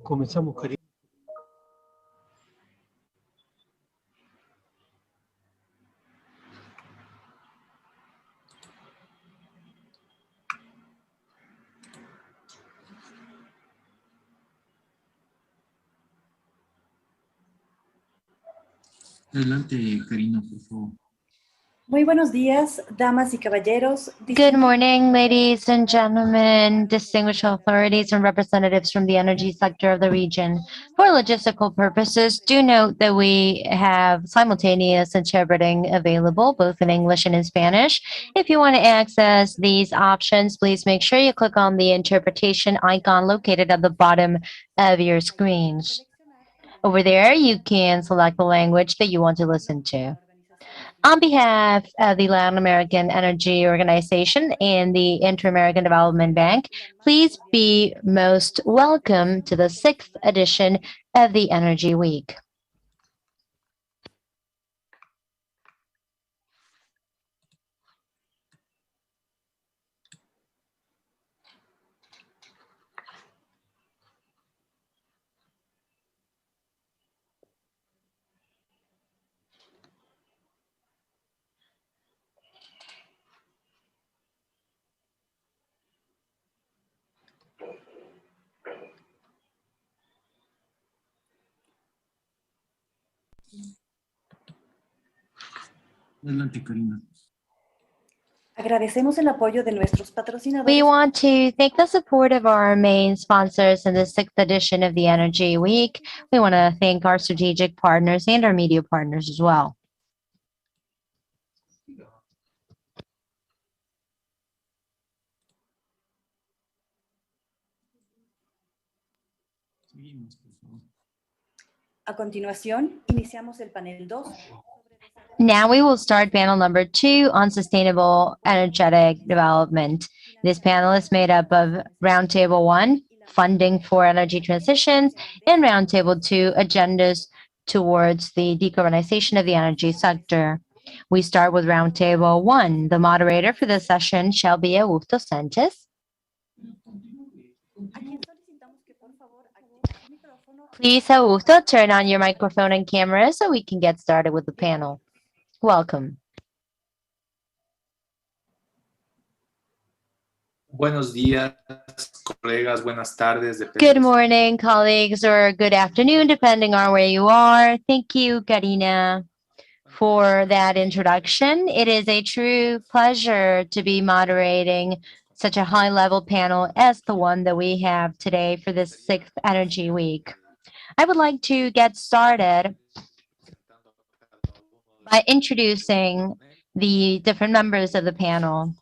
Comenzamos, Karina. Adelante, Karina, por favor. Muy buenos días, damas y caballeros. Good morning, ladies and gentlemen, distinguished authorities and representatives from the energy sector of the region. For logistical purposes, do note that we have simultaneous interpreting available, both in English and in Spanish. If you want to access these options, please make sure you click on the interpretation icon located at the bottom of your screens. Over there, you can select the language that you want to listen to. On behalf of the Latin American Energy Organization and the Inter-American Development Bank, please be most welcome to the 6th edition of the Energy Week. Adelante, Karina. Agradecemos el apoyo de nuestros patrocinadores. We want to thank the support of our main sponsors in the 6th edition of the Energy Week. We want to thank our strategic partners and our media partners as well. Seguimos, por favor. A continuación, iniciamos el panel 2. Now we will start panel number 2 on sustainable energetic development. This panel is made up of Roundtable 1, funding for energy transitions, and Roundtable 2, agendas towards the decarbonization of the energy sector. We start with Roundtable 1. The moderator for this session shall be Augusto Sanchez. Please, Augusto, turn on your microphone and camera so we can get started with the panel. Welcome. Buenos días, colegas. Buenas tardes. Good morning, colleagues, or good afternoon, depending on where you are. Thank you, Karina, for that introduction. It is a true pleasure to be moderating such a high-level panel as the one that we have today for this 6th Energy Week. I would like to get started by introducing the different members of the panel.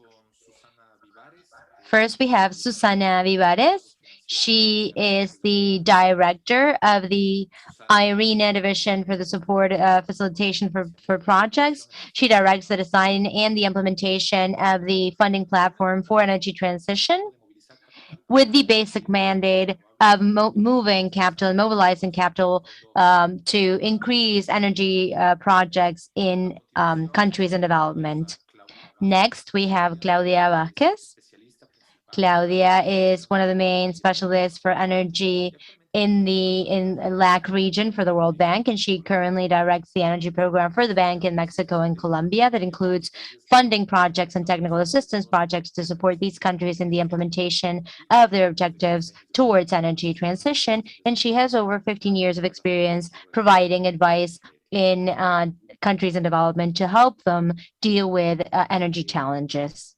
First, we have Susana Vivares. She is the director of the IRENA division for the support facilitation for projects. She directs the design and the implementation of the funding platform for energy transition with the basic mandate of moving capital and mobilizing capital to increase energy projects in countries in development. Next, we have Claudia Vázquez. Claudia is one of the main specialists for energy in the LAC region for the World Bank, and she currently directs the energy program for the bank in Mexico and Colombia that includes funding projects and technical assistance projects to support these countries in the implementation of their objectives towards energy transition. And she has over 15 years of experience providing advice in countries in development to help them deal with energy challenges.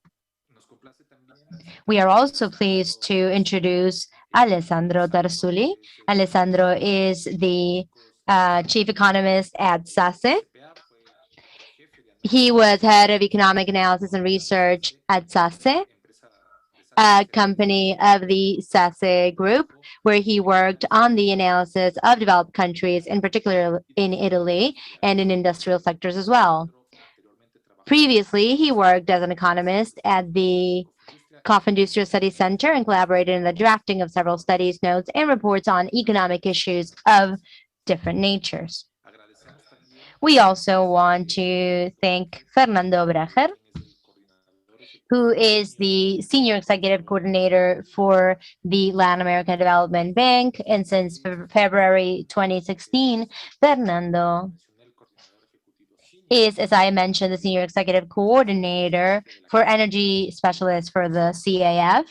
We are also pleased to introduce Alessandro Tarsuli. Alessandro is the chief economist at SACE. He was head of economic analysis and research at SACE, a company of the SACE group, where he worked on the analysis of developed countries, in particular in Italy and in industrial sectors as well. Previously, he worked as an economist at the Koff Industrial Studies Center and collaborated in the drafting of several studies, notes, and reports on economic issues of different natures. We also want to thank Fernando Bracher. who is the Senior Executive Coordinator for the Latin American Development Bank. And since February 2016, Fernando is, as I mentioned, the Senior Executive Coordinator for Energy Specialist for the CAF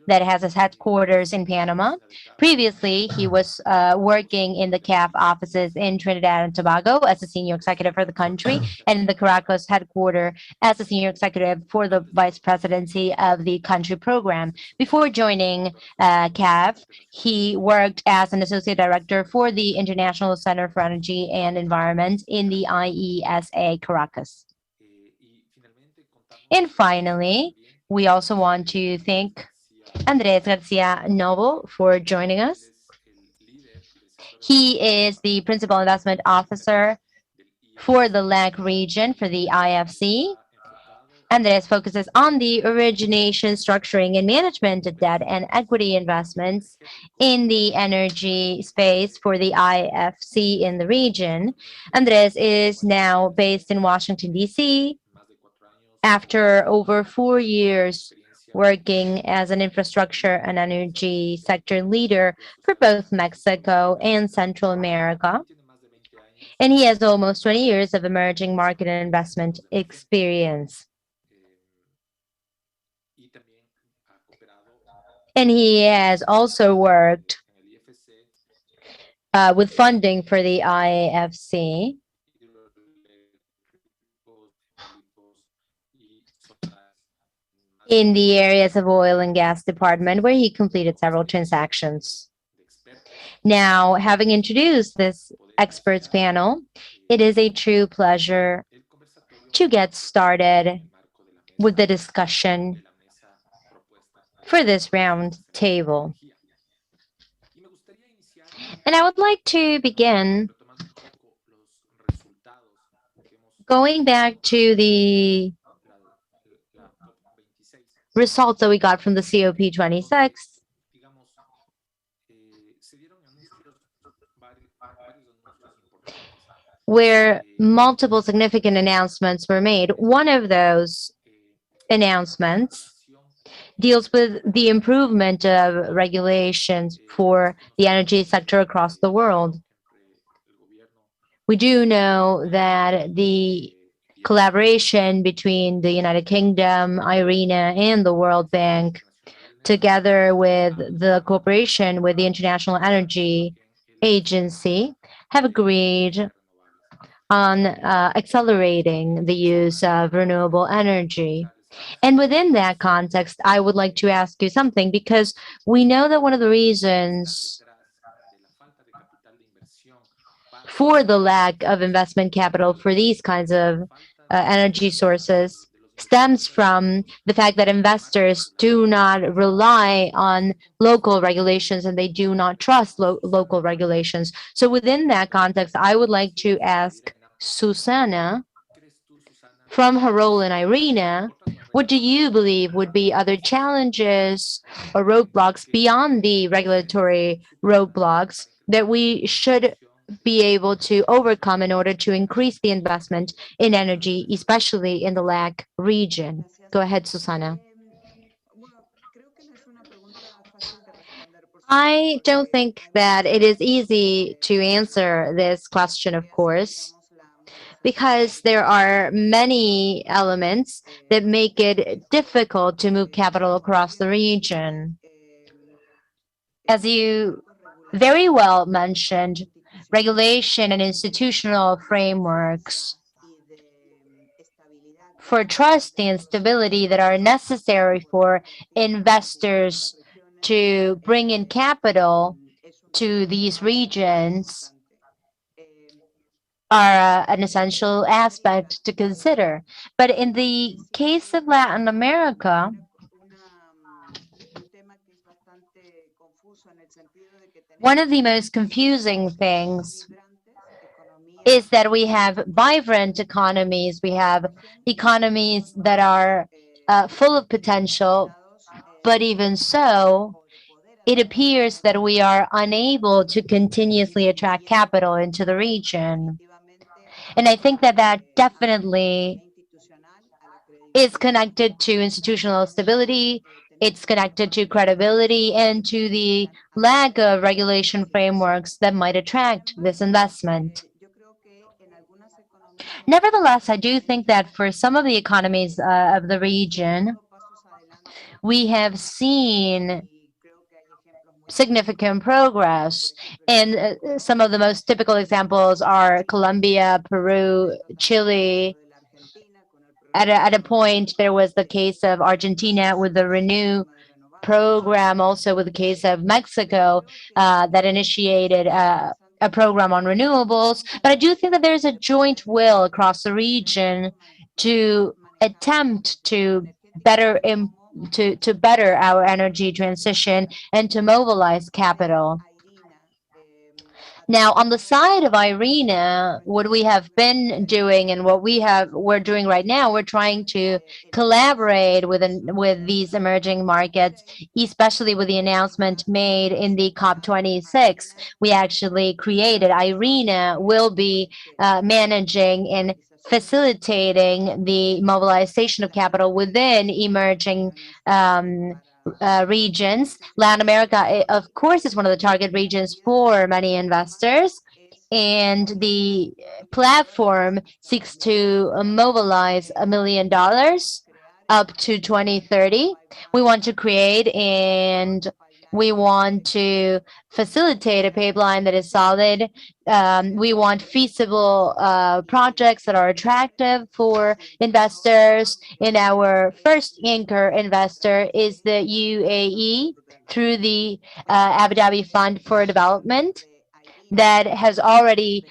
that has its headquarters in Panama. Previously, he was working in the CAF offices in Trinidad and Tobago as a senior executive for the country, and in the Caracas headquarters as a senior executive for the vice presidency of the country program. Before joining CAF, he worked as an associate director for the International Center for Energy and Environment in the IESA Caracas. And finally, we also want to thank Andrés Garcia Noble for joining us. He is the Principal Investment Officer for the LAC region for the IFC. Andrés focuses on the origination, structuring, and management of debt and equity investments in the energy space for the IFC in the region. Andrés is now based in Washington, D.C. after over 4 years working as an infrastructure and energy sector leader for both Mexico and Central America. And he has almost 20 years of emerging market and investment experience. And he has also worked with funding for the IFC. In the areas of oil and gas department, where he completed several transactions. Now, having introduced this experts panel, it is a true pleasure to get started with the discussion for this round table. And I would like to begin going back to the results that we got from the COP26, where multiple significant announcements were made. One of those announcements deals with the improvement of regulations for the energy sector across the world. We do know that the collaboration between the United Kingdom, IRENA, and the World Bank, together with the cooperation with the International Energy Agency, have agreed on accelerating the use of renewable energy. And within that context, I would like to ask you something, because we know that one of the reasons for the lack of investment capital for these kinds of energy sources stems from the fact that investors do not rely on local regulations and they do not trust local regulations. So within that context, I would like to ask Susana, from her role in IRENA, what do you believe would be other challenges or roadblocks beyond the regulatory roadblocks that we should be able to overcome in order to increase the investment in energy, especially in the LAC region? Go ahead, Susana. I don't think that it is easy to answer this question, of course, because there are many elements that make it difficult to move capital across the region. As you very well mentioned, regulation and institutional frameworks for trust and stability that are necessary for investors to bring in capital to these regions are an essential aspect to consider. But in the case of Latin America, one of the most confusing things is that we have vibrant economies. We have economies that are full of potential, but even so, it appears that we are unable to continuously attract capital into the region. And I think that that definitely is connected to institutional stability, it's connected to credibility, and to the lack of regulation frameworks that might attract this investment. Nevertheless, I do think that for some of the economies of the region, we have seen significant progress. And some of the most typical examples are Colombia, Peru, Chile. At a point, there was the case of Argentina with the Renew program, also with the case of Mexico that initiated a program on renewables. But I do think that there's a joint will across the region to attempt to better to better our energy transition and to mobilize capital. Now, on the side of IRENA, what we have been doing and what we're doing right now, we're trying to collaborate with these emerging markets, especially with the announcement made in the COP26. We actually created IRENA will be managing and facilitating the mobilization of capital within emerging regions. Latin America, of course, is one of the target regions for many investors. And the platform seeks to mobilize $1 million up to 2030. We want to create and we want to facilitate a pipeline that is solid. We want feasible projects that are attractive for investors. And our first anchor investor is the UAE through the Abu Dhabi Fund for Development that has already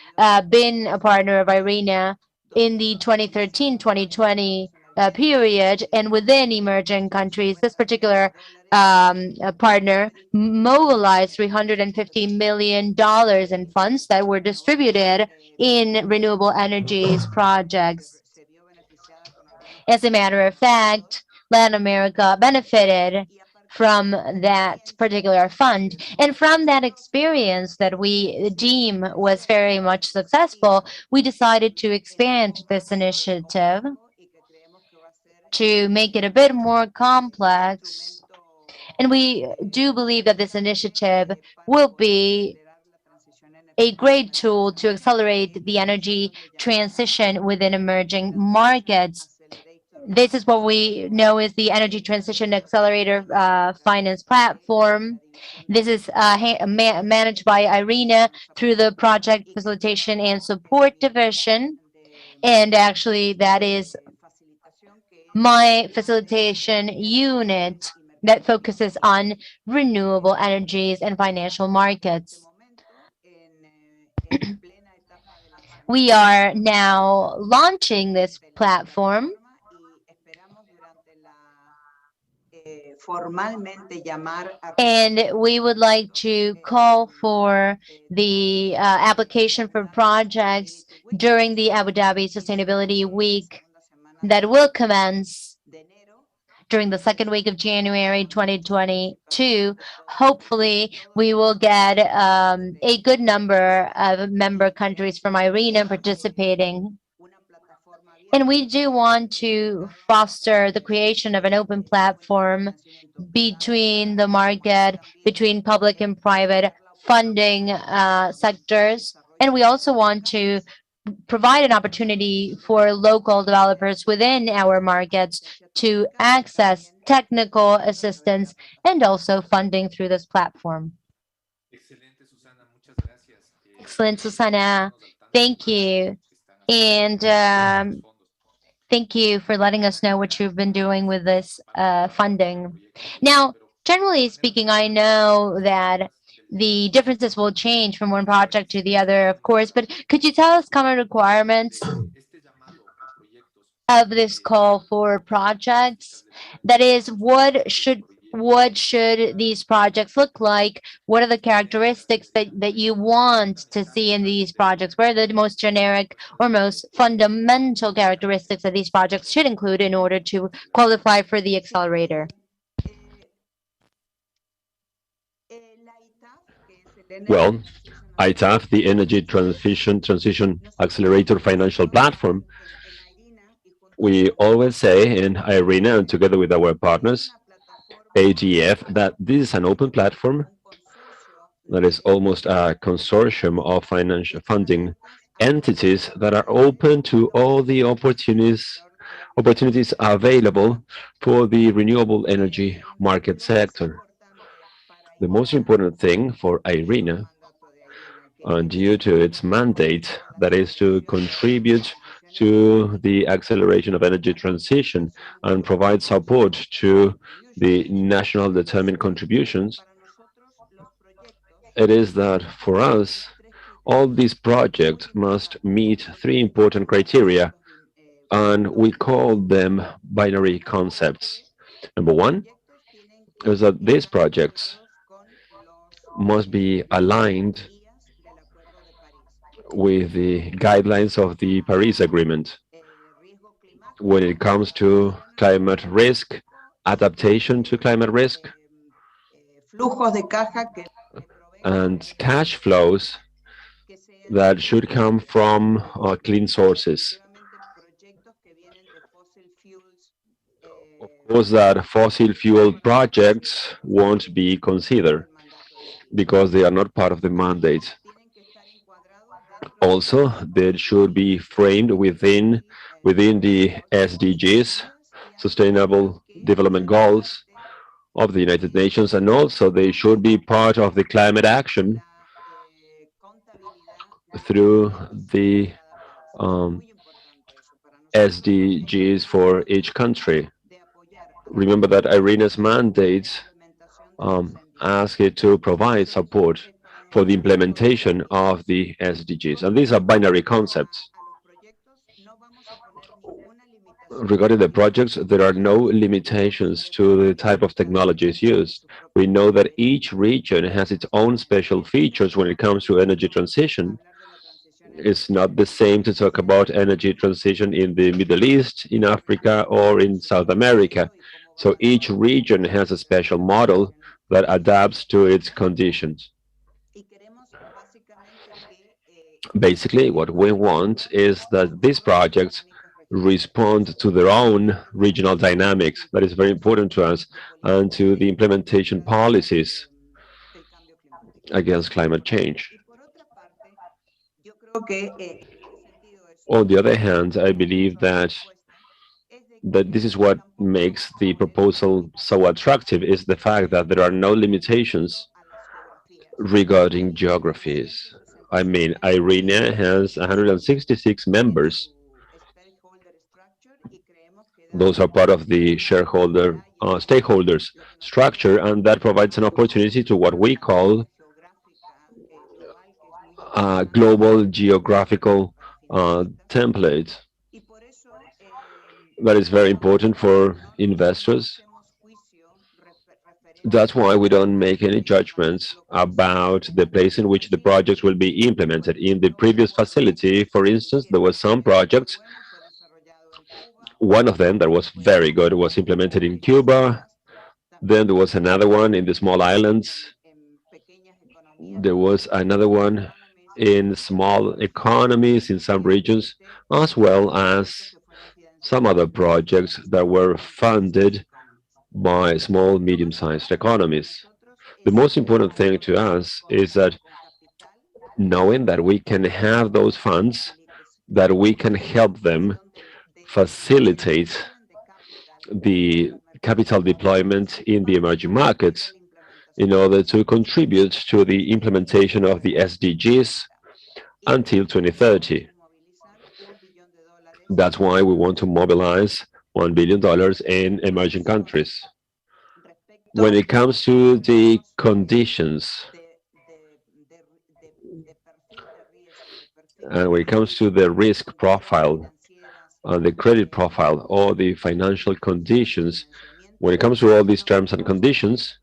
been a partner of IRENA in the 2013-2020 period. And within emerging countries, this particular partner mobilized $350 million in funds that were distributed in renewable energies projects. As a matter of fact, Latin America benefited from that particular fund. And from that experience that we deem was very much successful, we decided to expand this initiative to make it a bit more complex. And we do believe that this initiative will be a great tool to accelerate the energy transition within emerging markets. This is what we know is the Energy Transition Accelerator Finance Platform. This is managed by IRENA through the Project Facilitation and Support Division. And actually, that is my facilitation unit that focuses on renewable energies and financial markets. We are now launching this platform. And we would like to call for the application for projects during the Abu Dhabi Sustainability Week that will commence during the second week of January 2022. Hopefully, we will get a good number of member countries from IRENA participating. And we do want to foster the creation of an open platform between the market, between public and private funding sectors. And we also want to provide an opportunity for local developers within our markets to access technical assistance and also funding through this platform. Excellent, Susana. Thank you. And thank you for letting us know what you've been doing with this funding. Now, generally speaking, I know that the differences will change from one project to the other, of course, but could you tell us common requirements of this call for projects? That is, what should these projects look like? What are the characteristics that you want to see in these projects? What are the most generic or most fundamental characteristics that these projects should include in order to qualify for the accelerator? Well, ITAF, the Energy Transition Accelerator Financial Platform, We always say in IRENA and together with our partners, AGF, that this is an open platform that is almost a consortium of financial funding entities that are open to all the opportunities available for the renewable energy market sector. The most important thing for IRENA, due to its mandate, that is to contribute to the acceleration of energy transition and provide support to the national determined contributions, it is that for us, all these projects must meet three important criteria, and we call them binary concepts. Number one is that these projects must be aligned with the guidelines of the Paris Agreement when it comes to climate risk, adaptation to climate risk, and cash flows that should come from clean sources. Of course, that fossil fuel projects won't be considered because they are not part of the mandate. Also, they should be framed within the SDGs, Sustainable Development Goals of the United Nations, and also they should be part of the climate action through the SDGs for each country. Remember that IRENA's mandate asks it to provide support for the implementation of the SDGs, and these are binary concepts. Regarding the projects, there are no limitations to the type of technologies used. We know that each region has its own special features when it comes to energy transition. It's not the same to talk about energy transition in the Middle East, in Africa, or in South America. So each region has a special model that adapts to its conditions. Basically, what we want is that these projects respond to their own regional dynamics. That is very important to us, and to the implementation policies against climate change. On the other hand, I believe that this is what makes the proposal so attractive, is the fact that there are no limitations regarding geographies. I mean, IRENA has 166 members. Those are part of the stakeholders structure, and that provides an opportunity to what we call a global geographical template. That is very important for investors. That's why we don't make any judgments about the place in which the projects will be implemented. In the previous facility, for instance, there were some projects. One of them that was very good was implemented in Cuba. Then there was another one in the small islands. There was another one in small economies in some regions, as well as some other projects that were funded by small, medium-sized economies. The most important thing to us is that knowing that we can have those funds, that we can help them facilitate the capital deployment in the emerging markets in order to contribute to the implementation of the SDGs until 2030. That's why we want to mobilize $1 billion in emerging countries. When it comes to the conditions, and when it comes to the risk profile, the credit profile, or the financial conditions, when it comes to all these terms and conditions,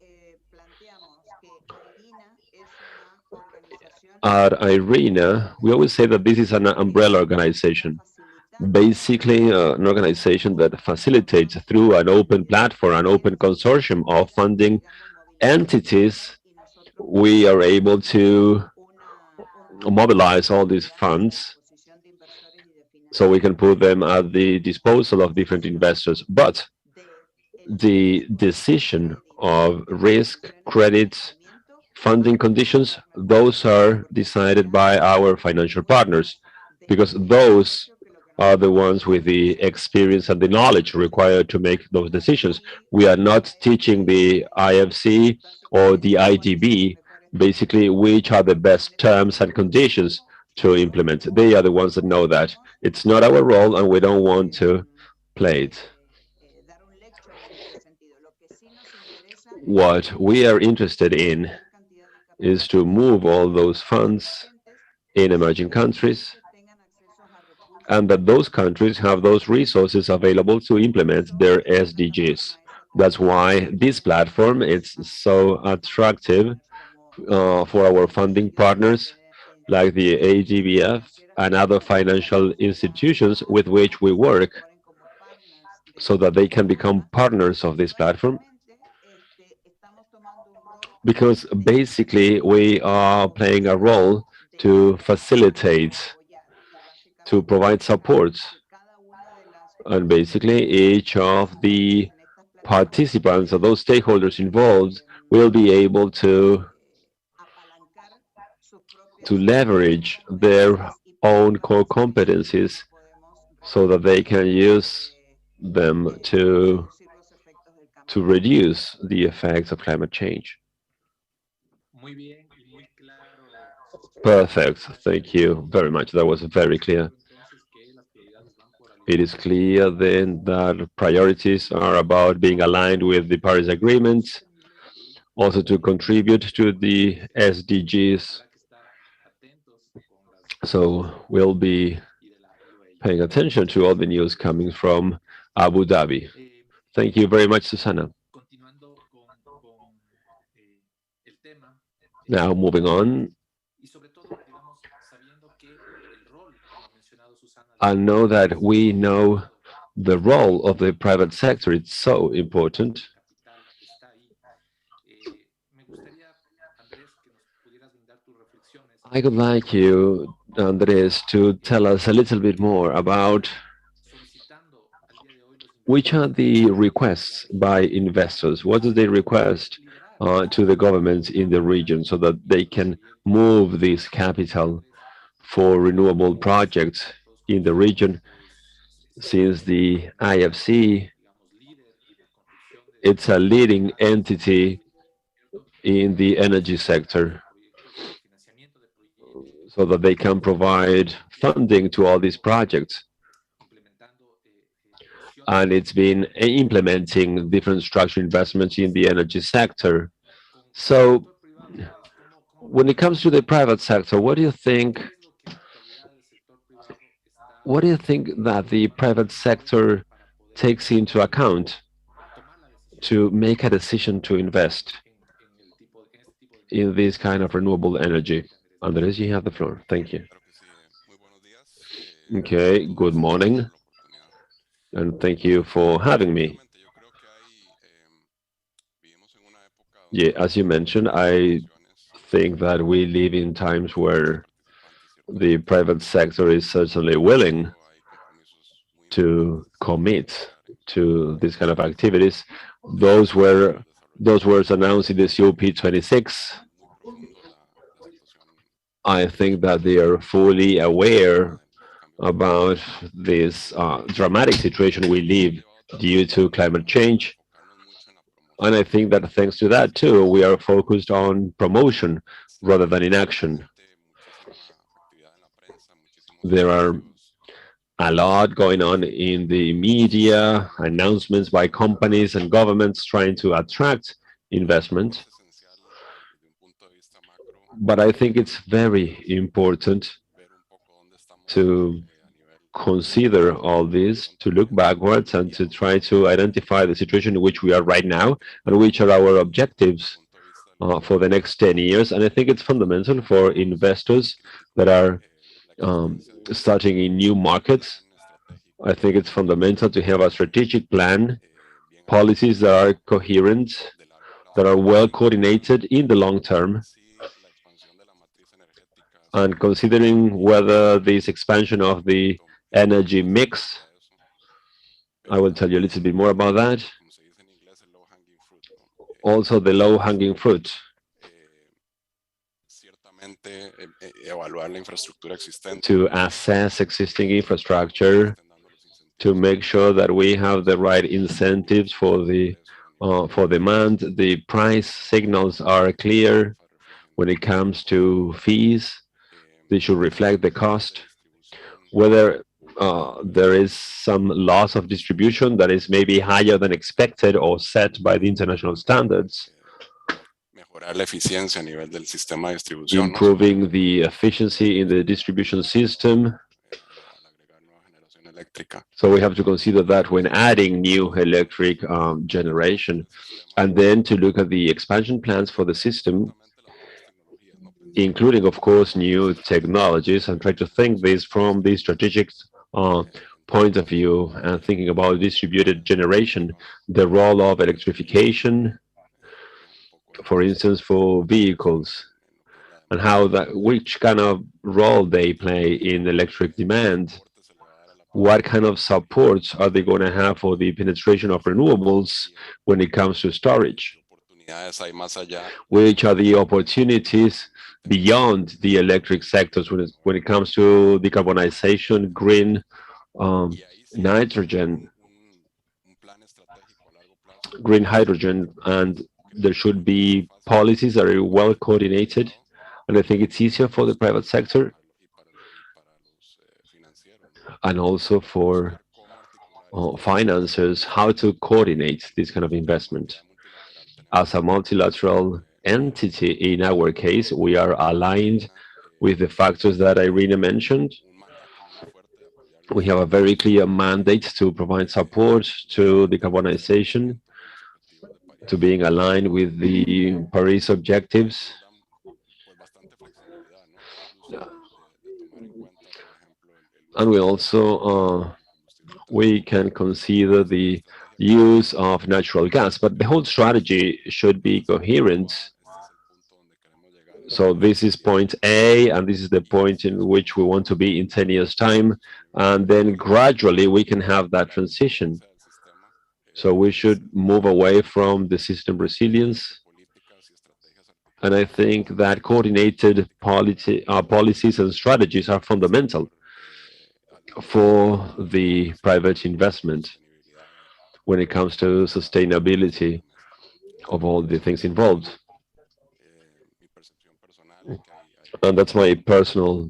at IRENA, we always say that this is an umbrella organization. Basically, an organization that facilitates through an open platform, an open consortium of funding entities. We are able to mobilize all these funds so we can put them at the disposal of different investors. But the decision of risk, credit, funding conditions, those are decided by our financial partners, because those are the ones with the experience and the knowledge required to make those decisions. We are not teaching the IFC or the IDB basically which are the best terms and conditions to implement. They are the ones that know that. It's not our role, and we don't want to play it. What we are interested in is to move all those funds in emerging countries, and that those countries have those resources available to implement their SDGs. That's why this platform is so attractive for our funding partners like the AGBF and other financial institutions with which we work, so that they can become partners of this platform, because basically we are playing a role to facilitate, to provide support, and basically each of the participants or those stakeholders involved will be able to leverage their own core competencies so that they can use them to reduce the effects of climate change. Muy bien y muy claro. Perfect. Thank you very much. That was very clear. Entonces que las prioridades van por It is clear then that priorities are about being aligned with the Paris Agreement, also to contribute to the SDGs. habrá que estar atentos con las So we'll be y de la UAE. paying attention to all the news coming from Abu Dhabi. Thank you very much, Susana. Continuando con el tema Now moving on, y sobre todo, digamos, sabiendo que el rol, como ha mencionado Susana, I know that we know the role of the private sector. It's so important. capital está ahí. Me gustaría, Andrés, que nos pudieras brindar tus reflexiones I would like you, Andres, to tell us a little bit more about solicitando al día de hoy los which are the requests by investors. What do they request to the governments in the region so that they can move this capital for renewable projects in the region, since the IFC, digamos, líder en la construcción de it's a leading entity in the energy sector, proyectos de financiamiento de proyectos, so that they can provide funding to all these projects. implementando inversiones. And it's been implementing different structural investments in the energy sector. Con el So sector privado, Andrés, ¿cómo when it comes to the private sector, what do you think? ¿qué es lo que en la actualidad el sector privado está What do you think that the private sector para poder takes into account tomar la decisión to make a decision to invest en este tipo de in this kind of renewable energy? Andres, you have the floor. Thank you. Claro que sí. Muy buenos días. Okay, good morning, Por la oportunidad. and thank you for having me. Efectivamente, yo creo que hay, vivimos en una época Yeah, donde as you mentioned, I inversiones think that we live in times where participantes y the private sector is certainly willing hay compromisos muy to commit importantes to this kind of activities. Those were announced in the COP26. muy profundo la situación I think that they are fully aware cambio about this dramatic situation we live due to climate change. enfocarnos mucho en la promoción And I think that thanks to that too, we are focused on promotion rather than in action. muchísima actividad en la prensa, muchísimos There are anuncios, a lot going on in the media, announcements by companies and governments trying to attract investment. es esencial desde un punto de vista macro But I think it's very important ver un poco dónde estamos to a nivel consider all this, to look backwards and to try to identify the situation in which we are right now and which are our objectives punto de vista for the next 10 years. And I think it's fundamental for investors that are la existencia de starting in new markets. plan estratégico I think it's fundamental to have a strategic plan, bien policies that are coherent, de largo plazo. that are well coordinated in the long term, Sí, la expansión de la matriz energética and considering whether this expansion of the energy mix. I will tell you a little bit more about that. como se dice en inglés, el low-hanging fruit, ¿no? Also, the low-hanging fruit. Ciertamente, evaluar la infraestructura existente, To assess existing infrastructure, estén dando los incentivos to make sure that we have the right incentives for demand. The price signals are clear when it comes to fees. They should reflect the cost. Whether there is some loss of distribution that is maybe higher than expected or set by the international standards, mejorar la eficiencia a nivel del sistema de distribución, ¿no? improving the efficiency in the distribution system. Al agregar nueva generación eléctrica. So we have to consider that when adding new electric generation, and then to look at the expansion plans for the system, including, of course, new technologies, and try to think this from the strategic point of view, and thinking about distributed generation, the role of electrification, for instance, for vehicles, and how that, which kind of role they play in electric demand. What kind of supports are they going to have for the penetration of renewables when it comes to storage? Oportunidades hay más allá Which are the opportunities beyond the electric sectors when it comes to decarbonization, green nitrogen, un plan estratégico a largo plazo green hydrogen, and there should be policies that are well coordinated. And I think it's easier for the private sector para los financieros, ¿no? and also for Cómo articular financiers how to coordinate this kind of investment. As a multilateral entity, in our case, we are aligned with the factors that Irene mentioned. un mandato muy fuerte de apoyar We have a very clear mandate to provide support to decarbonization, to being aligned with the Paris objectives. pues bastante flexibilidad, ¿no? Incluso de tomar en cuenta, por ejemplo, And we also we can consider the use of natural gas, but the whole strategy should be coherent. So this is point A, and this is the point in which we want to be in 10 years' time, and then gradually we can have that transition. So we should move away from the system resilience, políticas y estrategias and I think that coordinated policies and strategies are fundamental for the private investment when it comes to sustainability of all the things involved. mi percepción personal es que hay And that's my personal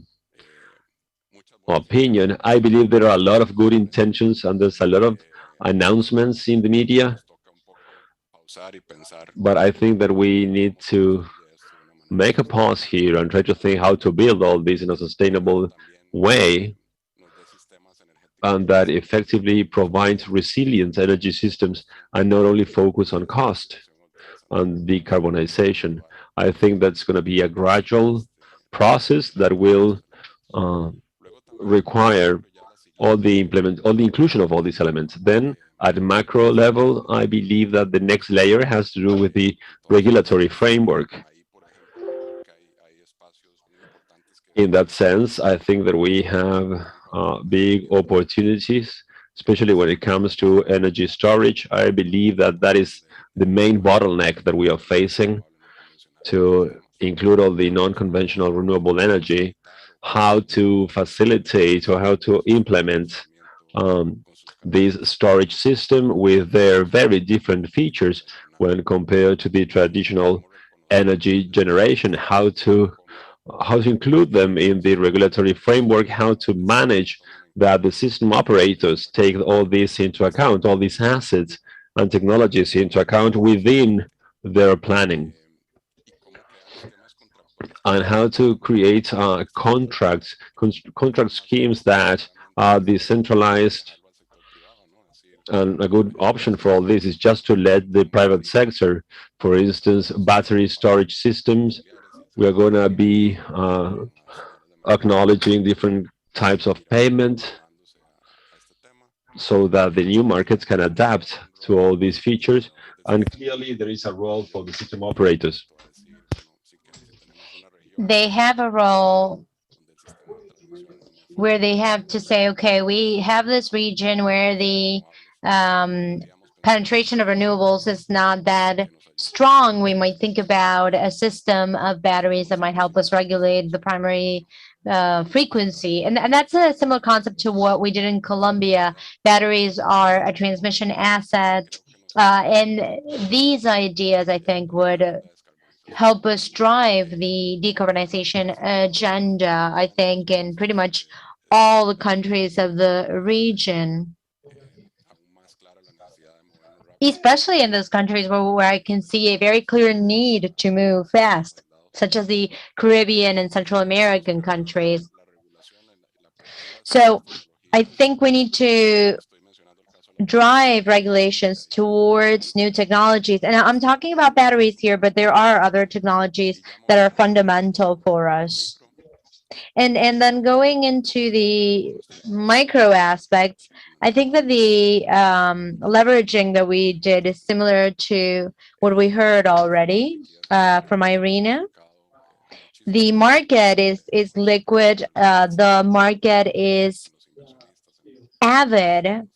muchas buenas opinion. I believe there are a lot of good intentions and there's a lot of announcements in the media, toca un poco pausar y pensar but I think that we need to de esto de una manera make a pause here and try to think how to build all this in a sustainable way, nos dé sistemas energéticos and that effectively provides resilient energy systems and not only focus on cost and decarbonization. I think that's going to be a gradual process that will luego también require ya la siguiente all the inclusion of all these elements. Then at macro level, I believe that the next layer has to do with the regulatory framework. ahí por ejemplo creo que hay espacios muy importantes que In that sense, I think that we have big opportunities, especially when it comes to energy storage. I believe that that is the main bottleneck that we are facing, to include all the non-conventional renewable energy, how to facilitate or how to implement this storage system with their very different features when compared to the traditional energy generation, how to include them in the regulatory framework, how to manage that the system operators take all this into account, all these assets and technologies into account within their planning, y cómo crear esquemas contractuales and how to create contract schemes that are decentralized. al sector privado, ¿no? Así And a good option for all this is just to let the private sector, for instance, battery storage systems. We are going to be acknowledging different types of payment dándose a este tema. so that the new markets can adapt to all these features. And clearly, there is a role for the system operators. Decir, bueno, sí que tenemos una región They have a role donde el sistema de transmisión es muy where they have to say, okay, we have this region where the penetration of renewables is not that strong. We might think about a system of batteries that might help us regulate the primary frequency. And that's a similar concept to what we did in Colombia. Batteries are a transmission asset. And these ideas, I think, would help us drive the decarbonization agenda, I think, in pretty much all the countries of the region, especially in those countries where I can see a very clear need to move fast, such as the Caribbean and Central American countries. So I think we need to drive regulations towards new technologies. And I'm talking about batteries here, but there are other technologies that are fundamental for us. And then going into the micro aspects, I think that the leveraging that we did is similar to what we heard already from Irina. The market is liquid. The market is avid.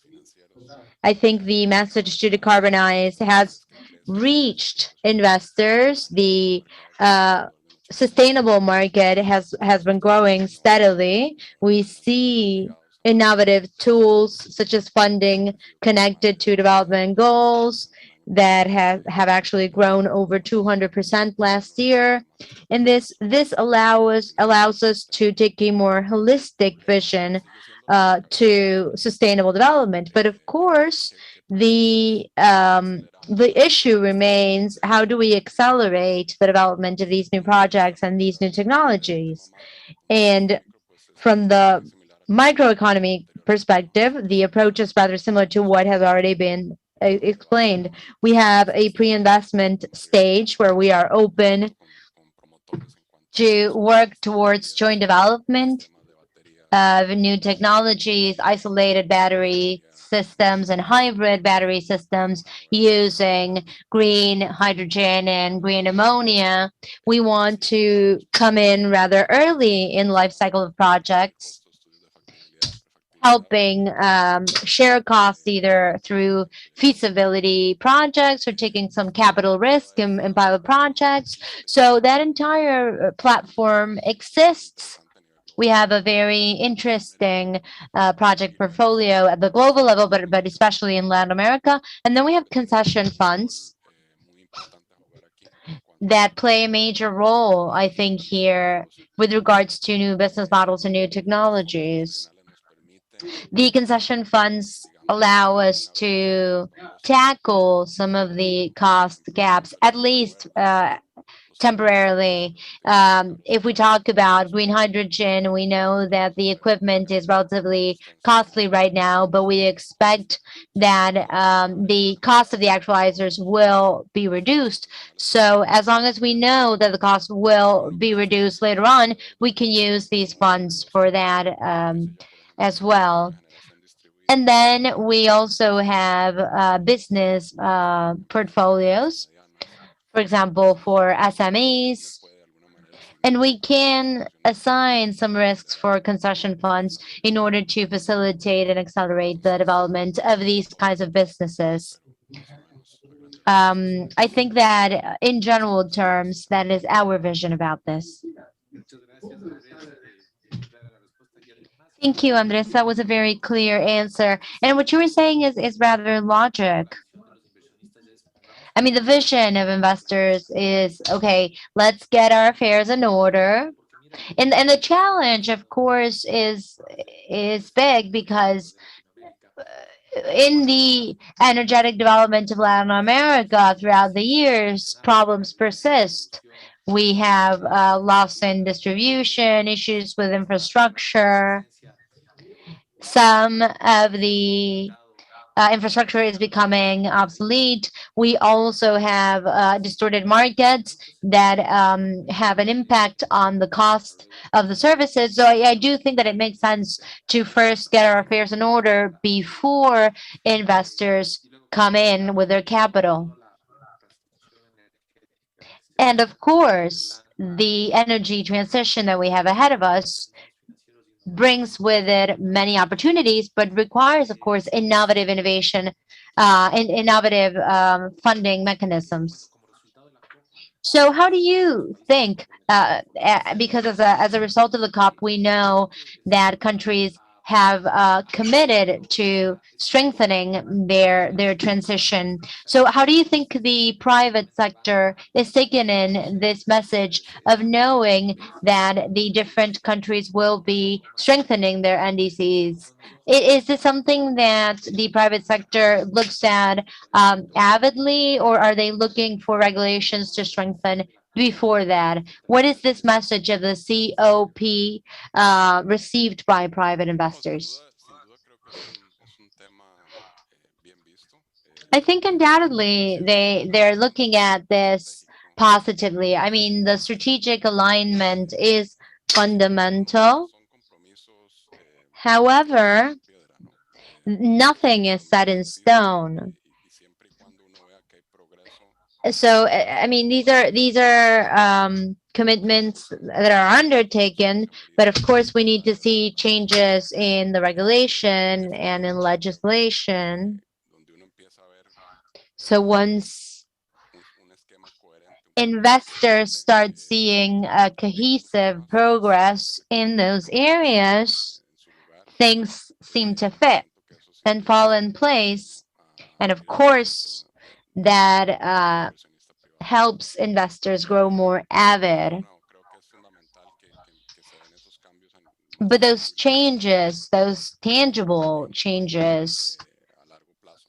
I think the message to decarbonize has reached investors. The sustainable market has been growing steadily. We see innovative tools such as funding connected to development goals that have actually grown over 200% last year. And this allows us to take a more holistic vision to sustainable development. But of course, the issue remains: how do we accelerate the development of these new projects and these new technologies? And from the microeconomy perspective, the approach is rather similar to what has already been explained. We have a pre-investment stage where we are open to work towards joint development of new technologies, isolated battery systems and hybrid battery systems using green hydrogen and green ammonia. We want to come in rather early in life cycle of projects, helping share costs either through feasibility projects or taking some capital risk in pilot projects. So that entire platform exists. We have a very interesting project portfolio at the global level, but especially in Latin America. And then we have concession funds that play a major role, I think, here with regards to new business models and new technologies. The concession funds allow us to tackle some of the cost gaps, at least temporarily. If we talk about green hydrogen, we know that the equipment is relatively costly right now, but we expect that the cost of the actualizers will be reduced. So as long as we know that the cost will be reduced later on, we can use these funds for that as well. And then we also have business portfolios, for example, for SMEs, and we can assign some risks for concession funds in order to facilitate and accelerate the development of these kinds of businesses. I think that in general terms, that is our vision about this. Thank you, Andres. That was a very clear answer. And what you were saying is rather logic. I mean, the vision of investors is, okay, let's get our affairs in order. And the challenge, of course, is big because in the energetic development of Latin America throughout the years, problems persist. We have loss in distribution, issues with infrastructure. Some of the infrastructure is becoming obsolete. We also have distorted markets that have an impact on the cost of the services. So I do think that it makes sense to first get our affairs in order before investors come in with their capital. And of course, the energy transition that we have ahead of us brings with it many opportunities, but requires, of course, innovative innovation and innovative funding mechanisms. So how do you think, because as a result of the COP, we know that countries have committed to strengthening their transition. So how do you think the private sector is taking in this message of knowing that the different countries will be strengthening their NDCs? Is this something that the private sector looks at avidly, or are they looking for regulations to strengthen before that? What is this message of the COP received by private No, investors? sin duda creo que es un tema bien visto. I think undoubtedly they're looking at this positively. I mean, the strategic alignment is fundamental. Son compromisos However, piedra, ¿no? nothing is set in stone. Y siempre y cuando uno vea que hay progreso, So I mean, these are commitments that are undertaken, but of course we need to see changes in the regulation and in legislation. donde uno empieza a ver So once un esquema coherente, investors start seeing a cohesive progress in those areas, en su lugar, things seem to fit siento que eso sí and fall in place. And of course, that inversionista privado. helps investors grow more avid. No, creo que es fundamental que se den esos cambios But those changes, those tangible changes, a largo plazo,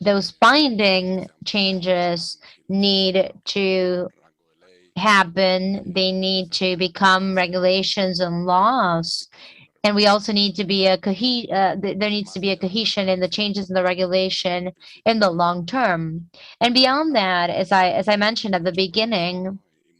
¿no? those binding changes need to Rango de ley, happen. They need to become regulations and laws. And we also need to be there needs to be a cohesion in the changes in the regulation in the long term. And beyond that, as I mentioned at the beginning, y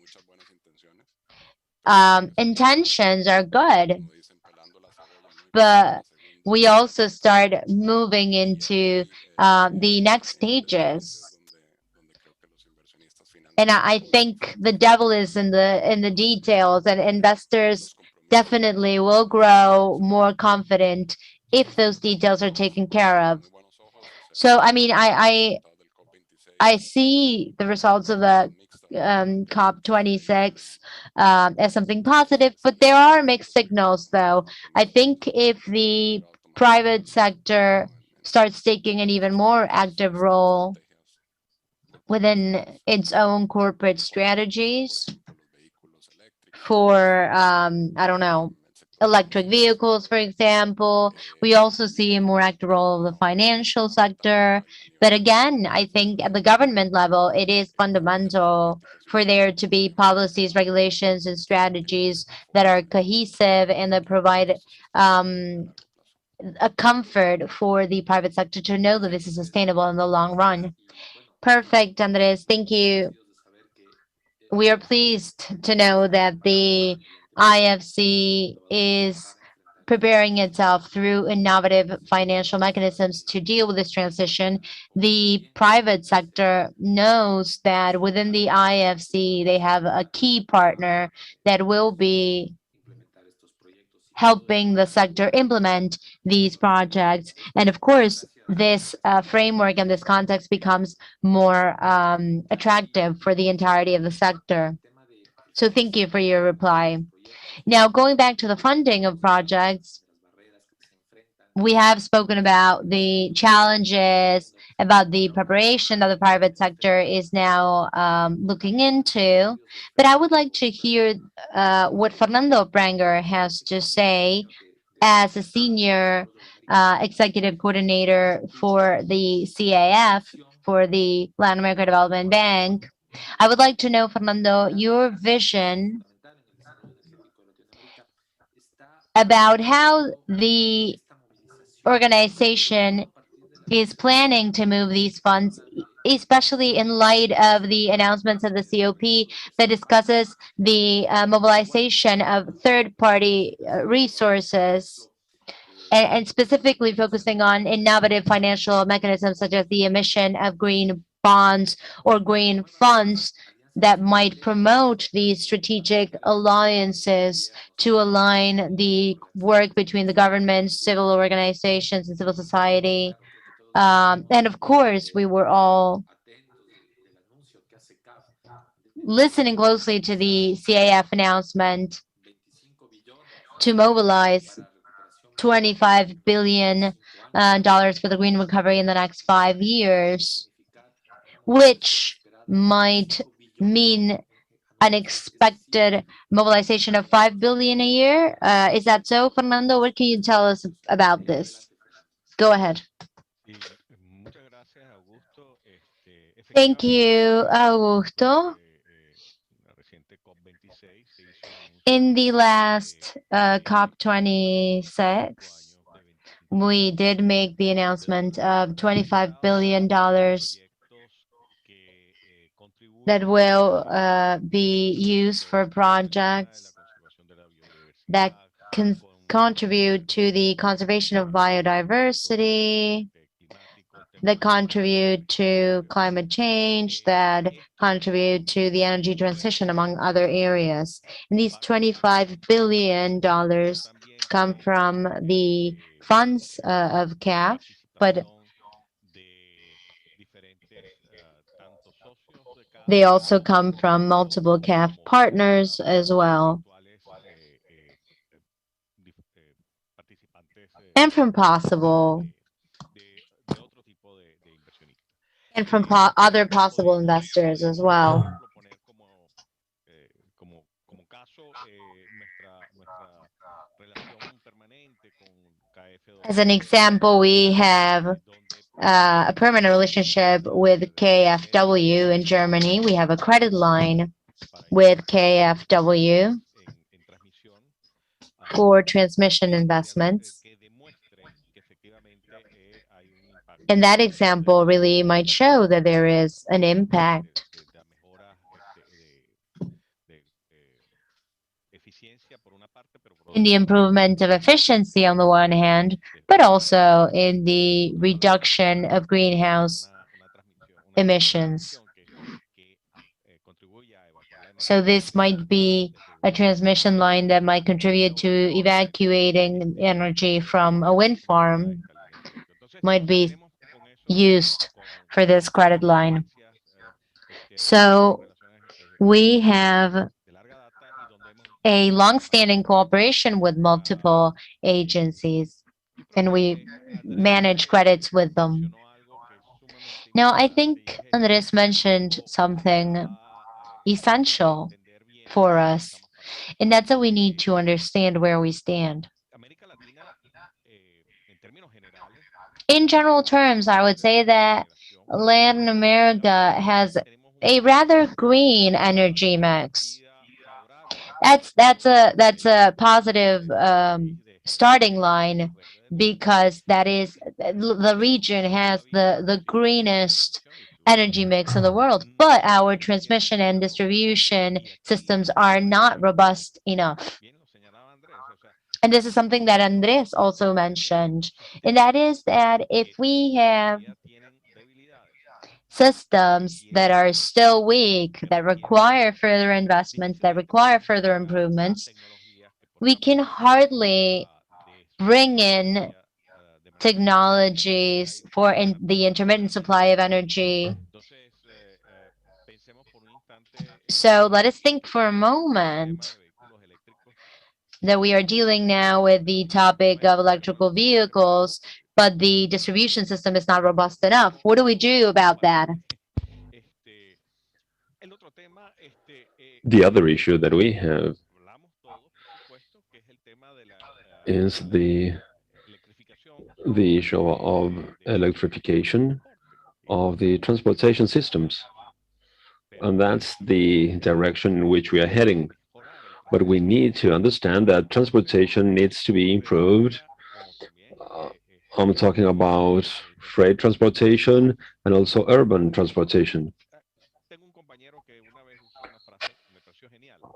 muchas buenas intenciones. intentions are good, Como dicen, pelando la cebolla, ¿no? but Segunda, we also start moving into the next stages. donde creo que los inversionistas And finalmente I think the devil is in the details, and investors definitely will grow more confident if those details are taken care of. muy buenos ojos So I mean, I resultados del COP26 I see the results of the mixta, COP26 as something positive, but there are mixed signals, though. I think if the private sector starts taking an even more active role estrategias, within its own corporate strategies por ejemplo, los vehículos eléctricos, for, I don't know, el sector electric vehicles, for example. We also see a more active role of the financial sector. But again, I think at the government level, it is fundamental for there to be policies, regulations, and strategies that are cohesive and that provide a comfort for the private sector to know that this is sustainable in the long run. Perfect, Andres. Thank you. We are pleased to know that the IFC is preparing itself through innovative financial mechanisms to deal with this transition. The private sector knows that within the IFC, they have a key partner that will be helping the sector implement these projects. And of course, this framework and this context becomes more attractive for the entirety of the sector. So thank you for your reply. Now, going back to the funding of projects, we have spoken about the challenges, about the preparation that the private sector is now looking into. But I would like to hear what Fernando Pranger has to say as a senior executive coordinator for the CAF, for the Latin America Development Bank. I would like to know, Fernando, your vision about how the organization is planning to move these funds, especially in light of the announcements of the COP that discusses the mobilization of third-party resources, and specifically focusing on innovative financial mechanisms such as the emission of green bonds or green funds that might promote these strategic alliances to align the work between the government, civil organizations, and civil society. And of course, we were all listening closely to the CAF announcement to mobilize $25 billion for the green recovery in the next 5 years, which might mean an expected mobilization of 5 billion a year. Is that so, Fernando? What can you tell us about this? Go ahead. Thank you, Augusto. In the last COP26, we did make the announcement of $25 billion that will be used for projects that can contribute to the conservation of biodiversity, that contribute to climate change, that contribute to the energy transition, among other areas. And these $25 billion come from the funds of CAF, but they also come from multiple CAF partners as well, and from other possible investors as well. As an example, we have a permanent relationship with KfW in Germany. We have a credit line with KfW for transmission investments. And that example really might show that there is an impact in the improvement of efficiency on the one hand, but also in the reduction of greenhouse emissions. So this might be a transmission line that might contribute to evacuating energy from a wind farm, might be used for this credit line. So we have a long-standing cooperation with multiple agencies, and we manage credits with them. Now, I think Andres mentioned something essential for us, and that's that we need to understand where we stand. In general terms, I would say that Latin America has a rather green energy mix. That's a positive starting line, because that is the region has the greenest energy mix in the world, but our transmission and distribution systems are not robust enough. And this is something that Andres also mentioned, and that is that if we have systems that are still weak, that require further investments, that require further improvements, we can hardly bring in technologies for the intermittent supply of energy. So let us think for a moment that we are dealing now with the topic of electrical vehicles, but the distribution system is not robust enough. What do we do about that? The other issue that we have is the issue of electrification of the transportation systems. And that's the direction in which we are heading. But we need to understand that transportation needs to be improved. I'm talking about freight transportation and also urban transportation.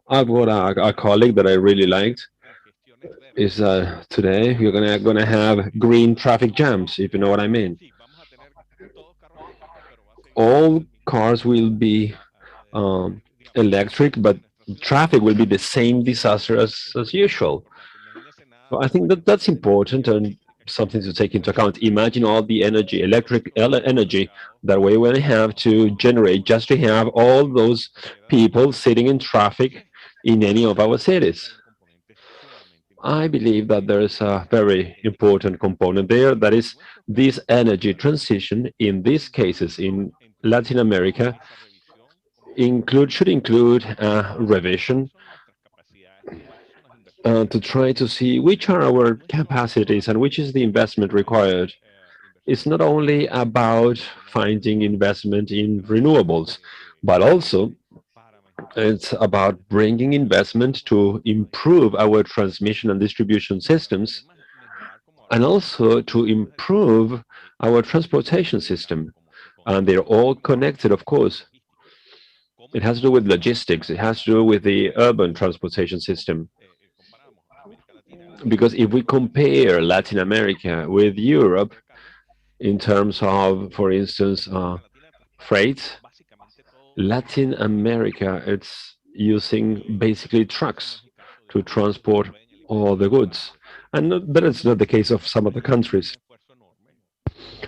I've got a colleague that I really liked. Is today you're gonna have green traffic jams, if you know what I mean. All cars will be electric, but traffic will be the same disaster as usual. So I think that that's important and something to take into account. Imagine all the energy, energy that we will have to generate just to have all those people sitting in traffic in any of our cities. I believe that there is a very important component there, that is this energy transition in these cases in Latin America should include a revision to try to see which are our capacities and which is the investment required. It's not only about finding investment in renewables, but also it's about bringing investment to improve our transmission and distribution systems, and also to improve our transportation system. And they're all connected, of course. It has to do with logistics. It has to do with the urban transportation system. Because if we compare Latin America with Europe in terms of, for instance, freight, Latin America, it's using basically trucks to transport all the goods. And that is not the case of some other countries.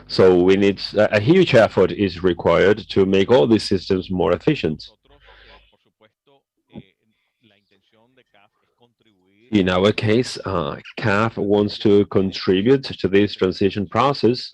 So we need a huge effort is required to make all these systems more efficient. In our case, CAF wants to contribute to this transition process.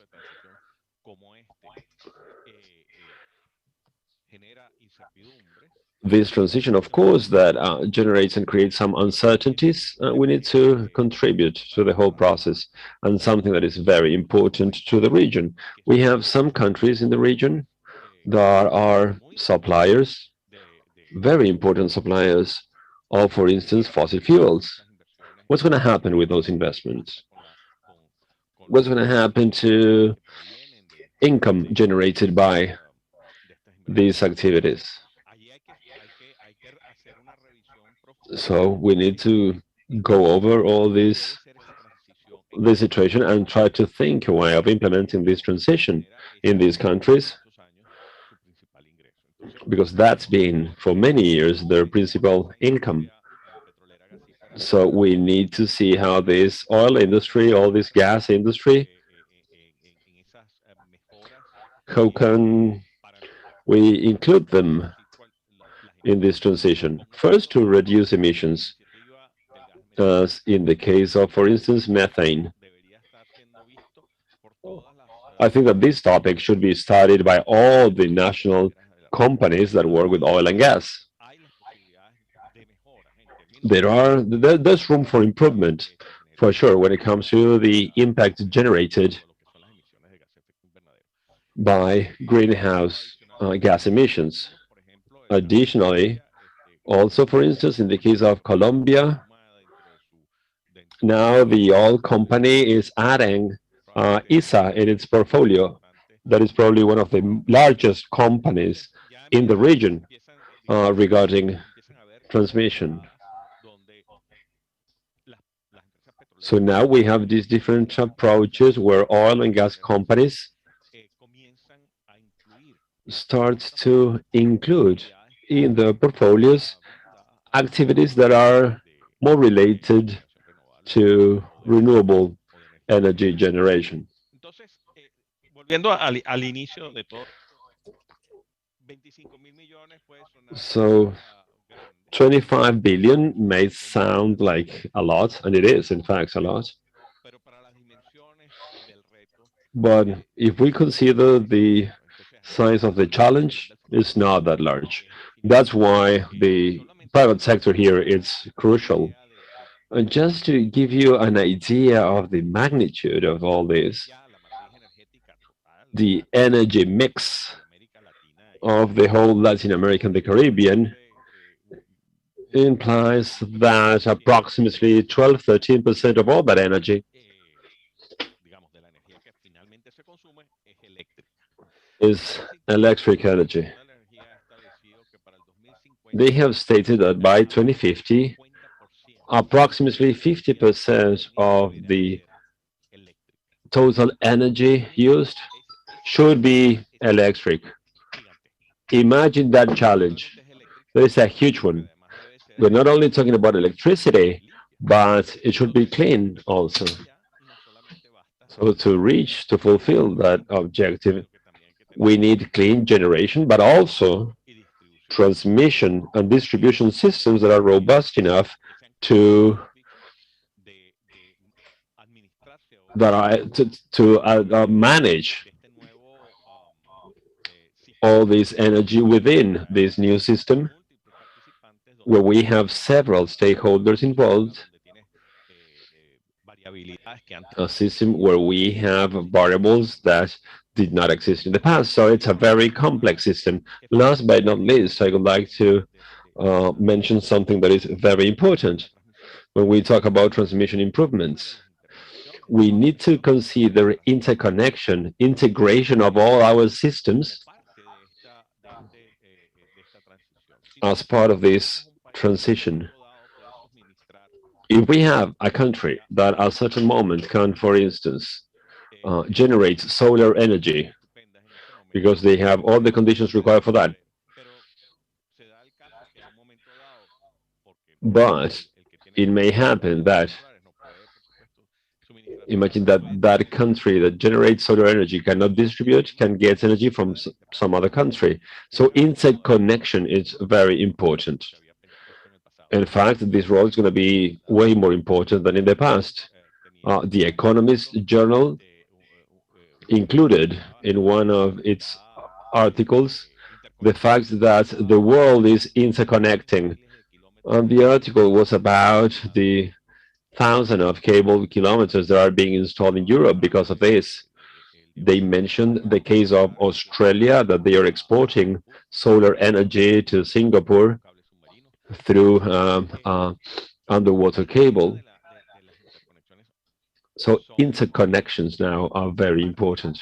This transition, of course, that generates and creates some uncertainties. We need to contribute to the whole process, and something that is very important to the region. We have some countries in the region that are suppliers, very important suppliers of, for instance, fossil fuels. What's going to happen with those investments? What's going to happen to income generated by these activities? So we need to go over all this situation and try to think a way of implementing this transition in these countries, because that's been for many years their principal income. So we need to see how this oil industry, all this gas industry, how can we include them in this transition? First, to reduce emissions, as in the case of, for instance, methane. I think that this topic should be studied by all the national companies that work with oil and gas. There's room for improvement, for sure, when it comes to the impact generated by greenhouse gas emissions. Additionally, also, for instance, in the case of Colombia, now the oil company is adding ISA in its portfolio. That is probably one of the largest companies in the region regarding transmission. So now we have these different approaches where oil and gas companies start to include in their portfolios activities that are more related to renewable energy generation. So 25 billion may sound like a lot, and it is, in fact, a lot. But if we consider the size of the challenge, it's not that large. That's why the private sector here is crucial. And just to give you an idea of the magnitude of all this, the energy mix of the whole Latin America and the Caribbean implies that approximately 12–13% of all that energy is electric energy. They have stated that by 2050, approximately 50% of the total energy used should be electric. Imagine that challenge. That is a huge one. We're not only talking about electricity, but it should be clean also. So to fulfill that objective, we need clean generation, but also transmission and distribution systems that are robust enough to manage all this energy within this new system, where we have several stakeholders involved, a system where we have variables that did not exist in the past. So it's a very complex system. Last but not least, I would like to mention something that is very important when we talk about transmission improvements. We need to consider interconnection, integration of all our systems as part of this transition. If we have a country that at a certain moment can, for instance, generate solar energy because they have all the conditions required for that, but it may happen that, imagine that that country that generates solar energy cannot distribute, can get energy from some other country. So interconnection is very important. In fact, this role is going to be way more important than in the past. The Economist journal included in one of its articles the fact that the world is interconnecting. And the article was about the thousands of cable kilometers that are being installed in Europe because of this. They mentioned the case of Australia, that they are exporting solar energy to Singapore through underwater cable. So interconnections now are very important.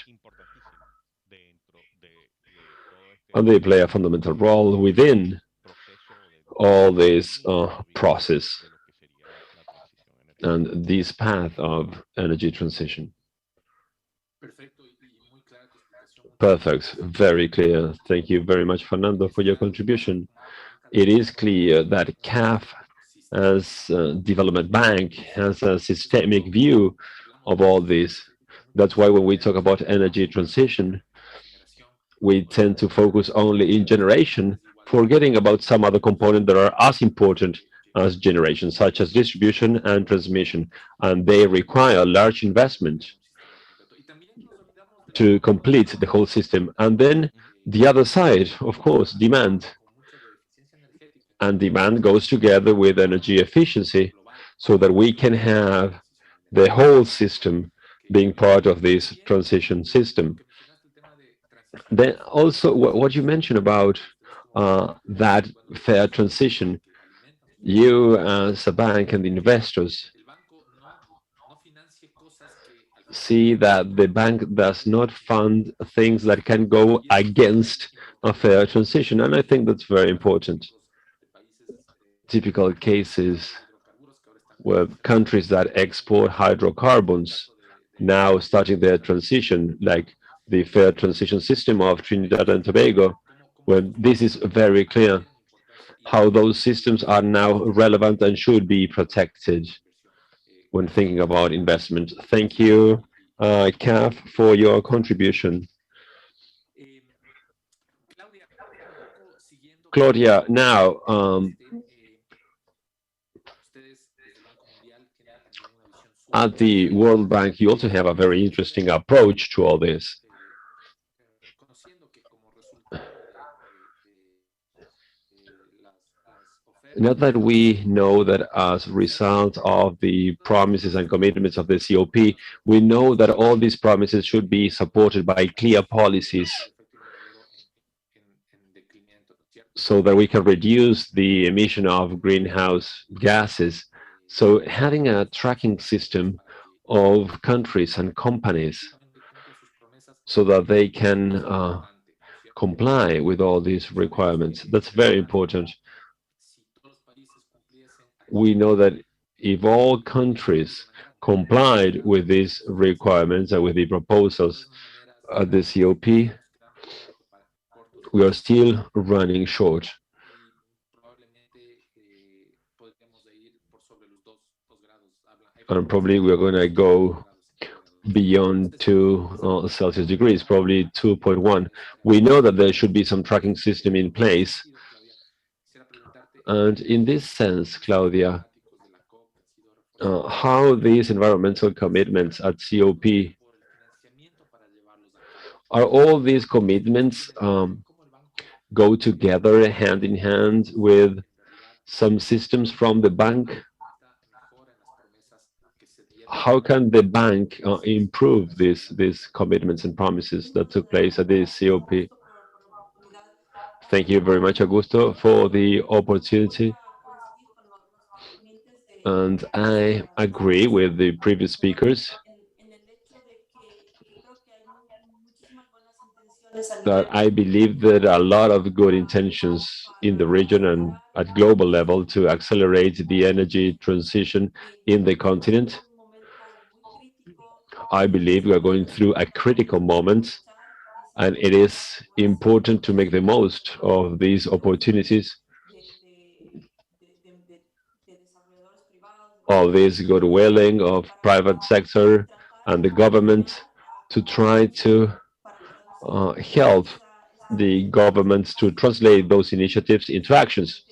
And they play a fundamental role within all this process and this path of energy transition. Perfect. Very clear. Thank you very much, Fernando, for your contribution. It is clear that CAF, as a development bank, has a systemic view of all this. That's why when we talk about energy transition, we tend to focus only in generation, forgetting about some other components that are as important as generation, such as distribution and transmission, and they require large investment to complete the whole system. And then the other side, of course, demand. And demand goes together with energy efficiency so that we can have the whole system being part of this transition system. Then also what you mentioned about that fair transition, you as a bank and the investors see that the bank does not fund things that can go against a fair transition. And I think that's very important. Typical cases where countries that export hydrocarbons now starting their transition, like the fair transition system of Trinidad and Tobago, where this is very clear how those systems are now relevant and should be protected when thinking about investment. Thank you, CAF, for your contribution. Claudia, now, at the World Bank, you also have a very interesting approach to all this. Now that we know that as a result of the promises and commitments of the COP, we know that all these promises should be supported by clear policies so that we can reduce the emission of greenhouse gases. So having a tracking system of countries and companies so that they can comply with all these requirements, that's very important. We know that if all countries complied with these requirements and with the proposals at the COP, we are still running short. and probably we're going to go beyond 2 Celsius degrees, probably 2.1. We know that there should be some tracking system in place. And in this sense, Claudia, how these environmental commitments at COP, are all these commitments go together hand in hand with some systems from the bank? How can the bank improve these commitments and promises that took place at the COP? Thank you very much, Augusto, for the opportunity. And I agree with the previous speakers that I believe there are a lot of good intentions in the region and at global level to accelerate the energy transition in the continent. I believe we are going through a critical moment, and it is important to make the most of these opportunities, of this goodwilling of private sector and the government to try to help the governments to translate those initiatives into actions.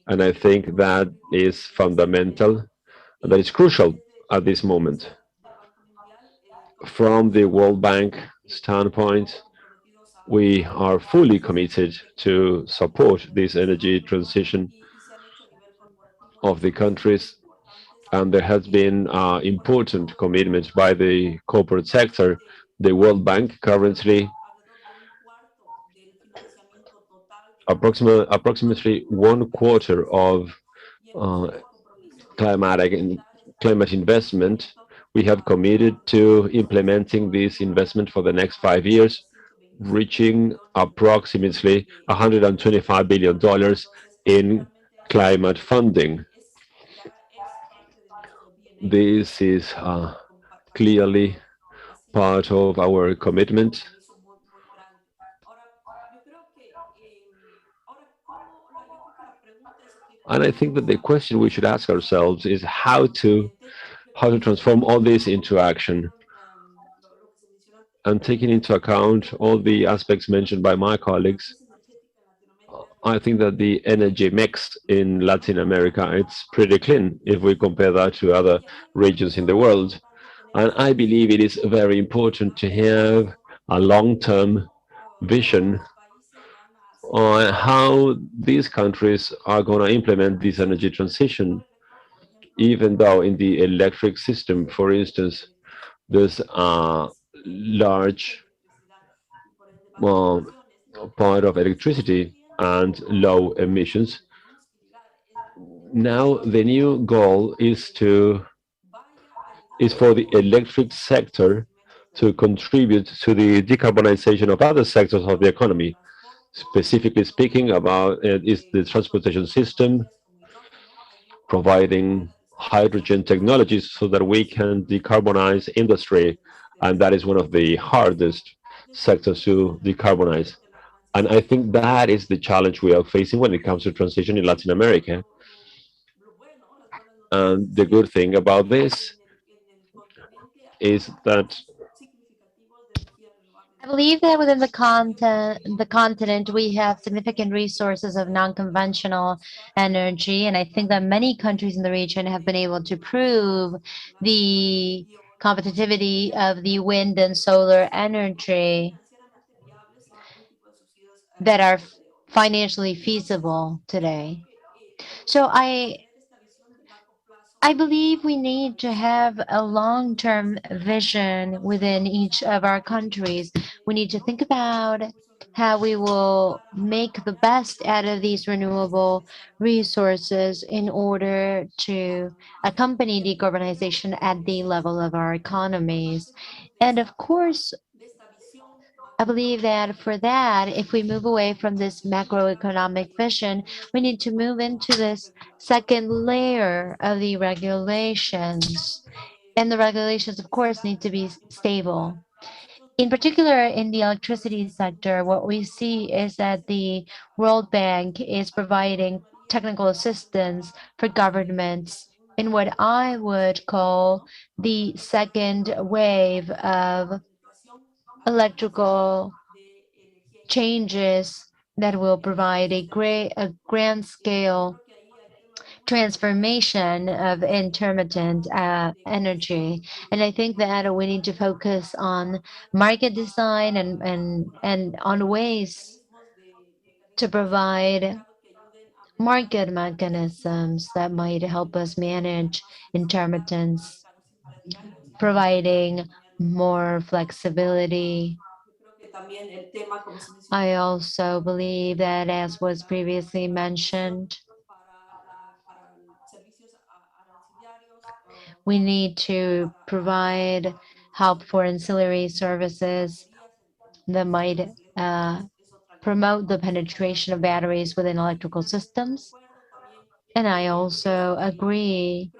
And I think that is fundamental, and that is crucial at this moment. From the World Bank standpoint, we are fully committed to support this energy transition of the countries, and there has been important commitments by the corporate sector. The World Bank currently approximately 1/4 of climate investment. We have committed to implementing this investment for the next 5 years, reaching approximately $125 billion in climate funding. This is clearly part of our commitment. And I think that the question we should ask ourselves is how to transform all this into action. And taking into account all the aspects mentioned by my colleagues, I think that the energy mix in Latin America, it's pretty clean if we compare that to other regions in the world. And I believe it is very important to have a long-term vision on how these countries are going to implement this energy transition, even though in the electric system, for instance, there's a large part of electricity and low emissions. Now the new goal is for the electric sector to contribute to the decarbonization of other sectors of the economy. Specifically speaking about is the transportation system, providing hydrogen technologies so that we can decarbonize industry, and that is one of the hardest sectors to decarbonize. And I think that is the challenge we are facing when it comes to transition in Latin America. And the good thing about this is that I believe that within the continent, we have significant resources of non-conventional energy, and I think that many countries in the region have been able to prove the competitivity of the wind and solar energy that are financially feasible today. So I believe we need to have a long-term vision within each of our countries. We need to think about how we will make the best out of these renewable resources in order to accompany decarbonization at the level of our economies. And of course, I believe that for that, if we move away from this macroeconomic vision, we need to move into this second layer of the regulations. And the regulations, of course, need to be stable. In particular, in the electricity sector, what we see is that the World Bank is providing technical assistance for governments in what I would call the second wave of electrical changes that will provide a grand scale transformation of intermittent energy. And I think that we need to focus on market design and on ways to provide market mechanisms that might help us manage intermittence, providing more flexibility. I also believe that, as was previously mentioned, we need to provide help for ancillary services that might promote the penetration of batteries within electrical systems. And I also agree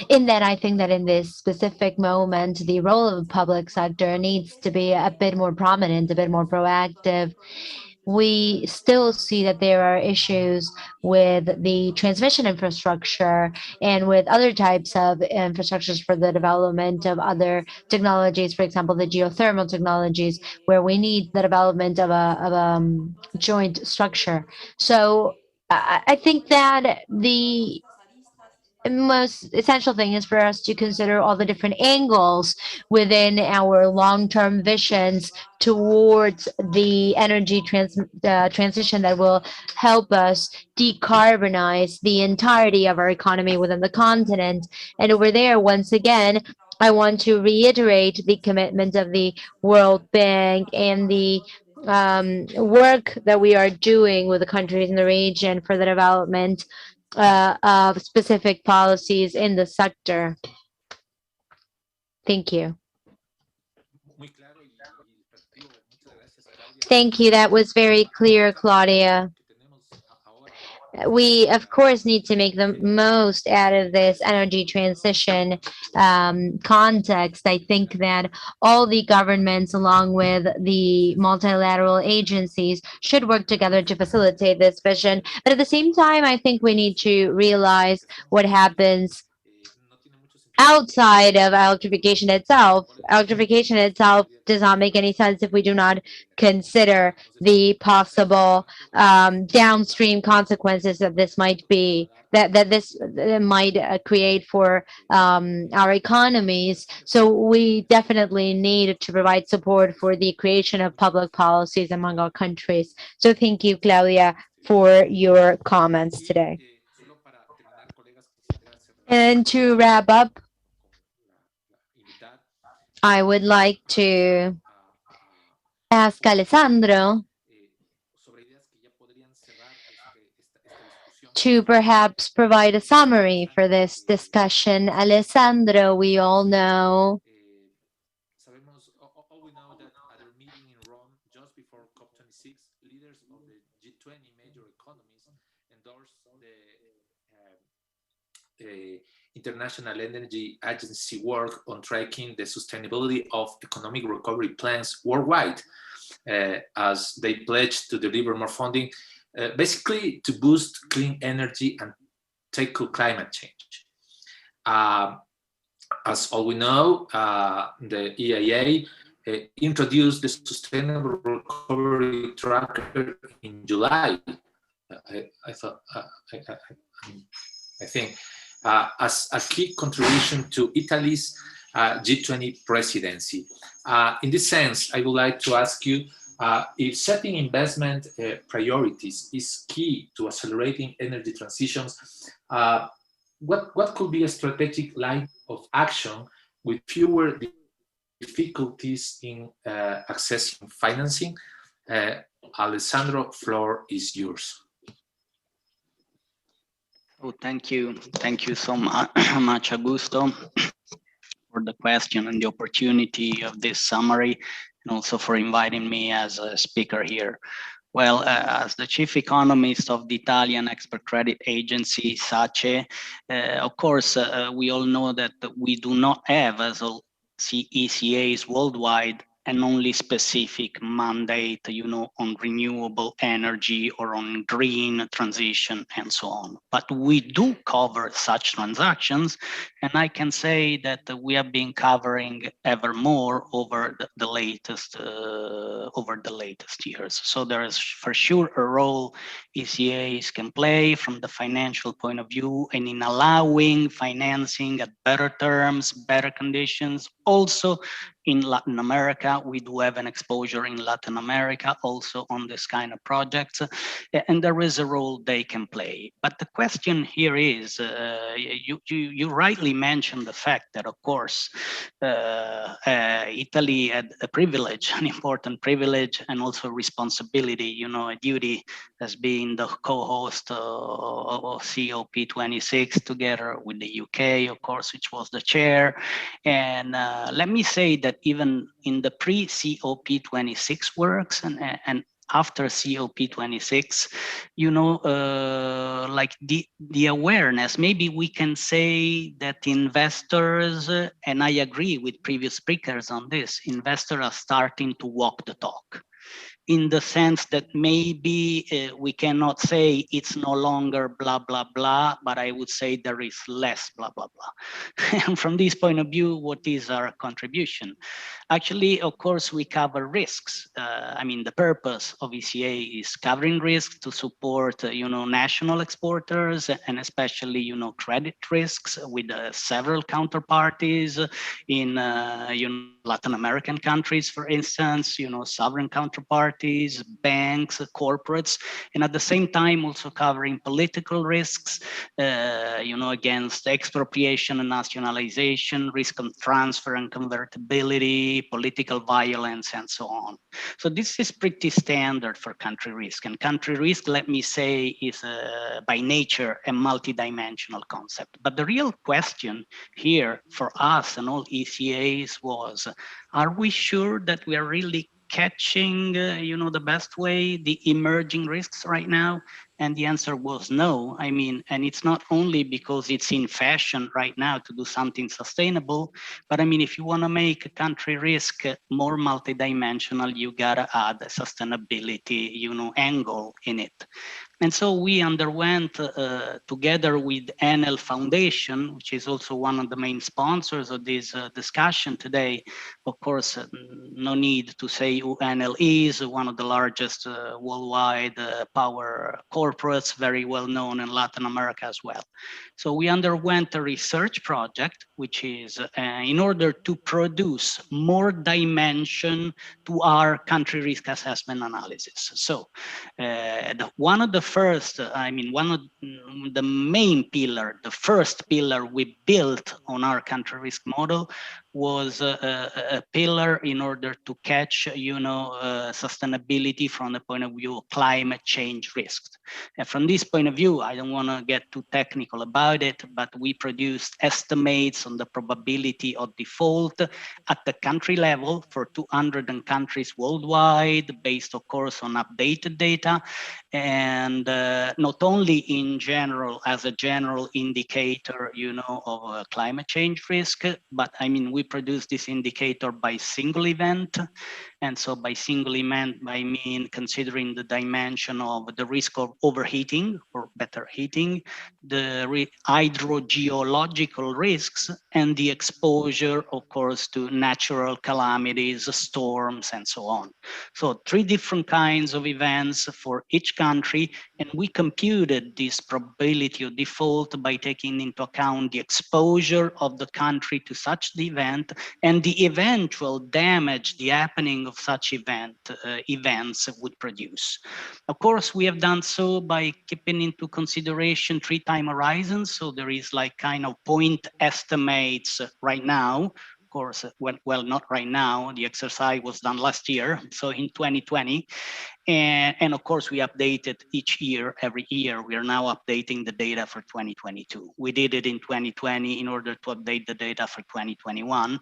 in that I think that in this specific moment, the role of the public sector needs to be a bit more prominent, a bit more proactive. We still see that there are issues with the transmission infrastructure and with other types of infrastructures for the development of other technologies, for example, the geothermal technologies, where we need the development of a joint structure. So I think that the most essential thing is for us to consider all the different angles within our long-term visions towards the energy transition that will help us decarbonize the entirety of our economy within the continent. And over there, once again, I want to reiterate the commitment of the World Bank and the work that we are doing with the countries in the region for the development of specific policies in the sector. Thank you. Muy claro y efectivo. Muchas gracias, Claudia. Thank you. That was very clear, Claudia. Que tenemos ahora. We, of course, need to make the most out of this energy transition context. I think that all the governments, along with the multilateral agencies, should work together to facilitate this vision. But at the same time, I think we need to realize what happens No tiene mucho sentido. outside of electrification itself. Electrification itself does not make any sense if we do not consider the possible downstream consequences that this might be, that this might create for our economies. So we definitely need to provide support for the creation of public policies among our countries. So thank you, Claudia, for your comments today. Solo para terminar, colegas, quisiera cerrar And to wrap up, con la invitada I would like to ask Alessandro sobre ideas que ya podrían cerrar esta discusión. to perhaps provide a summary for this discussion. Alessandro, we all know Sabemos, all we know that at their meeting in Rome just before COP26, leaders of the G20 major economies endorsed the International Energy Agency work on tracking the sustainability of economic recovery plans worldwide, as they pledge to deliver more funding, basically to boost clean energy and tackle climate change. As all we know, the EIA introduced the Sustainable Recovery Tracker in July. I think as a key contribution to Italy's G20 presidency. In this sense, I would like to ask you if setting investment priorities is key to accelerating energy transitions. What could be a strategic line of action with fewer difficulties in accessing financing? Alessandro, floor is yours. Oh, thank you so much, Augusto, for the question and the opportunity of this summary, and also for inviting me as a speaker here. Well, as the chief economist of the Italian export credit agency, SACE, of course, we all know that we do not have, as all ECAs worldwide, an only specific mandate, on renewable energy or on green transition and so on. But we do cover such transactions, and I can say that we have been covering ever more over the latest years. So there is for sure a role ECAs can play from the financial point of view and in allowing financing at better terms, better conditions. Also, in Latin America, we do have an exposure in Latin America also on this kind of projects, and there is a role they can play. But the question here is, you rightly mentioned the fact that, of course, Italy had a privilege, an important privilege, and also responsibility, a duty as being the co-host of COP26 together with the UK, of course, which was the chair. And let me say that even in the pre-COP26 works and after COP26, like the awareness, maybe we can say that investors, and I agree with previous speakers on this, investors are starting to walk the talk, in the sense that maybe we cannot say it's no longer blah, blah, blah, but I would say there is less blah, blah, blah. And from this point of view, what is our contribution? Actually, of course, we cover risks. I mean, the purpose of ECA is covering risks to support, national exporters and especially, credit risks with several counterparties in, Latin American countries, for instance, sovereign counterparties, banks, corporates, and at the same time also covering political risks, against expropriation and nationalization, risk of transfer and convertibility, political violence, and so on. So this is pretty standard for country risk. And country risk, let me say, is by nature a multidimensional concept. But the real question here for us and all ECAs was, are we sure that we are really catching, the best way, the emerging risks right now? And the answer was no. I mean, and it's not only because it's in fashion right now to do something sustainable, but I mean, if you want to make a country risk more multidimensional, you gotta add a sustainability, angle in it. And so we underwent, together with Enel Foundation, which is also one of the main sponsors of this discussion today. Of course, no need to say who Enel is, one of the largest worldwide power corporates, very well known in Latin America as well. So we underwent a research project, which is in order to produce more dimension to our country risk assessment analysis. So one of the first, one of the main pillar, the first pillar we built on our country risk model was a pillar in order to catch, sustainability from the point of view of climate change risks. And from this point of view, I don't want to get too technical about it, but we produced estimates on the probability of default at the country level for 200 countries worldwide, based, of course, on updated data. And not only in general, as a general indicator, of climate change risk, but we produce this indicator by single event. And so by single event, I mean considering the dimension of the risk of overheating or better heating, the hydrogeological risks, and the exposure, of course, to natural calamities, storms, and so on. So 3 different kinds of events for each country, and we computed this probability of default by taking into account the exposure of the country to such the event and the eventual damage the happening of such events would produce. Of course, we have done so by keeping into consideration 3 time horizons. So there is like kind of point estimates right now. Of course, well, not right now. The exercise was done last year, so in 2020. And of course, we update it each year, every year. We are now updating the data for 2022. We did it in 2020 in order to update the data for 2021.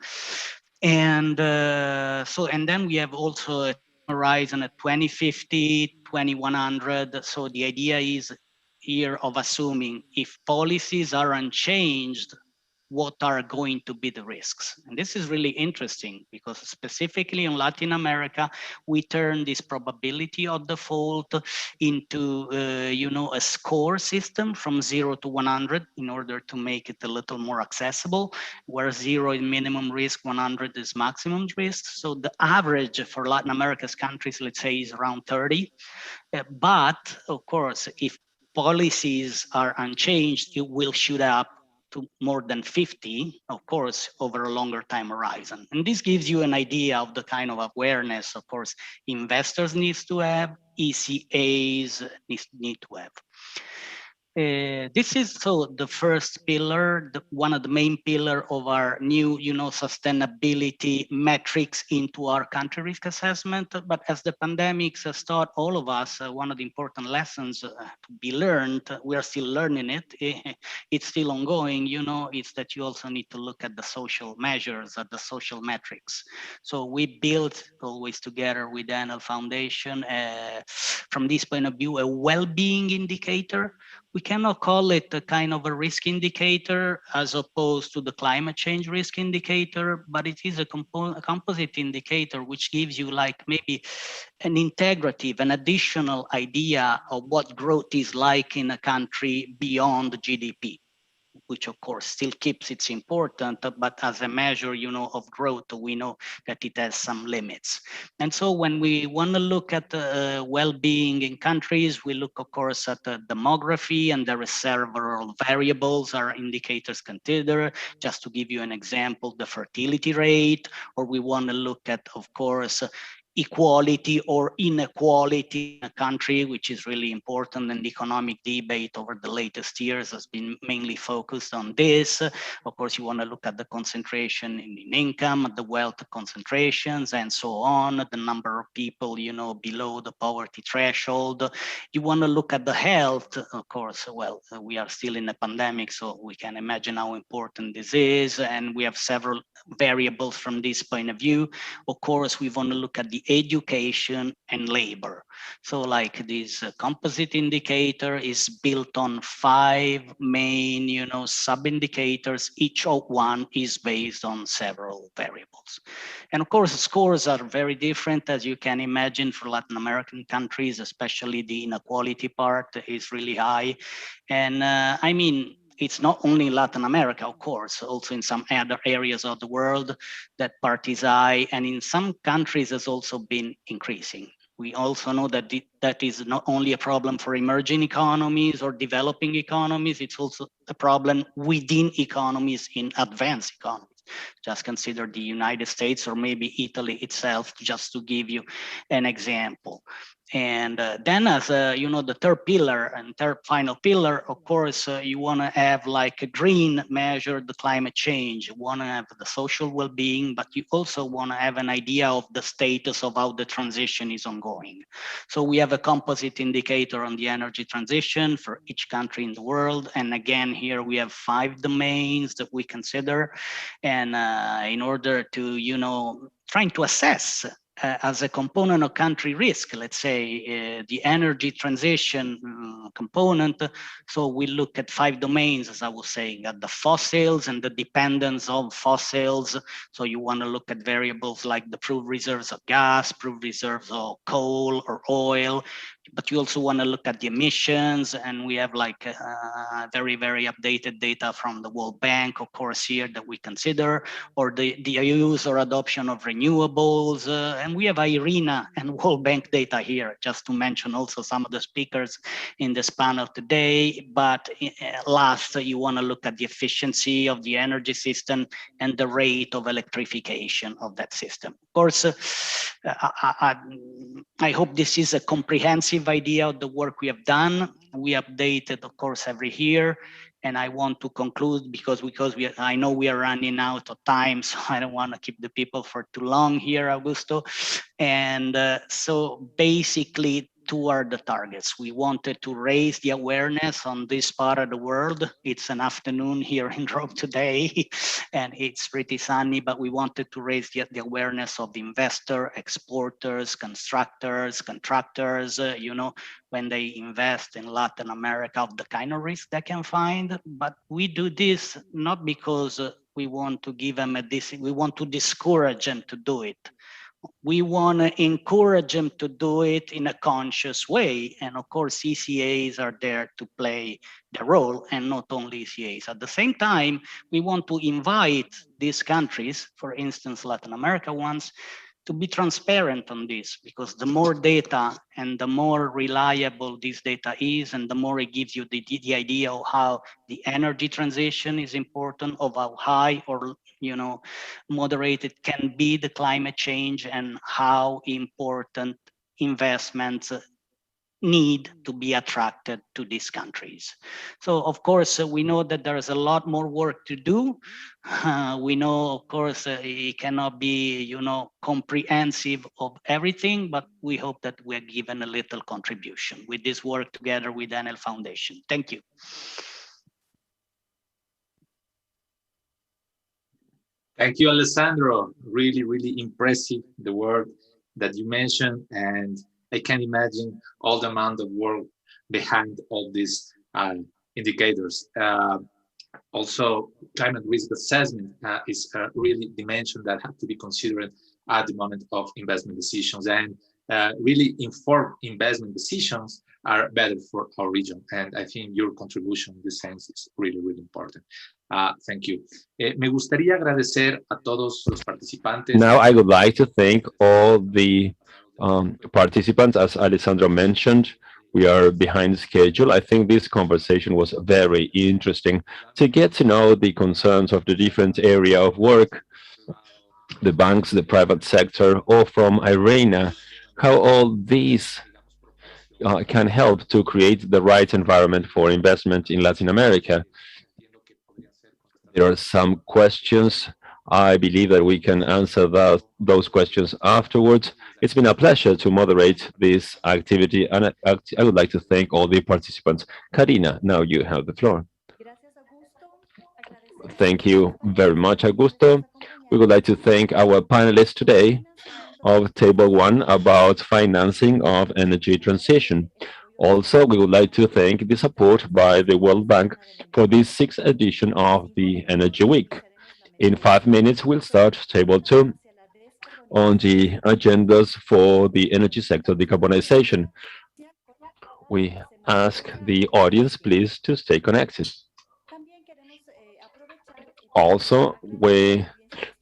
And and then we have also a horizon at 2050, 2100. So the idea is here of assuming if policies are unchanged, what are going to be the risks. And this is really interesting because specifically in Latin America, we turn this probability of default into, a score system from 0 to 100 in order to make it a little more accessible, where 0 is minimum risk, 100 is maximum risk. So the average for Latin America's countries, let's say, is around 30. But of course, if policies are unchanged, it will shoot up to more than 50, of course, over a longer time horizon. And this gives you an idea of the kind of awareness, of course, investors need to have, ECAs need to have. This is so the first pillar, one of the main pillar of our new, sustainability metrics into our country risk assessment. But as the pandemics has taught all of us, one of the important lessons to be learned, we are still learning it. It's still ongoing, it's that you also need to look at the social measures, at the social metrics. So we built always together with the Annual Foundation, from this point of view, a well-being indicator. We cannot call it a kind of a risk indicator as opposed to the climate change risk indicator, but it is a composite indicator which gives you like maybe an integrative, an additional idea of what growth is like in a country beyond GDP, which of course still keeps its important, but as a measure, of growth, we know that it has some limits. And so when we want to look at well-being in countries, we look, of course, at the demography, and there are several variables or indicators considered. Just to give you an example, the fertility rate, or we want to look at, of course, equality or inequality in a country, which is really important, and the economic debate over the latest years has been mainly focused on this. Of course, you want to look at the concentration in income, the wealth concentrations, and so on, the number of people, below the poverty threshold. You want to look at the health, of course. Well, we are still in a pandemic, so we can imagine how important this is, and we have several variables from this point of view. Of course, we want to look at the education and labor. So like this composite indicator is built on 5 main, sub-indicators. Each one is based on several variables. And of course, scores are very different, as you can imagine, for Latin American countries, especially the inequality part is really high. And I mean, it's not only in Latin America, of course, also in some other areas of the world that part is high, and in some countries has also been increasing. We also know that that is not only a problem for emerging economies or developing economies, it's also a problem within economies in advanced economies. Just consider the United States or maybe Italy itself, just to give you an example. And then as the third pillar and third final pillar, of course, you want to have like a green measure, the climate change. You want to have the social well-being, but you also want to have an idea of the status of how the transition is ongoing. So we have a composite indicator on the energy transition for each country in the world. And again, here we have 5 domains that we consider. And in order to, trying to assess as a component of country risk, let's say the energy transition component. So we look at 5 domains, as I was saying, at the fossils and the dependence of fossils. So you want to look at variables like the proved reserves of gas, proved reserves of coal or oil, but you also want to look at the emissions. And we have like very, very updated data from the World Bank, of course, here that we consider, or the use or adoption of renewables. And we have IRENA and World Bank data here, just to mention also some of the speakers in this panel today. But last, you want to look at the efficiency of the energy system and the rate of electrification of that system. Of course, I hope this is a comprehensive idea of the work we have done. We updated, of course, every year. And I want to conclude because I know we are running out of time, so I don't want to keep the people for too long here, Augusto. And so basically, two are the targets. We wanted to raise the awareness on this part of the world. It's an afternoon here in Rome today, and it's pretty sunny, but we wanted to raise the awareness of investor, exporters, constructors, contractors, when they invest in Latin America, of the kind of risk they can find. But we do this not because we want to give them we want to discourage them to do it. We want to encourage them to do it in a conscious way. And of course, ECAs are there to play the role, and not only ECAs. At the same time, we want to invite these countries, for instance, Latin America ones, to be transparent on this, because the more data and the more reliable this data is, and the more it gives you the idea of how the energy transition is important, of how high or moderate it can be the climate change, and how important investments need to be attracted to these countries. So of course, we know that there is a lot more work to do. We know, of course, it cannot be, comprehensive of everything, but we hope that we're given a little contribution with this work together with Enel Foundation. Thank you. Thank you, Alessandro. Really, really impressive, the work that you mentioned, and I can imagine all the amount of work behind all these indicators. Also, climate risk assessment is really a dimension that have to be considered at the moment of investment decisions, and really informed investment decisions are better for our region. And I think your contribution in this sense is really, really important. Thank you. Me gustaría agradecer a todos los participantes. Now I would like to thank all the participants. As Alessandro mentioned, we are behind schedule. I think this conversation was very interesting to get to know the concerns of the different area of work, the banks, the private sector, or from IRENA, how all these can help to create the right environment for investment in Latin America. There are some questions. I believe that we can answer those questions afterwards. It's been a pleasure to moderate this activity, and I would like to thank all the participants. Karina, now you have the floor. Thank you very much, Augusto. We would like to thank our panelists today of Table 1 about financing of energy transition. Also, we would like to thank the support by the World Bank for this sixth edition of the Energy Week. In 5 minutes, we'll start Table 2 on the agendas for the energy sector decarbonization. We ask the audience, please, to stay connected. Also, we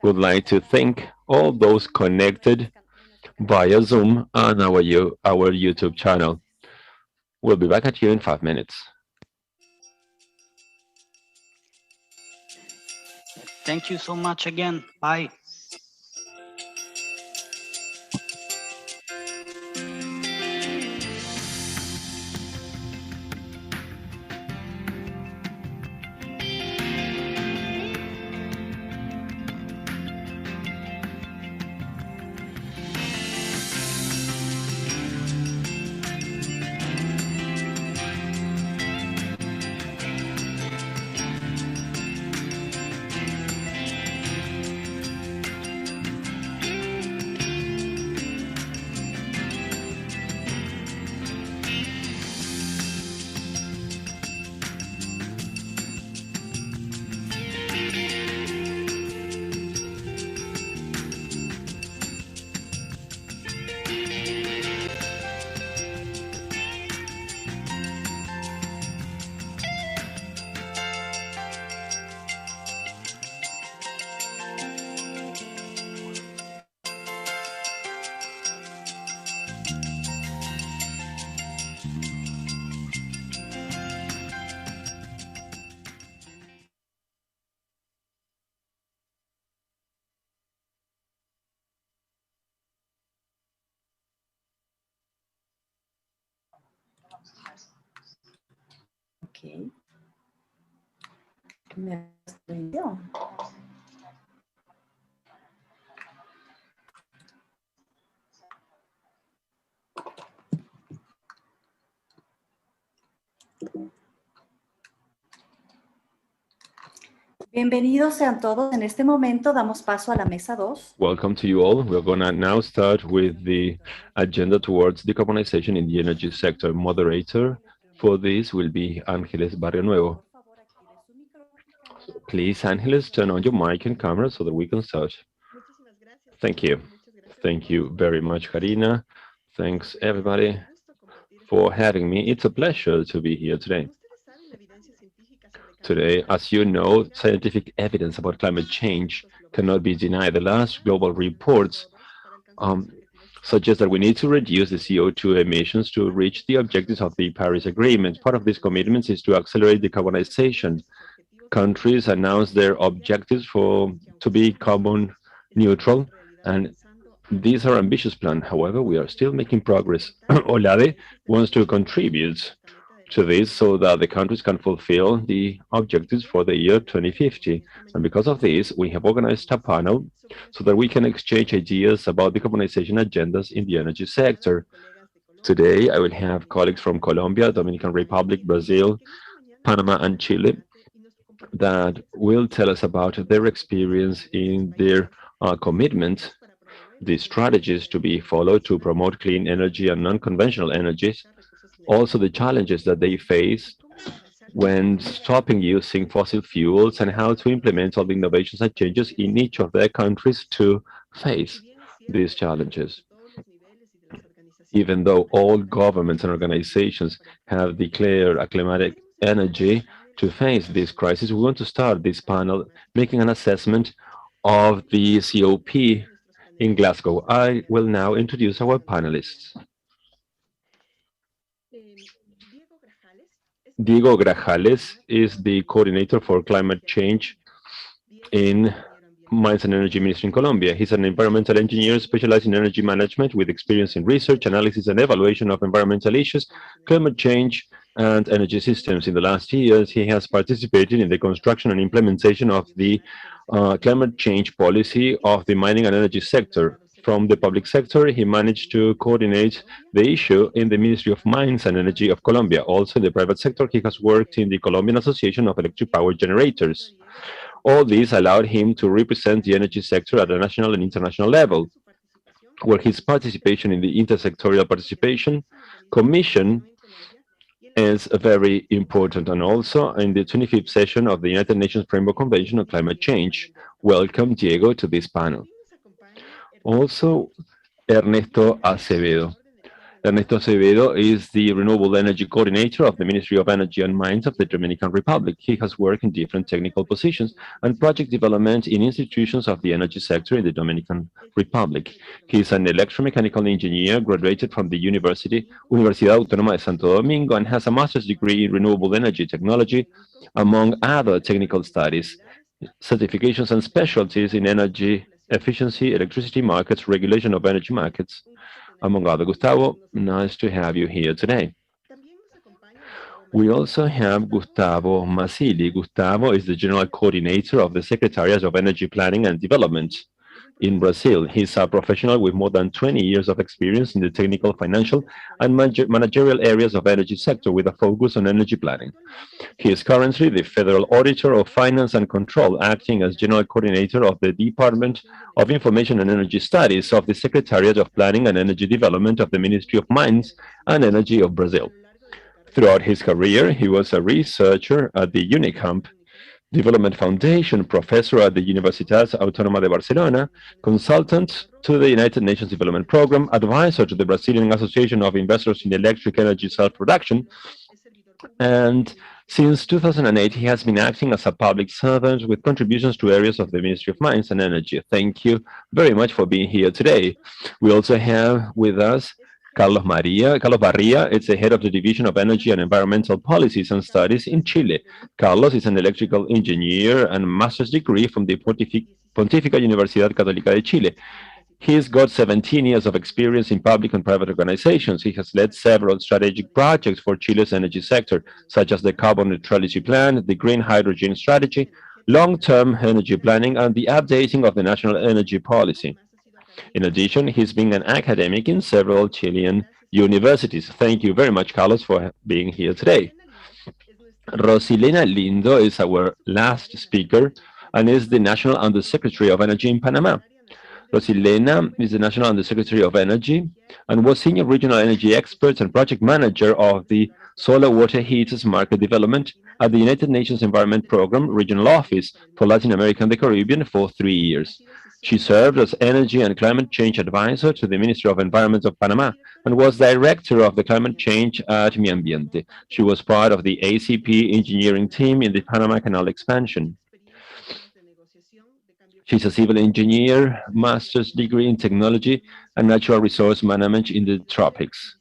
would like to thank all those connected via Zoom on our YouTube channel. We'll be back at you in 5 minutes. Thank you so much again. Bye. Ok. Me sorprendió. Bienvenidos sean todos. En este momento damos paso a la mesa 2. Welcome to you all. We're going to now start with the agenda towards decarbonization in the energy sector. Moderator for this will be Ángeles Barrio Nuevo. Please, Ángeles, turn on your mic and camera so that we can start. Thank you. Thank you very much, Karina. Thanks, everybody, for having me. It's a pleasure to be here today. Today, as you know, scientific evidence about climate change cannot be denied. The last global reports suggest that we need to reduce the CO2 emissions to reach the objectives of the Paris Agreement. Part of these commitments is to accelerate decarbonization. Countries announced their objectives to be carbon neutral, and these are ambitious plans. However, we are still making progress. OLADE wants to contribute to this so that the countries can fulfill the objectives for the year 2050. And because of this, we have organized a panel so that we can exchange ideas about decarbonization agendas in the energy sector. Today, I will have colleagues from Colombia, Dominican Republic, Brazil, Panama, and Chile that will tell us about their experience in their commitment, the strategies to be followed to promote clean energy and non-conventional energies, also the challenges that they face when stopping using fossil fuels, and how to implement all the innovations and changes in each of their countries to face these challenges. Even though all governments and organizations have declared a climatic energy to face this crisis, we want to start this panel making an assessment of the COP in Glasgow. I will now introduce our panelists. Diego Grajales is the coordinator for climate change in Mines and Energy Ministry in Colombia. He's an environmental engineer specialized in energy management with experience in research, analysis, and evaluation of environmental issues, climate change, and energy systems. In the last years, he has participated in the construction and implementation of the climate change policy of the mining and energy sector. From the public sector, he managed to coordinate the issue in the Ministry of Mines and Energy of Colombia. Also, in the private sector, he has worked in the Colombian Association of Electric Power Generators. All this allowed him to represent the energy sector at a national and international level, where his participation in the intersectorial participation commission is very important, and also in the 25th session of the United Nations Framework Convention on Climate Change. Welcome, Diego, to this panel. Also, Ernesto Acevedo. Ernesto Acevedo is the Renewable Energy Coordinator of the Ministry of Energy and Mines of the Dominican Republic. He has worked in different technical positions and project development in institutions of the energy sector in the Dominican Republic. He is an electromechanical engineer, graduated from the Universidad Autónoma de Santo Domingo, and has a master's degree in renewable energy technology, among other technical studies, certifications, and specialties in energy efficiency, electricity markets, regulation of energy markets, among other. Gustavo, nice to have you here today. We also have Gustavo Masili. Gustavo is the General Coordinator of the Secretariat of Energy Planning and Development in Brazil. He's a professional with more than 20 years of experience in the technical, financial, and managerial areas of energy sector with a focus on energy planning. He is currently the Federal Auditor of Finance and Control, acting as General Coordinator of the Department of Information and Energy Studies of the Secretariat of Planning and Energy Development of the Ministry of Mines and Energy of Brazil. Throughout his career, he was a researcher at the UNICAMP Development Foundation, professor at the Universitat Autónoma de Barcelona, consultant to the United Nations Development Program, advisor to the Brazilian Association of Investors in Electric Energy Self-Production, and since 2008, he has been acting as a public servant with contributions to areas of the Ministry of Mines and Energy. Thank you very much for being here today. We also have with us Carlos Barria is the head of the Division of Energy and Environmental Policies and Studies in Chile. Carlos is an electrical engineer and master's degree from the Pontificia Universidad Católica de Chile. He's got 17 years of experience in public and private organizations. He has led several strategic projects for Chile's energy sector, such as the Carbon Neutrality Plan, the Green Hydrogen Strategy, long-term energy planning, and the updating of the National Energy Policy. In addition, he's been an academic in several Chilean universities. Thank you very much, Carlos, for being here today. Rosilena Lindo is our last speaker and is the National Undersecretary of Energy in Panama. Rosilena is the National Undersecretary of Energy and was Senior Regional Energy Expert and Project Manager of the Solar Water Heaters Market Development at the United Nations Environment Programme Regional Office for Latin America and the Caribbean for 3 years. She served as Energy and Climate Change Advisor to the Ministry of Environment of Panama and was Director of the Climate Change at Mi Ambiente. She was part of the ACP engineering team in the Panama Canal expansion. She's a civil engineer, master's degree in technology and natural resource management in the tropics.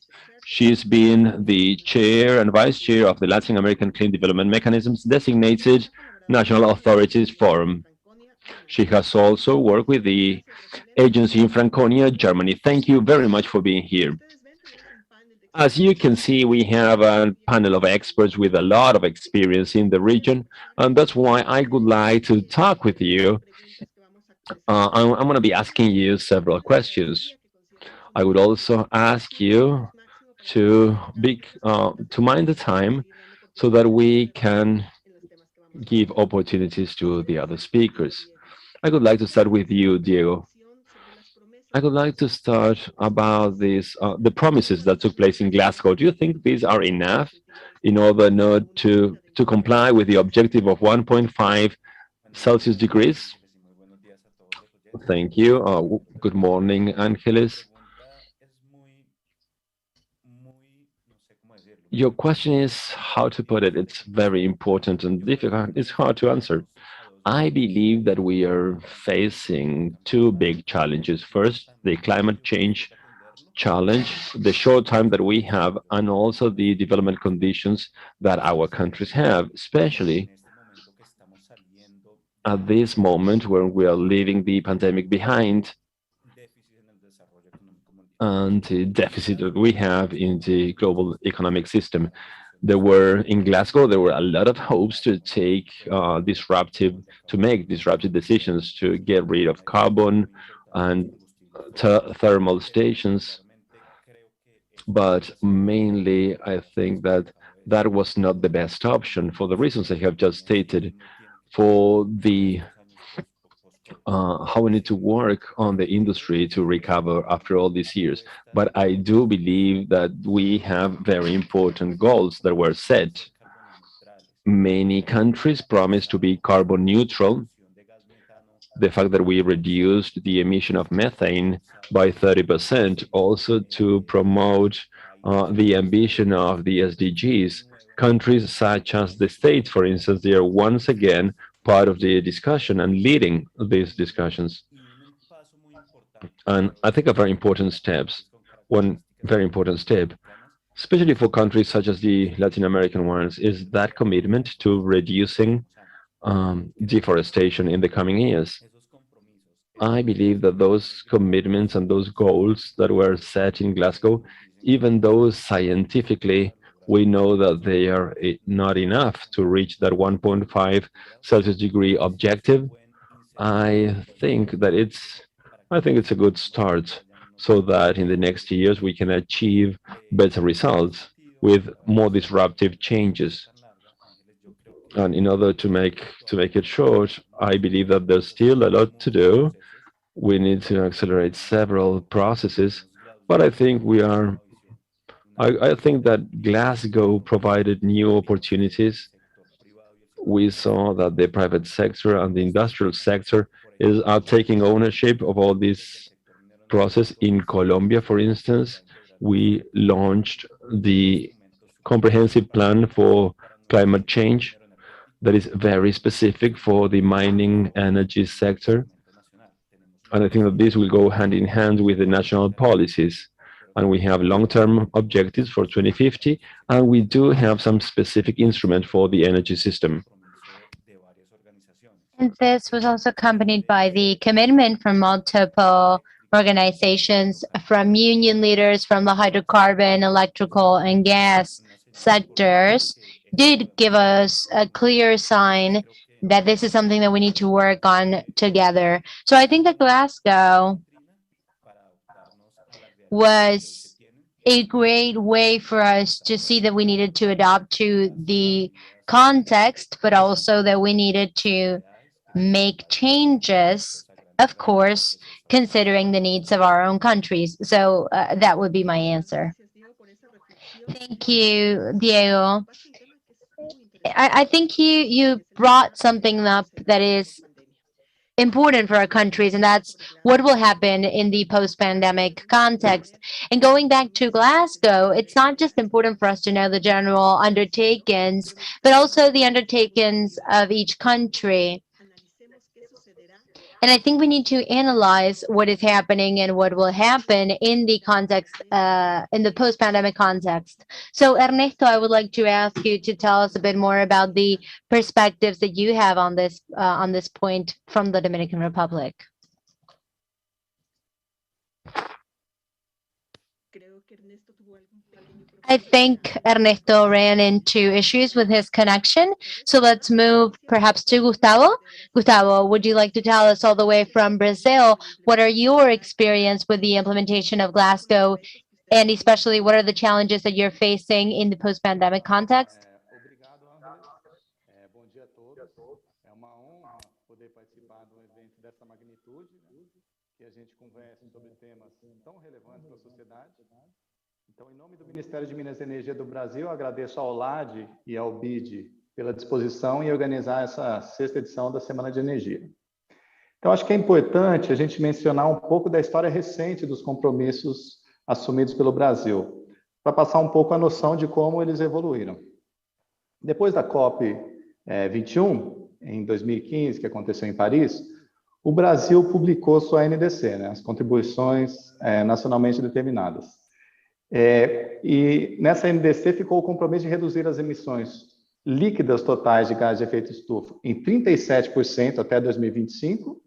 She's been the chair and vice chair of the Latin American Clean Development Mechanisms designated National Authorities Forum. She has also worked with the agency in Franconia, Germany. Thank you very much for being here. As you can see, we have a panel of experts with a lot of experience in the region, and that's why I would like to talk with you. I'm going to be asking you several questions. I would also ask you to mind the time so that we can give opportunities to the other speakers. I would like to start with you, Diego. I would like to start about the promises that took place in Glasgow. Do you think these are enough in order not to comply with the objective of 1.5 Celsius degrees? Thank you. Good morning, Angeles. Your question is how to put it. It's very important and difficult. It's hard to answer. I believe that we are facing two big challenges. First, the climate change challenge, the short time that we have, and also the development conditions that our countries have, especially at this moment when we are leaving the pandemic behind and the deficit that we have in the global economic system. In Glasgow, there were a lot of hopes to make disruptive decisions to get rid of carbon and thermal stations. But mainly, I think that that was not the best option for the reasons I have just stated, for how we need to work on the industry to recover after all these years. But I do believe that we have very important goals that were set. Many countries promised to be carbon neutral. The fact that we reduced the emission of methane by 30%, also to promote the ambition of the SDGs. Countries such as the States, for instance, they are once again part of the discussion and leading these discussions. And I think one very important step, especially for countries such as the Latin American ones, is that commitment to reducing deforestation in the coming years. I believe that those commitments and those goals that were set in Glasgow, even though scientifically we know that they are not enough to reach that 1.5 Celsius degree objective, I think it's a good start so that in the next years we can achieve better results with more disruptive changes. And in order to make it short, I believe that there's still a lot to do. We need to accelerate several processes, but I think I think that Glasgow provided new opportunities. We saw that the private sector and the industrial sector are taking ownership of all this process. In Colombia, for instance, we launched the comprehensive plan for climate change that is very specific for the mining energy sector. And I think that this will go hand in hand with the national policies. And we have long-term objectives for 2050, and we do have some specific instrument for the energy system. And this was also accompanied by the commitment from multiple organizations, from union leaders, from the hydrocarbon, electrical, and gas sectors, did give us a clear sign that this is something that we need to work on together. So I think that Glasgow was a great way for us to see that we needed to adopt to the context, but also that we needed to make changes, of course, considering the needs of our own countries. So that would be my answer. Thank you, Diego. I think you brought something up that is important for our countries, and that's what will happen in the post-pandemic context. And going back to Glasgow, it's not just important for us to know the general undertakings, but also the undertakings of each country. And I think we need to analyze what is happening and what will happen in the context, in the post-pandemic context. So Ernesto, I would like to ask you to tell us a bit more about the perspectives that you have on this point from the Dominican Republic. I think Ernesto ran into issues with his connection. So let's move perhaps to Gustavo. Gustavo, would you like to tell us all the way from Brazil, what are your experience with the implementation of Glasgow, and especially what are the challenges that you're facing in the post-pandemic context? Obrigado, Ángeles. Bom dia a todos. É uma honra poder participar de evento dessa magnitude, que a gente converse sobre temas tão relevantes para a sociedade. Então, em nome do Ministério de Minas e Energia do Brasil, eu agradeço ao LAD e ao BID pela disposição em organizar essa 6ª edição da Semana de Energia. Então, acho que é importante a gente mencionar um pouco da história recente dos compromissos assumidos pelo Brasil, para passar um pouco a noção de como eles evoluíram. Depois da COP 21, em 2015, que aconteceu em Paris, o Brasil publicou sua NDC, as contribuições nacionalmente determinadas. E nessa NDC ficou o compromisso de reduzir as emissões líquidas totais de gás de efeito estufa em 37% até 2025,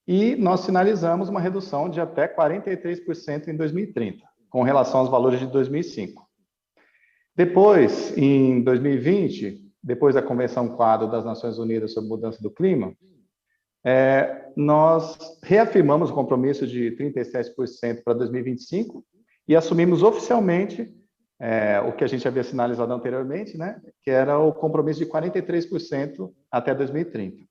e nós sinalizamos uma redução de até 43% em 2030, com relação aos valores de 2005. Depois, em 2020, depois da Convenção Quadro das Nações Unidas sobre Mudança do Clima, nós reafirmamos o compromisso de 37% para 2025 e assumimos oficialmente o que a gente havia sinalizado anteriormente, que era o compromisso de 43% até 2030.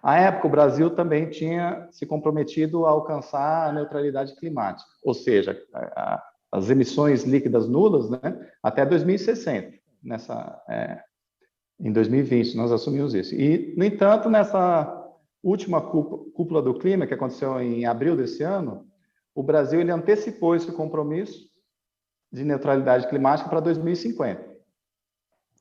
À época, o Brasil também tinha se comprometido a alcançar a neutralidade climática, ou seja, as emissões líquidas nulas, até 2060. Em 2020, nós assumimos isso. E, no entanto, nessa última cúpula do clima, que aconteceu em abril desse ano, o Brasil ele antecipou esse compromisso de neutralidade climática para 2050.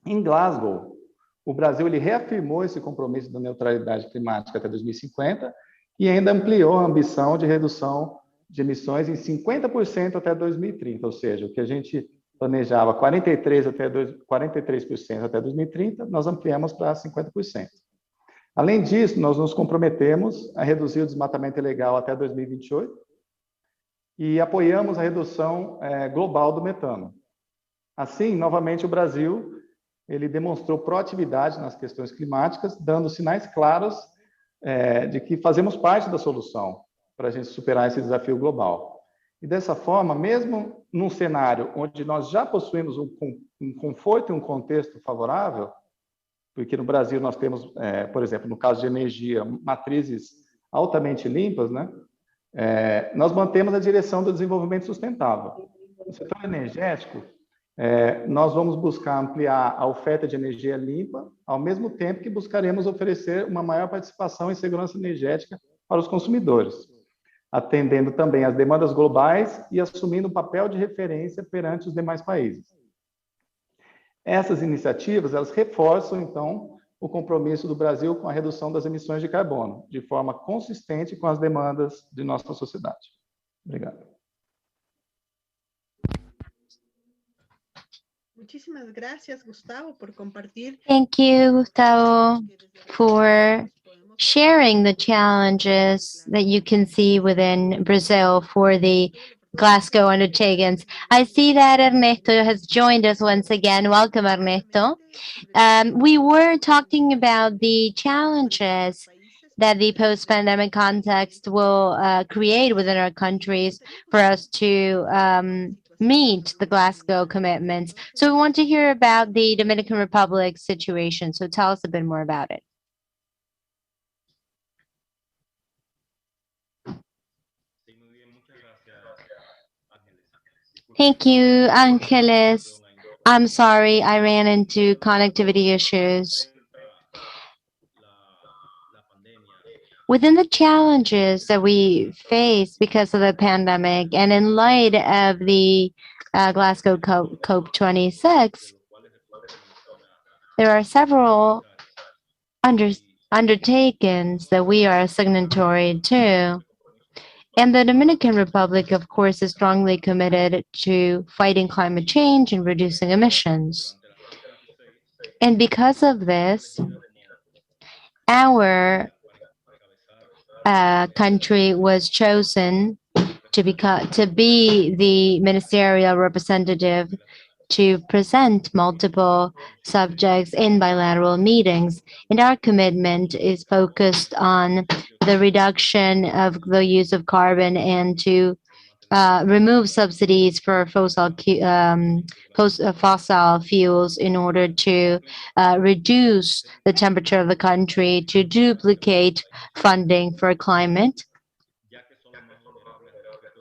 Em Glasgow, o Brasil ele reafirmou esse compromisso da neutralidade climática até 2050 e ainda ampliou a ambição de redução de emissões em 50% até 2030, ou seja, o que a gente planejava 43% até 2030, nós ampliamos para 50%. Além disso, nós nos comprometemos a reduzir o desmatamento ilegal até 2028, e apoiamos a redução global do metano. Assim, novamente, o Brasil ele demonstrou proatividade nas questões climáticas, dando sinais claros de que fazemos parte da solução para a gente superar esse desafio global. E dessa forma, mesmo num cenário onde nós já possuímos um conforto e um contexto favorável, porque no Brasil nós temos, por exemplo, no caso de energia, matrizes altamente limpas, nós mantemos a direção do desenvolvimento sustentável. No setor energético, nós vamos buscar ampliar a oferta de energia limpa, ao mesmo tempo que buscaremos oferecer uma maior participação em segurança energética para os consumidores, atendendo também às demandas globais e assumindo um papel de referência perante os demais países. Essas iniciativas, elas reforçam, então, o compromisso do Brasil com a redução das emissões de carbono, de forma consistente com as demandas de nossa sociedade. Obrigado. Muchísimas gracias, Gustavo, por compartir. Thank you, Gustavo, for sharing the challenges that you can see within Brazil for the Glasgow undertakings. I see that Ernesto has joined us once again. Welcome, Ernesto. We were talking about the challenges that the post-pandemic context will create within our countries for us to meet the Glasgow commitments. So we want to hear about the Dominican Republic situation. So tell us a bit more about it. Thank you, Angeles. I'm sorry, I ran into connectivity issues. Within the challenges that we face because of the pandemic and in light of the Glasgow COP26, there are several undertakings that we are a signatory to. And the Dominican Republic, of course, is strongly committed to fighting climate change and reducing emissions. And because of this, our country was chosen to be the ministerial representative to present multiple subjects in bilateral meetings. And our commitment is focused on the reduction of the use of carbon and to remove subsidies for fossil fuels in order to reduce the temperature of the country, to duplicate funding for climate,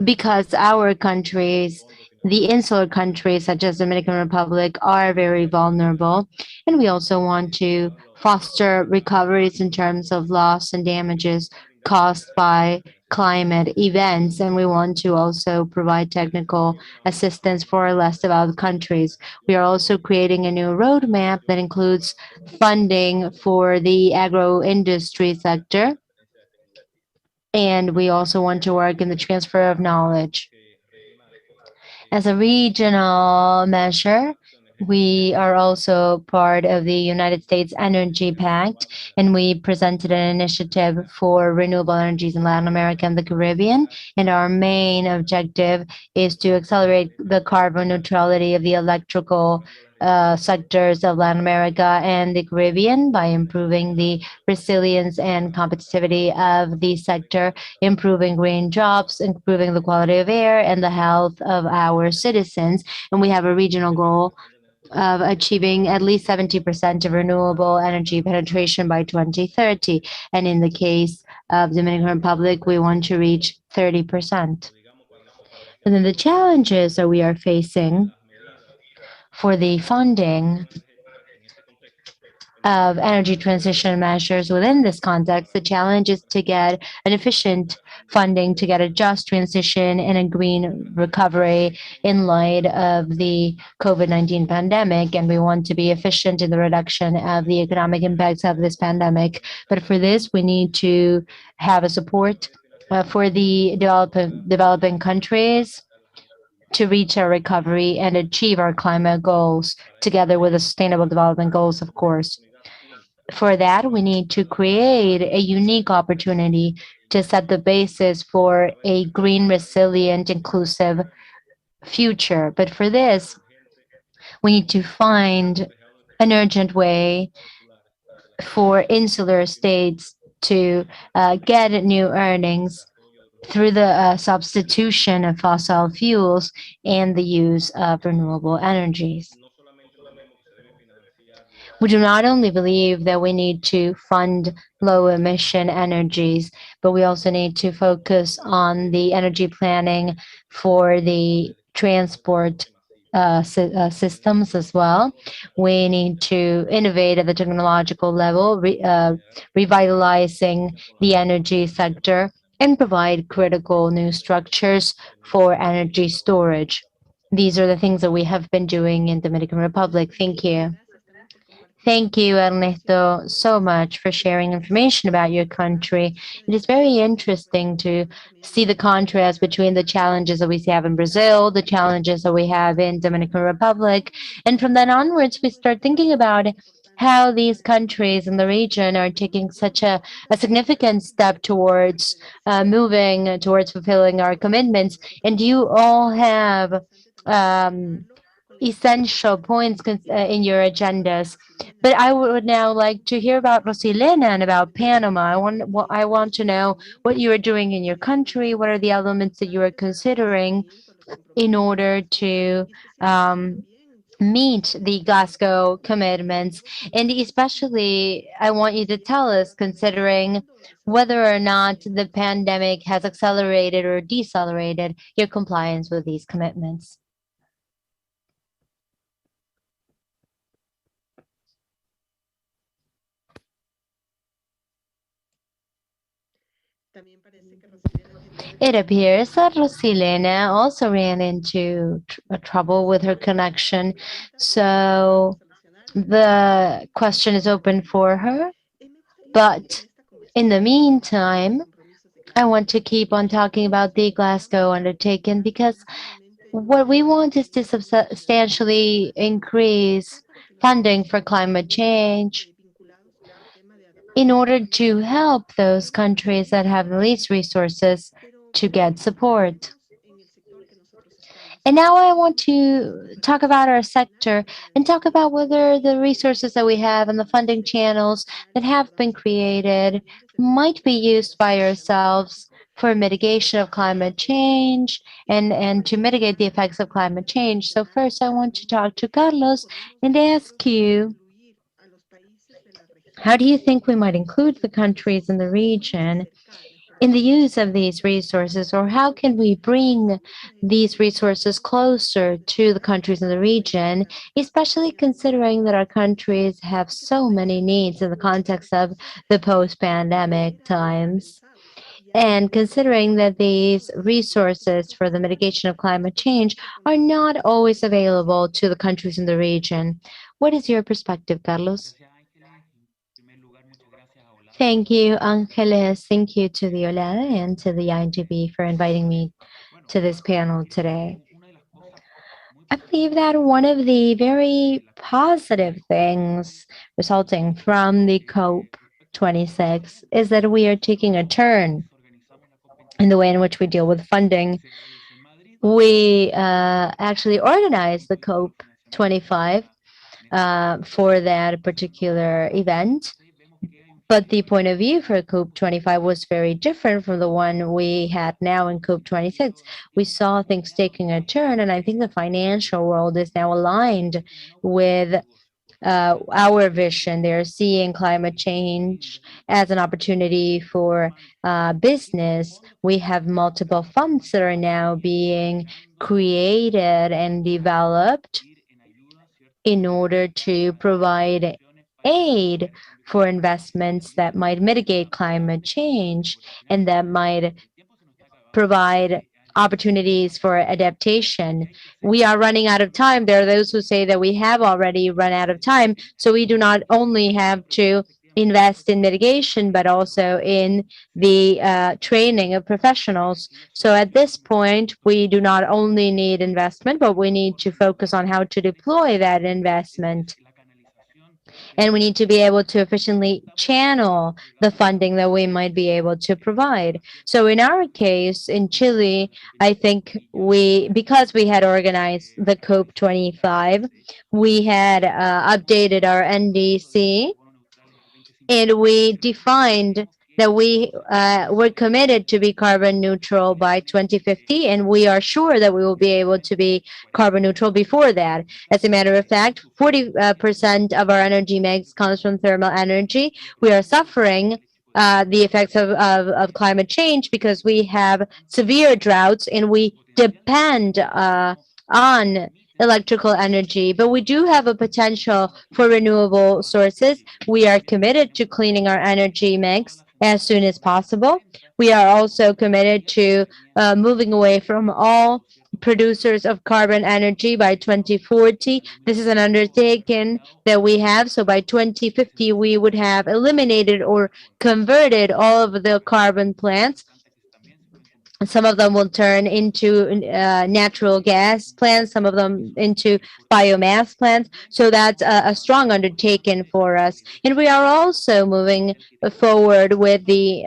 because our countries, the insular countries such as Dominican Republic, are very vulnerable. And we also want to foster recoveries in terms of loss and damages caused by climate events. And we want to also provide technical assistance for less developed countries. We are also creating a new roadmap that includes funding for the agro-industry sector. And we also want to work in the transfer of knowledge. As a regional measure, we are also part of the United States Energy Pact, and we presented an initiative for renewable energies in Latin America and the Caribbean. And our main objective is to accelerate the carbon neutrality of the electrical sectors of Latin America and the Caribbean by improving the resilience and competitivity of the sector, improving green jobs, improving the quality of air and the health of our citizens. And we have a regional goal of achieving at least 70% of renewable energy penetration by 2030. And in the case of Dominican Republic, we want to reach 30%. And then the challenges that we are facing for the funding of energy transition measures within this context, the challenge is to get an efficient funding to get a just transition and a green recovery in light of the COVID-19 pandemic. And we want to be efficient in the reduction of the economic impacts of this pandemic. But for this, we need to have a support for the developing countries to reach our recovery and achieve our climate goals, together with the sustainable development goals, of course. For that, we need to create a unique opportunity to set the basis for a green, resilient, inclusive future. But for this, we need to find an urgent way for insular states to get new earnings through the substitution of fossil fuels and the use of renewable energies. We do not only believe that we need to fund low emission energies, but we also need to focus on the energy planning for the transport systems as well. We need to innovate at the technological level, revitalizing the energy sector, and provide critical new structures for energy storage. These are the things that we have been doing in Dominican Republic. Thank you. Thank you, Ernesto, so much for sharing information about your country. It is very interesting to see the contrast between the challenges that we have in Brazil, the challenges that we have in Dominican Republic. And from then onwards, we start thinking about how these countries in the region are taking such a significant step towards moving towards fulfilling our commitments. And you all have essential points in your agendas. But I would now like to hear about Rosilena and about Panama. I want to know what you are doing in your country. What are the elements that you are considering in order to meet the Glasgow commitments. And especially, I want you to tell us, considering whether or not the pandemic has accelerated or decelerated your compliance with these commitments. It appears that Rosilena also ran into trouble with her connection. So the question is open for her. But in the meantime, I want to keep on talking about the Glasgow undertaking, because what we want is to substantially increase funding for climate change in order to help those countries that have the least resources to get support. And now I want to talk about our sector and talk about whether the resources that we have and the funding channels that have been created might be used by ourselves for mitigation of climate change and to mitigate the effects of climate change. So first I want to talk to Carlos and ask you, how do you think we might include the countries in the region in the use of these resources, or how can we bring these resources closer to the countries in the region, especially considering that our countries have so many needs in the context of the post-pandemic times? And considering that these resources for the mitigation of climate change are not always available to the countries in the region. What is your perspective, Carlos? Thank you, Angeles. Thank you to the OLADA and to the INGB for inviting me to this panel today. I believe that one of the very positive things resulting from the COP26 is that we are taking a turn in the way in which we deal with funding. We actually organized the COP25 for that particular event. But the point of view for COP25 was very different from the one we had now in COP26. We saw things taking a turn, and I think the financial world is now aligned with our vision. They're seeing climate change as an opportunity for business. We have multiple funds that are now being created and developed in order to provide aid for investments that might mitigate climate change and that might provide opportunities for adaptation. We are running out of time. There are those who say that we have already run out of time. So we do not only have to invest in mitigation, but also in the training of professionals. So at this point, we do not only need investment, but we need to focus on how to deploy that investment. And we need to be able to efficiently channel the funding that we might be able to provide. So in our case, in Chile, I think because we had organized the COP25, we had updated our NDC, and we defined that we were committed to be carbon neutral by 2050, and we are sure that we will be able to be carbon neutral before that. As a matter of fact, 40% of our energy mix comes from thermal energy. We are suffering the effects of climate change because we have severe droughts and we depend on electrical energy, but we do have a potential for renewable sources. We are committed to cleaning our energy mix as soon as possible. We are also committed to moving away from all producers of carbon energy by 2040. This is an undertaking that we have. So by 2050, we would have eliminated or converted all of the carbon plants. Some of them will turn into natural gas plants, some of them into biomass plants. So that's a strong undertaking for us. And we are also moving forward with the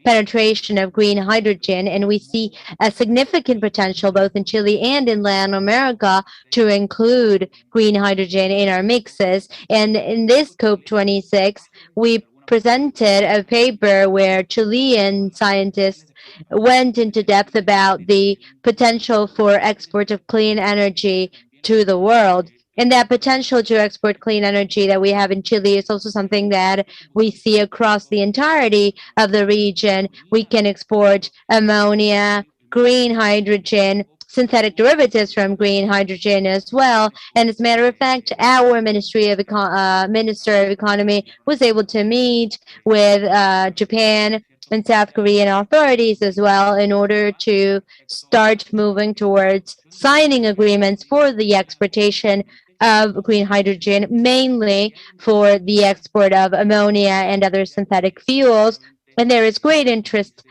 penetration of green hydrogen. And we see a significant potential both in Chile and in Latin America to include green hydrogen in our mixes. And in this COP26, we presented a paper where Chilean scientists went into depth about the potential for export of clean energy to the world. And that potential to export clean energy that we have in Chile is also something that we see across the entirety of the region. We can export ammonia, green hydrogen, synthetic derivatives from green hydrogen as well. And as a matter of fact, our Minister of Economy was able to meet with Japan and South Korean authorities as well in order to start moving towards signing agreements for the exportation of green hydrogen, mainly for the export of ammonia and other synthetic fuels. And there is great interest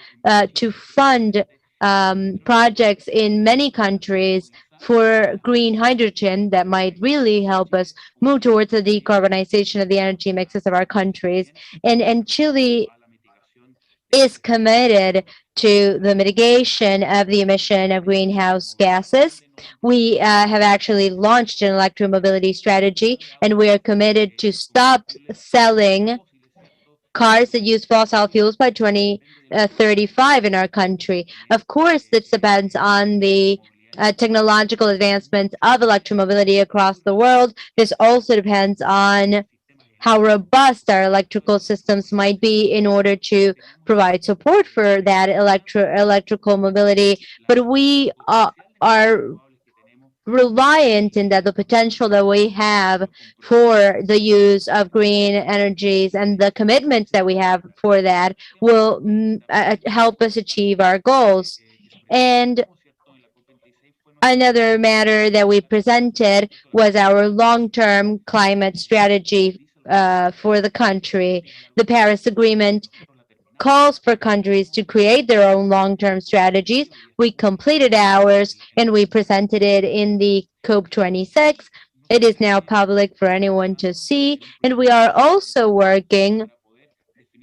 to fund projects in many countries for green hydrogen that might really help us move towards the decarbonization of the energy mixes of our countries. And Chile is committed to the mitigation of the emission of greenhouse gases. We have actually launched an electromobility strategy, and we are committed to stop selling cars that use fossil fuels by 2035 in our country. Of course, this depends on the technological advancements of electromobility across the world. This also depends on how robust our electrical systems might be in order to provide support for that electrical mobility. But we are reliant in that the potential that we have for the use of green energies and the commitments that we have for that will help us achieve our goals. And another matter that we presented was our long-term climate strategy for the country. The Paris Agreement calls for countries to create their own long-term strategies. We completed ours and we presented it in the COP26. It is now public for anyone to see. And we are also working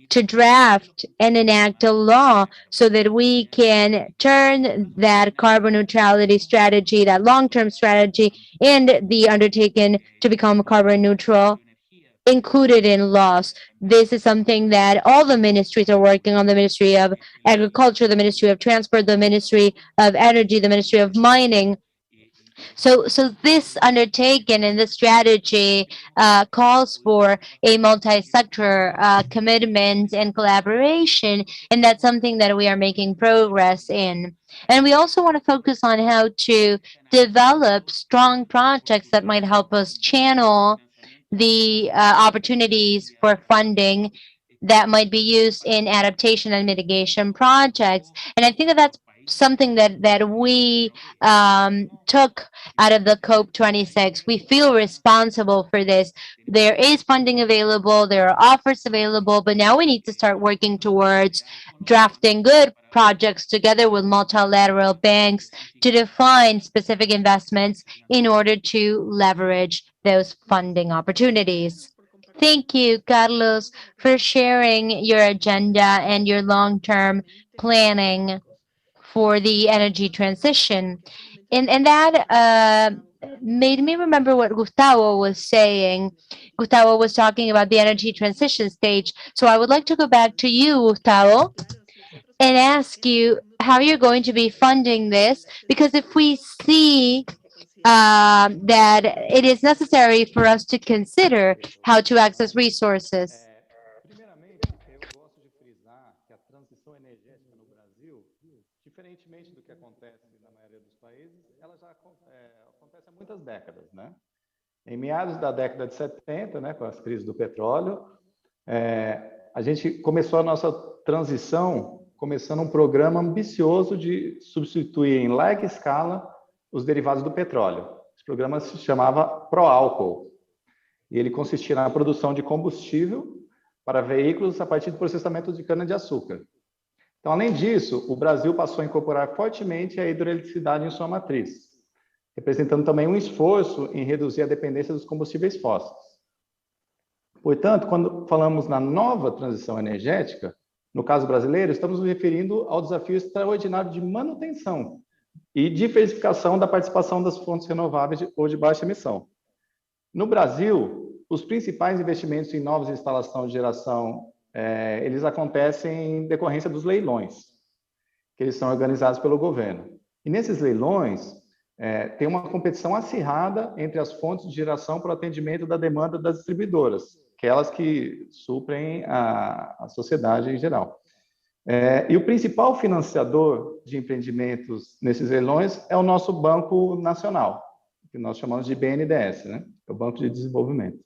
to draft and enact a law so that we can turn that carbon neutrality strategy, that long-term strategy, and the undertaken to become carbon neutral included in laws. This is something that all the ministries are working on: the Ministry of Agriculture, the Ministry of Transport, the Ministry of Energy, the Ministry of Mining. So this undertaken and this strategy calls for a multi-sector commitment and collaboration, and that's something that we are making progress in. And we also want to focus on how to develop strong projects that might help us channel the opportunities for funding that might be used in adaptation and mitigation projects. And I think that that's something that we took out of the COP26. We feel responsible for this. There is funding available, there are offers available, but now we need to start working towards drafting good projects together with multilateral banks to define specific investments in order to leverage those funding opportunities. Thank you, Carlos, for sharing your agenda and your long-term planning for the energy transition. And that made me remember what Gustavo was saying. Gustavo was talking about the energy transition stage. So I would like to go back to you, Gustavo, and ask you how you're going to be funding this, because if we see that it is necessary for us to consider how to access resources. Primeiramente, eu gosto de frisar que a transição energética no Brasil, diferentemente do que acontece na maioria dos países, ela já acontece há muitas décadas, né? Em meados da década de 70, né, com as crises do petróleo, a gente começou a nossa transição começando um programa ambicioso de substituir em larga escala os derivados do petróleo. Esse programa se chamava Proálcool, e ele consistia na produção de combustível para veículos a partir do processamento de cana-de-açúcar. Então, além disso, o Brasil passou a incorporar fortemente a hidroeletricidade em sua matriz, representando também um esforço em reduzir a dependência dos combustíveis fósseis. Portanto, quando falamos na nova transição energética, no caso brasileiro, estamos nos referindo ao desafio extraordinário de manutenção e diversificação da participação das fontes renováveis ou de baixa emissão. No Brasil, os principais investimentos em novas instalações de geração eles acontecem em decorrência dos leilões, que eles são organizados pelo governo. E nesses leilões, tem uma competição acirrada entre as fontes de geração para o atendimento da demanda das distribuidoras, aquelas que suprem a sociedade em geral. E o principal financiador de empreendimentos nesses leilões é o nosso Banco Nacional, que nós chamamos de BNDES, né? É o Banco de Desenvolvimento.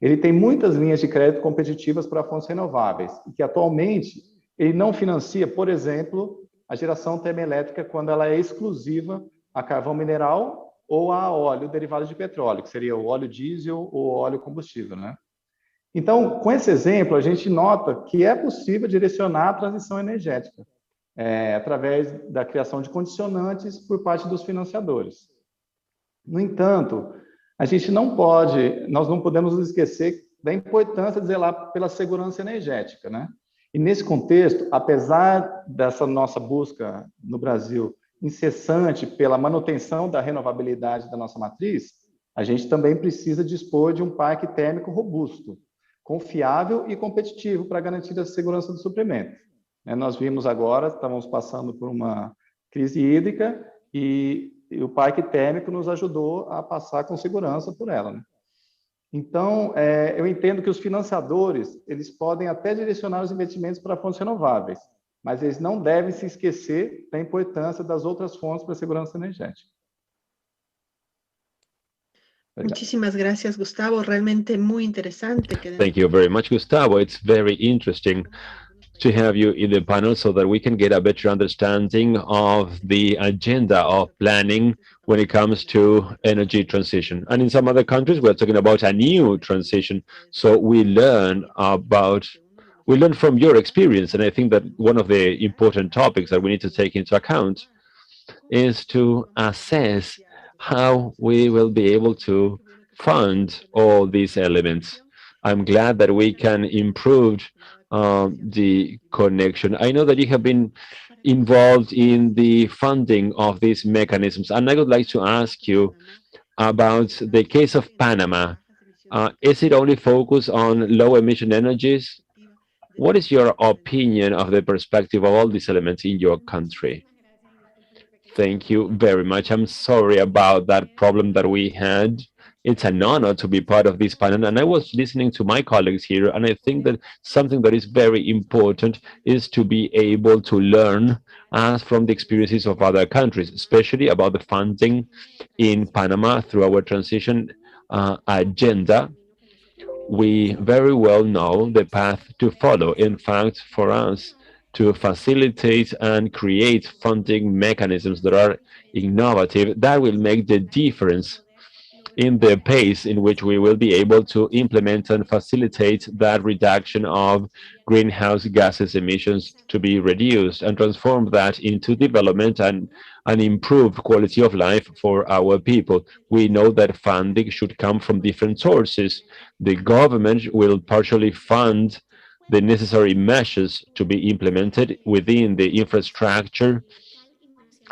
Ele tem muitas linhas de crédito competitivas para fontes renováveis, e que atualmente ele não financia, por exemplo, a geração termoelétrica quando ela é exclusiva a carvão mineral ou a óleo derivado de petróleo, que seria o óleo diesel ou óleo combustível, né? Então, com esse exemplo, a gente nota que é possível direcionar a transição energética através da criação de condicionantes por parte dos financiadores. No entanto, nós não podemos nos esquecer da importância de zelar pela segurança energética, né? E nesse contexto, apesar dessa nossa busca no Brasil incessante pela manutenção da renovabilidade da nossa matriz, a gente também precisa dispor de um parque térmico robusto, confiável e competitivo para garantir a segurança do suprimento. Nós vimos agora, estamos passando por uma crise hídrica e o parque térmico nos ajudou a passar com segurança por ela, né? Então, eu entendo que os financiadores, eles podem até direcionar os investimentos para fontes renováveis, mas eles não devem se esquecer da importância das outras fontes para a segurança energética. Muchísimas gracias, Gustavo. Realmente muy interesante. Thank you very much, Gustavo. It's very interesting to have you in the panel so that we can get a better understanding of the agenda of planning when it comes to energy transition. And in some other countries, we're talking about a new transition. So we learn from your experience. And I think that one of the important topics that we need to take into account is to assess how we will be able to fund all these elements. I'm glad that we can improve the connection. I know that you have been involved in the funding of these mechanisms, and I would like to ask you about the case of Panama. Is it only focused on low emission energies? What is your opinion of the perspective of all these elements in your country? Thank you very much. I'm sorry about that problem that we had. It's an honor to be part of this panel, and I was listening to my colleagues here, and I think that something that is very important is to be able to learn from the experiences of other countries, especially about the funding in Panama through our transition agenda. We very well know the path to follow. In fact, for us to facilitate and create funding mechanisms that are innovative, that will make the difference in the pace in which we will be able to implement and facilitate that reduction of greenhouse gases emissions to be reduced and transform that into development and an improved quality of life for our people. We know that funding should come from different sources. The government will partially fund the necessary measures to be implemented within the infrastructure,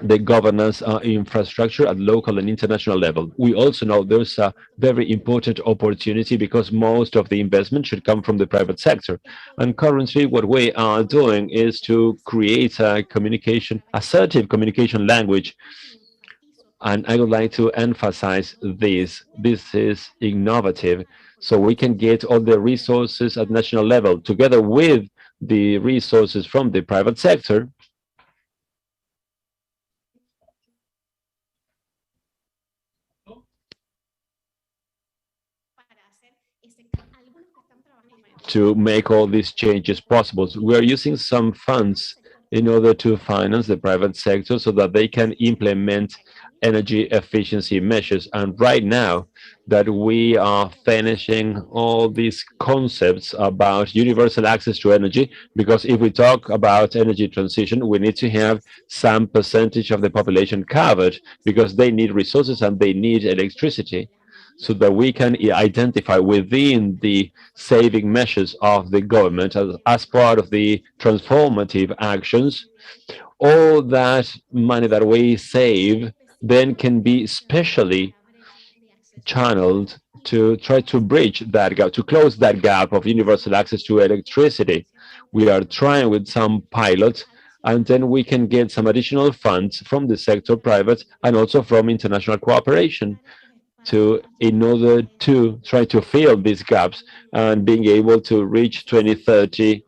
the governance infrastructure at local and international level. We also know there's a very important opportunity because most of the investment should come from the private sector. And currently what we are doing is to create a assertive communication language. And I would like to emphasize this. This is innovative. So we can get all the resources at national level together with the resources from the private sector. To make all these changes possible. We are using some funds in order to finance the private sector so that they can implement energy efficiency measures. And right now that we are finishing all these concepts about universal access to energy, because if we talk about energy transition, we need to have some percentage of the population covered because they need resources and they need electricity, so that we can identify within the saving measures of the government as part of the transformative actions, all that money that we save then can be specially channeled to try to bridge that gap, to close that gap of universal access to electricity. We are trying with some pilots, and then we can get some additional funds from the sector, private, and also from international cooperation in order to try to fill these gaps and being able to reach 2030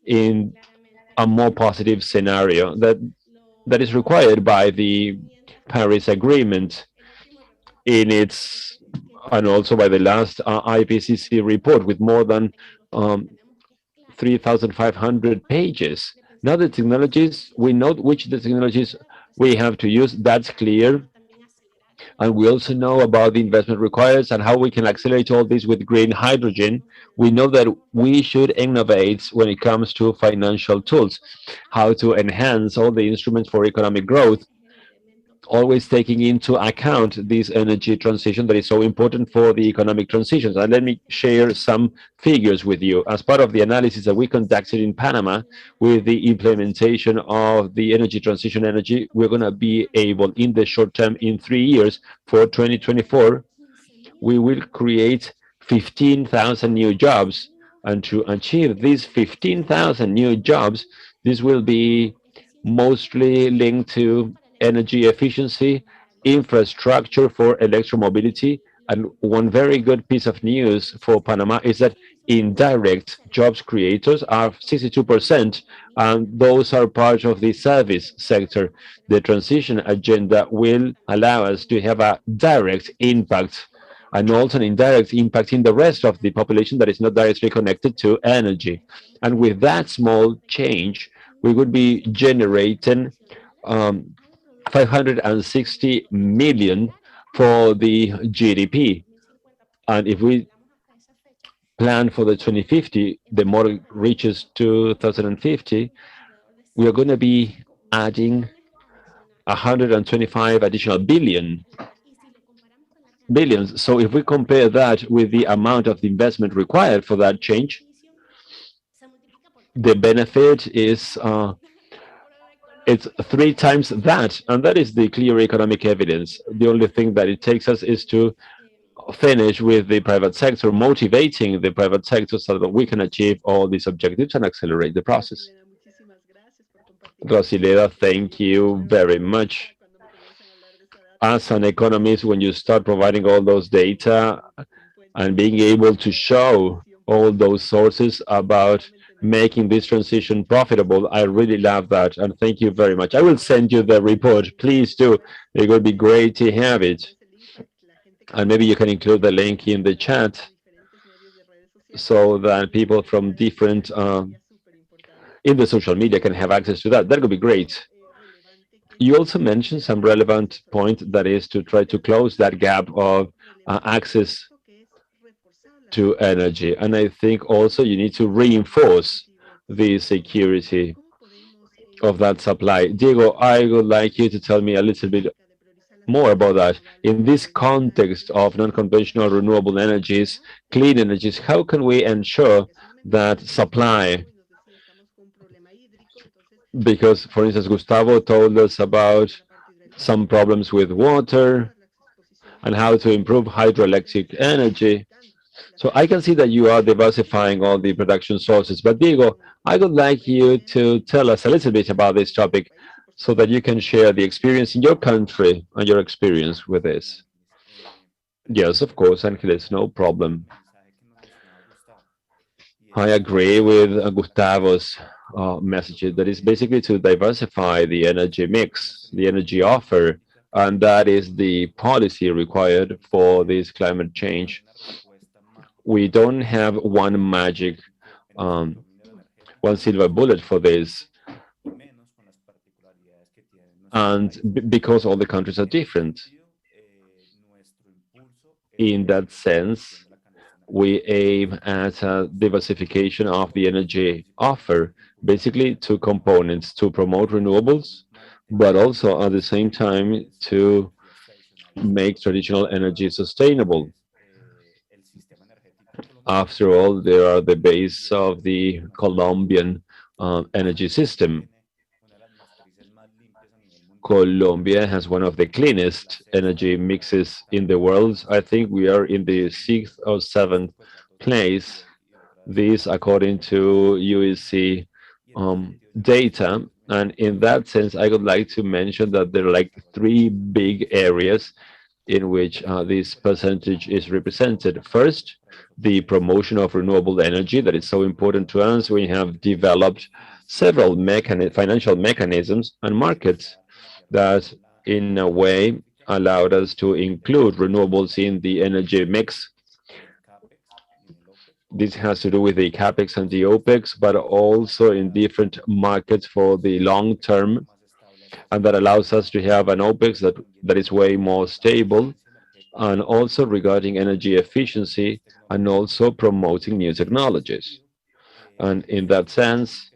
in a more positive scenario that is required by the Paris Agreement in its and also by the last IPCC report with more than 3,500 pages. Now the technologies, we know which the technologies we have to use, that's clear. And we also know about the investment required and how we can accelerate all this with green hydrogen. We know that we should innovate when it comes to financial tools, how to enhance all the instruments for economic growth, always taking into account this energy transition that is so important for the economic transitions. And let me share some figures with you. As part of the analysis that we conducted in Panama with the implementation of the energy transition energy, we're going to be able in the short term, in 3 years, for 2024, we will create 15,000 new jobs. And to achieve these 15,000 new jobs, this will be mostly linked to energy efficiency, infrastructure for electromobility. And one very good piece of news for Panama is that indirect jobs creators are 62%, and those are part of the service sector. The transition agenda will allow us to have a direct impact and also an indirect impact in the rest of the population that is not directly connected to energy. And with that small change, we would be generating 560 million for the GDP. And if we plan for the 2050, the more it reaches 2050, we are going to be adding 125 additional billions. So if we compare that with the amount of the investment required for that change, the benefit is it's 3 times that, and that is the clear economic evidence. The only thing that it takes us is to finish with the private sector, motivating the private sector so that we can achieve all these objectives and accelerate the process. Rosileda, thank you very much. As an economist, when you start providing all those data and being able to show all those sources about making this transition profitable, I really love that, and thank you very much. I will send you the report. Please do. It would be great to have it. And maybe you can include the link in the chat so that people from different in the social media can have access to that. That would be great. You also mentioned some relevant point, that is to try to close that gap of access to energy. And I think also you need to reinforce the security of that supply. Diego, I would like you to tell me a little bit more about that. In this context of non-conventional renewable energies, clean energies, how can we ensure that supply? Because, for instance, Gustavo told us about some problems with water and how to improve hydroelectric energy. So I can see that you are diversifying all the production sources. But Diego, I would like you to tell us a little bit about this topic so that you can share the experience in your country and your experience with this. Yes, of course, Angeles, no problem. I agree with Gustavo's message. That is basically to diversify the energy mix, the energy offer, and that is the policy required for this climate change. We don't have one magic, one silver bullet for this. And because all the countries are different. In that sense, we aim at a diversification of the energy offer, basically 2 components: to promote renewables, but also at the same time to make traditional energy sustainable. After all, they are the base of the Colombian energy system. Colombia has one of the cleanest energy mixes in the world. I think we are in the 6th or 7th place. This according to UEC data. And in that sense, I would like to mention that there are like 3 big areas in which this percentage is represented. First, the promotion of renewable energy that is so important to us. We have developed several financial mechanisms and markets that in a way allowed us to include renewables in the energy mix. This has to do with the capex and the opex, but also in different markets for the long term, and that allows us to have an opex that is way more stable, and also regarding energy efficiency, and also promoting new technologies. And in that sense,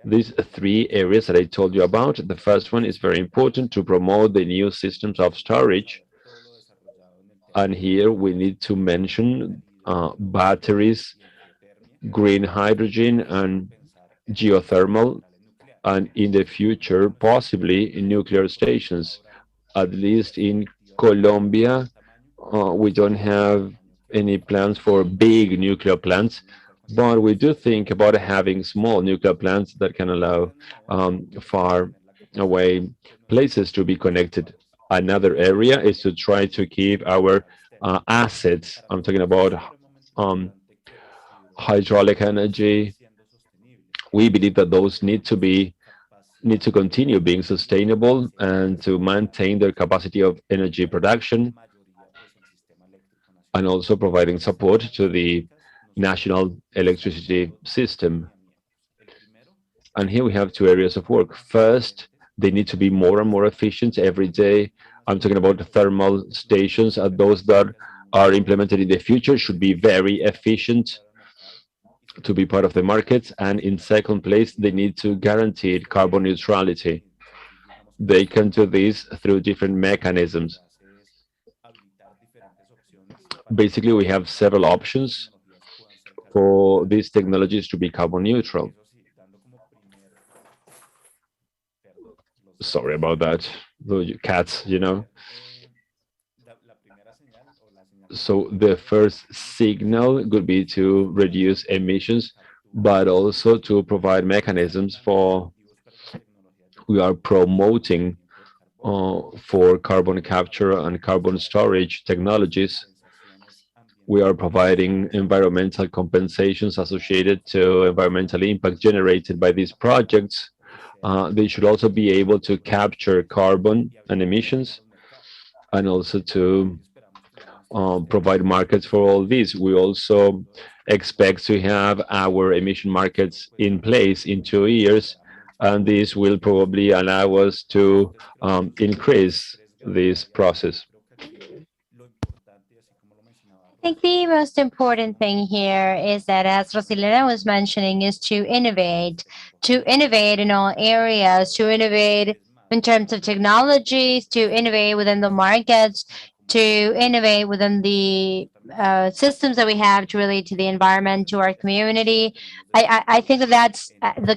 these 3 areas that I told you about, the first one is very important to promote the new systems of storage. And here we need to mention batteries, green hydrogen, and geothermal, and in the future, possibly in nuclear stations. At least in Colombia, we don't have any plans for big nuclear plants, but we do think about having small nuclear plants that can allow far away places to be connected. Another area is to try to keep our assets. I'm talking about hydraulic energy. We believe that those need to continue being sustainable and to maintain their capacity of energy production, and also providing support to the national electricity system. And here we have 2 areas of work. First, they need to be more and more efficient every day. I'm talking about the thermal stations, and those that are implemented in the future should be very efficient to be part of the market. And in second place, they need to guarantee carbon neutrality. They can do this through different mechanisms. Basically, we have several options for these technologies to be carbon neutral. Sorry about that, the cats, you know. So the first signal could be to reduce emissions, but also to provide mechanisms for, we are promoting for carbon capture and carbon storage technologies. We are providing environmental compensations associated to environmental impact generated by these projects. They should also be able to capture carbon and emissions, and also to provide markets for all these. We also expect to have our emission markets in place in 2 years, and this will probably allow us to increase this process. I think the most important thing here is that, as Rosilena was mentioning, is to innovate in all areas, to innovate in terms of technologies, to innovate within the markets, to innovate within the systems that we have to relate to the environment, to our community. I think that that's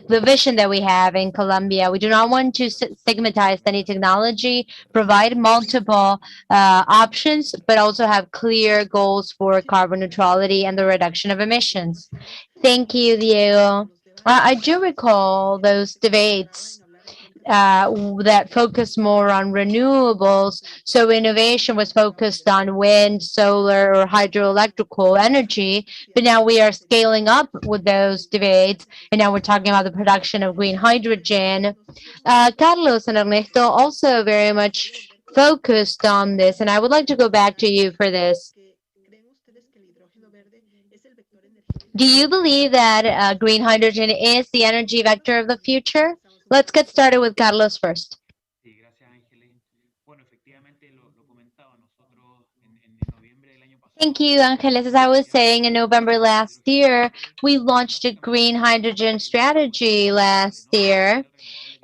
the vision that we have in Colombia. We do not want to stigmatize any technology, provide multiple options, but also have clear goals for carbon neutrality and the reduction of emissions. Thank you, Diego. I do recall those debates that focus more on renewables. So innovation was focused on wind, solar, or hydroelectrical energy. But now we are scaling up with those debates. And now we're talking about the production of green hydrogen. Carlos and Ernesto also very much focused on this. And I would like to go back to you for this. Do you believe that green hydrogen is the energy vector of the future? Let's get started with Carlos first. Thank you, Angeles. As I was saying, in November last year, we launched a green hydrogen strategy last year.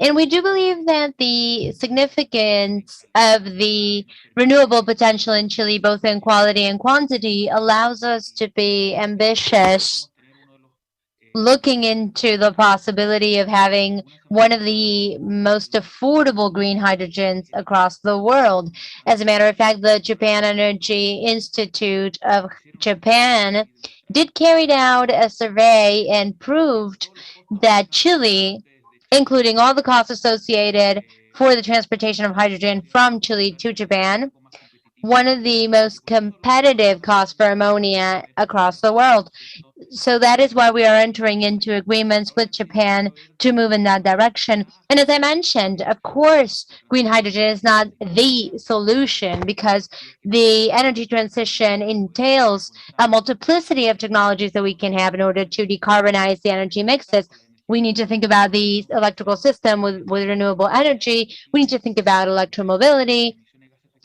And we do believe that the significance of the renewable potential in Chile, both in quality and quantity, allows us to be ambitious looking into the possibility of having one of the most affordable green hydrogens across the world. As a matter of fact, the Japan Energy Institute of Japan did carry out a survey and proved that Chile, including all the costs associated for the transportation of hydrogen from Chile to Japan, one of the most competitive costs for ammonia across the world. So that is why we are entering into agreements with Japan to move in that direction. And as I mentioned, of course, green hydrogen is not the solution because the energy transition entails a multiplicity of technologies that we can have in order to decarbonize the energy mixes. We need to think about the electrical system with renewable energy. We need to think about electromobility.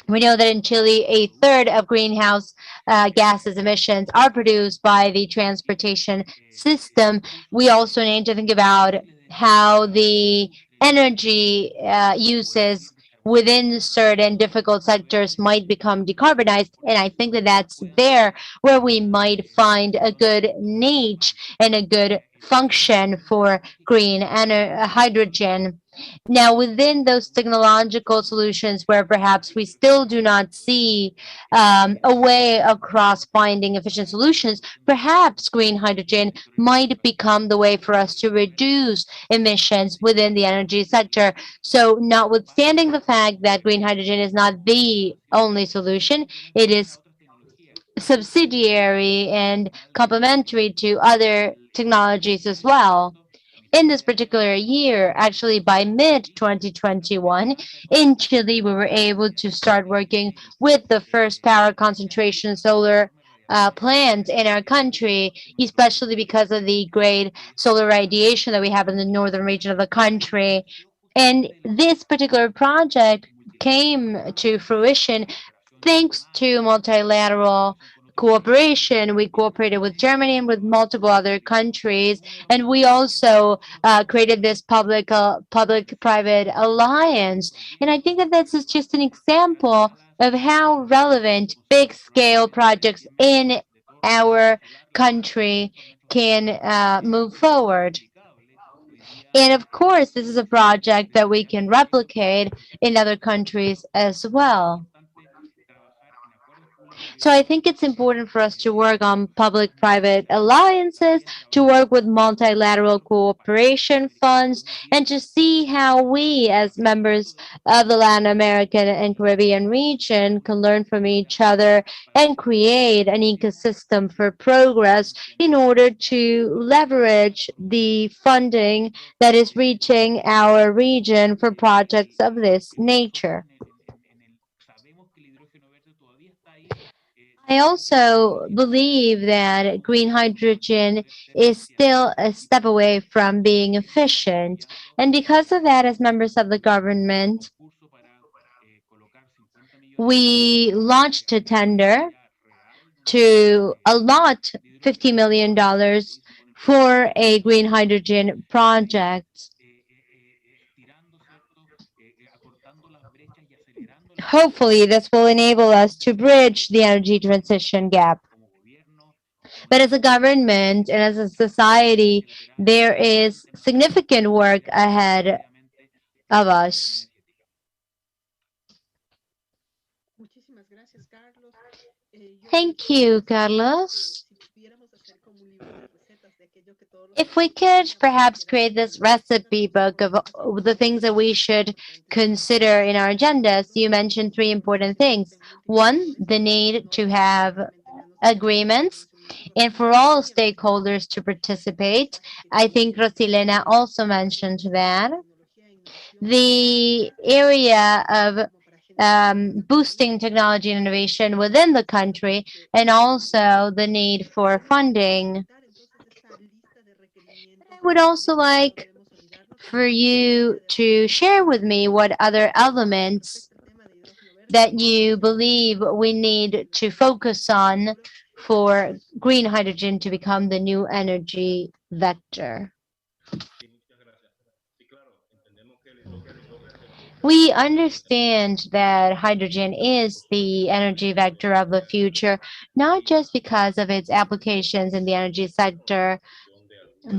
We know that in Chile, a third of greenhouse gases emissions are produced by the transportation system. We also need to think about how the energy uses within certain difficult sectors might become decarbonized. And I think that that's there where we might find a good niche and a good function for green hydrogen. Now, within those technological solutions where perhaps we still do not see a way across finding efficient solutions, perhaps green hydrogen might become the way for us to reduce emissions within the energy sector. So, notwithstanding the fact that green hydrogen is not the only solution, it is subsidiary and complementary to other technologies as well. In this particular year, actually by mid 2021, in Chile, we were able to start working with the first power concentration solar plant in our country, especially because of the great solar radiation that we have in the northern region of the country. And this particular project came to fruition thanks to multilateral cooperation. We cooperated with Germany and with multiple other countries, and we also created this public-private alliance. And I think that this is just an example of how relevant big-scale projects in our country can move forward. And of course, this is a project that we can replicate in other countries as well. So I think it's important for us to work on public-private alliances, to work with multilateral cooperation funds, and to see how we, as members of the Latin American and Caribbean region, can learn from each other and create an ecosystem for progress in order to leverage the funding that is reaching our region for projects of this nature. I also believe that green hydrogen is still a step away from being efficient. And because of that, as members of the government, we launched a tender to allot $50 million for a green hydrogen project. Hopefully, this will enable us to bridge the energy transition gap. But as a government and as a society, there is significant work ahead of us. Thank you, Carlos. If we could perhaps create this recipe book of the things that we should consider in our agendas, you mentioned three important things. One, the need to have agreements and for all stakeholders to participate. I think Rosilena also mentioned that. The area of boosting technology and innovation within the country, and also the need for funding. I would also like for you to share with me what other elements that you believe we need to focus on for green hydrogen to become the new energy vector. We understand that hydrogen is the energy vector of the future, not just because of its applications in the energy sector,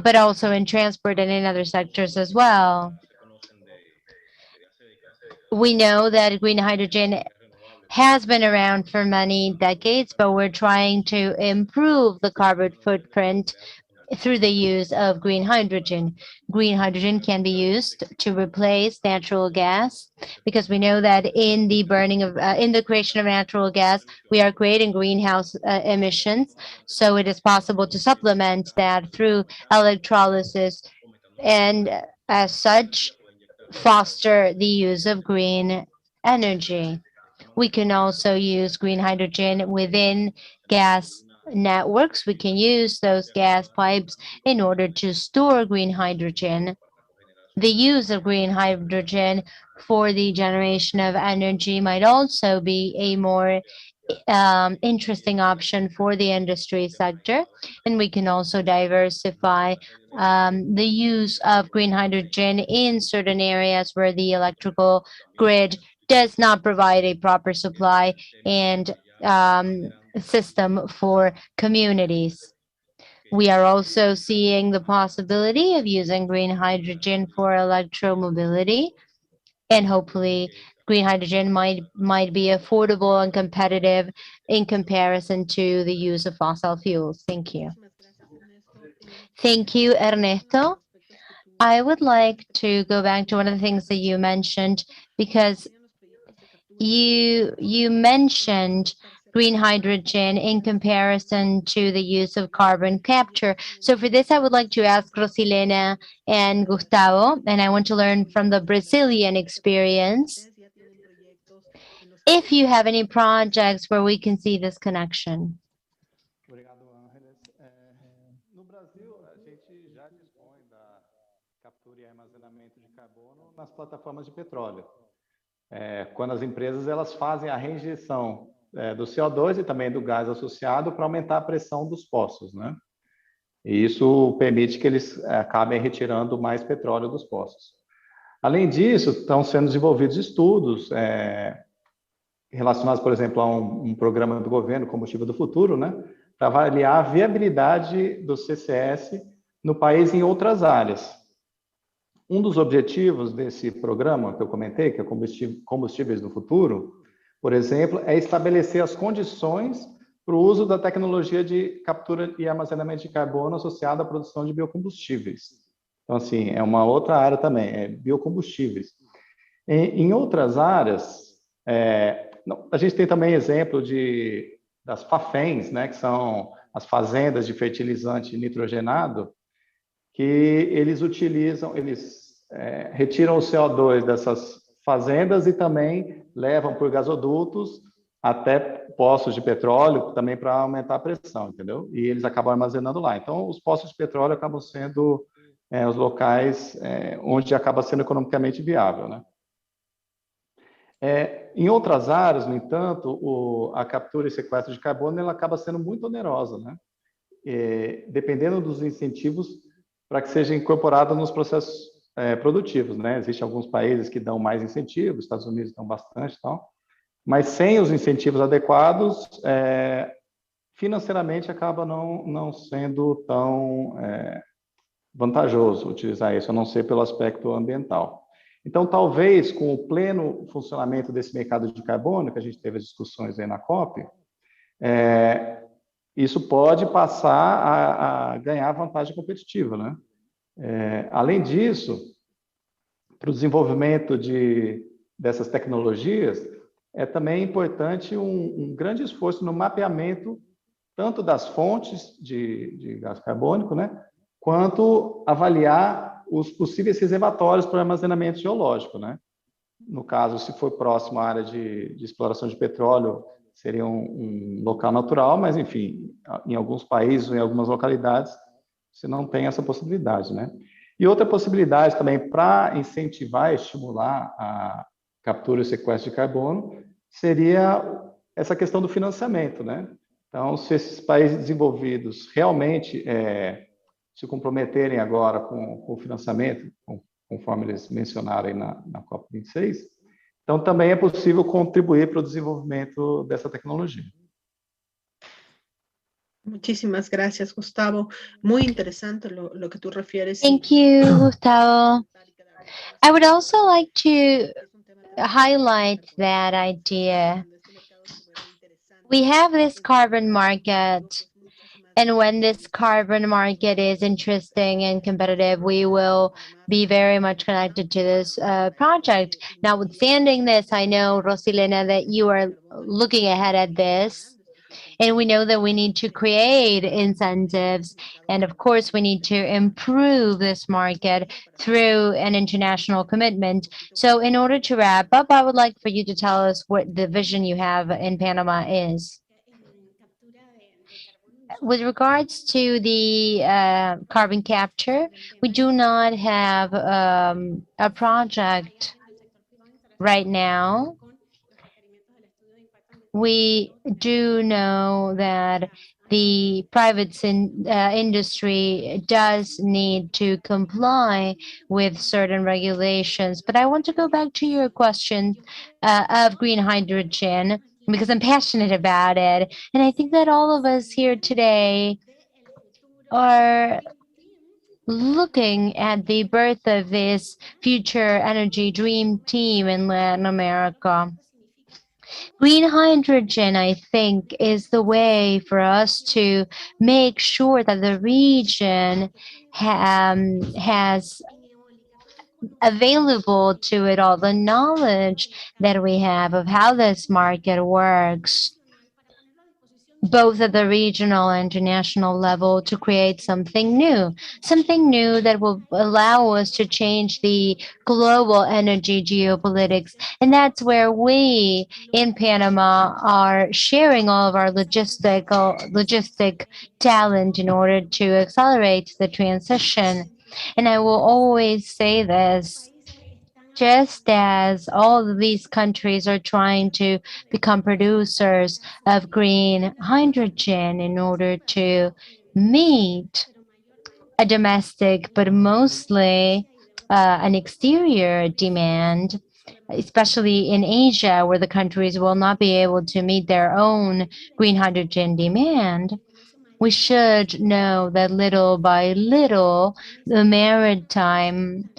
but also in transport and in other sectors as well. We know that green hydrogen has been around for many decades, but we're trying to improve the carbon footprint through the use of green hydrogen. Green hydrogen can be used to replace natural gas, because we know that in the burning of, in the creation of natural gas, we are creating greenhouse emissions. So it is possible to supplement that through electrolysis, and as such, foster the use of green energy. We can also use green hydrogen within gas networks. We can use those gas pipes in order to store green hydrogen. The use of green hydrogen for the generation of energy might also be a more interesting option for the industry sector. And we can also diversify the use of green hydrogen in certain areas where the electrical grid does not provide a proper supply and system for communities. We are also seeing the possibility of using green hydrogen for electromobility, and hopefully green hydrogen might be affordable and competitive in comparison to the use of fossil fuels. Thank you. Thank you, Ernesto. I would like to go back to one of the things that you mentioned, because you mentioned green hydrogen in comparison to the use of carbon capture. So for this, I would like to ask Rosilena and Gustavo, and I want to learn from the Brazilian experience, if you have any projects where we can see this connection. Obrigado, Ángeles. No Brasil, a gente já dispõe da captura e armazenamento de carbono nas plataformas de petróleo. Quando as empresas elas fazem a reinjeção do CO2 e também do gás associado para aumentar a pressão dos poços, né? E isso permite que eles acabem retirando mais petróleo dos poços. Além disso, estão sendo desenvolvidos estudos relacionados, por exemplo, a um programa do governo, Combustível do Futuro, né? Para avaliar a viabilidade do CCS no país em outras áreas. Um dos objetivos desse programa que eu comentei, que é Combustíveis do Futuro, por exemplo, é estabelecer as condições para o uso da tecnologia de captura e armazenamento de carbono associada à produção de biocombustíveis. Então, assim, é uma outra área também, biocombustíveis. Em outras áreas, a gente tem também exemplo das FAFENs, né, que são as fazendas de fertilizante nitrogenado, que eles retiram o CO2 dessas fazendas e também levam por gasodutos até poços de petróleo, também para aumentar a pressão, entendeu? E eles acabam armazenando lá. Então, os poços de petróleo acabam sendo os locais onde acaba sendo economicamente viável, né? Em outras áreas, no entanto, a captura e sequestro de carbono ela acaba sendo muito onerosa, né? Dependendo dos incentivos para que seja incorporada nos processos produtivos, né? Existem alguns países que dão mais incentivos, Estados Unidos dão bastante e tal, mas sem os incentivos adequados, financeiramente acaba não sendo tão vantajoso utilizar isso, a não ser pelo aspecto ambiental. Então, talvez, com o pleno funcionamento desse mercado de carbono, que a gente teve as discussões aí na COP, isso pode passar a ganhar vantagem competitiva, né? Além disso, para o desenvolvimento dessas tecnologias, é também importante um grande esforço no mapeamento tanto das fontes de gás carbônico, né, quanto avaliar os possíveis reservatórios para armazenamento geológico, né? No caso, se for próximo à área de exploração de petróleo, seria um local natural, mas, enfim, em alguns países ou em algumas localidades, você não tem essa possibilidade, né? E outra possibilidade também para incentivar e estimular a captura e sequestro de carbono seria essa questão do financiamento, né? Então, se esses países desenvolvidos realmente se comprometerem agora com o financiamento, conforme eles mencionaram aí na COP26, então também é possível contribuir para o desenvolvimento dessa tecnologia. Muchísimas gracias, Gustavo. Muy interesante lo que tú refieres. Thank you, Gustavo. I would also like to highlight that idea. We have this carbon market, and when this carbon market is interesting and competitive, we will be very much connected to this project. Notwithstanding this, I know, Rosilena, that you are looking ahead at this. And we know that we need to create incentives. And of course, we need to improve this market through an international commitment. So in order to wrap up, I would like for you to tell us what the vision you have in Panama is. With regards to the carbon capture, we do not have a project right now. We do know that the private industry does need to comply with certain regulations. But I want to go back to your question of green hydrogen, because I'm passionate about it. And I think that all of us here today are looking at the birth of this future energy dream team in Latin America. Green hydrogen, I think, is the way for us to make sure that the region has available to it all the knowledge that we have of how this market works, both at the regional and international level, to create something new that will allow us to change the global energy geopolitics. And that's where we in Panama are sharing all of our logistic talent in order to accelerate the transition. And I will always say this, just as all of these countries are trying to become producers of green hydrogen in order to meet a domestic, but mostly an exterior demand, especially in Asia, where the countries will not be able to meet their own green hydrogen demand. We should know that little by little, the maritime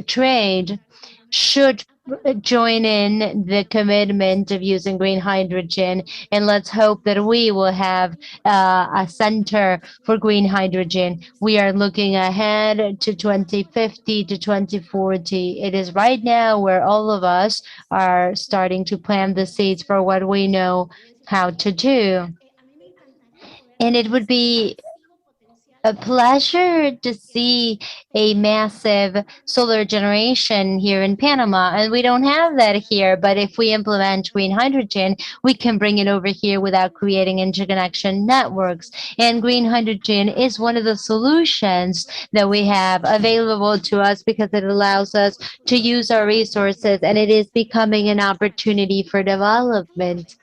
trade should join in the commitment of using green hydrogen, and let's hope that we will have a center for green hydrogen. We are looking ahead to 2050 to 2040. It is right now where all of us are starting to plant the seeds for what we know how to do. And it would be a pleasure to see a massive solar generation here in Panama. And we don't have that here, but if we implement green hydrogen, we can bring it over here without creating interconnection networks. And green hydrogen is one of the solutions that we have available to us because it allows us to use our resources, and it is becoming an opportunity for development.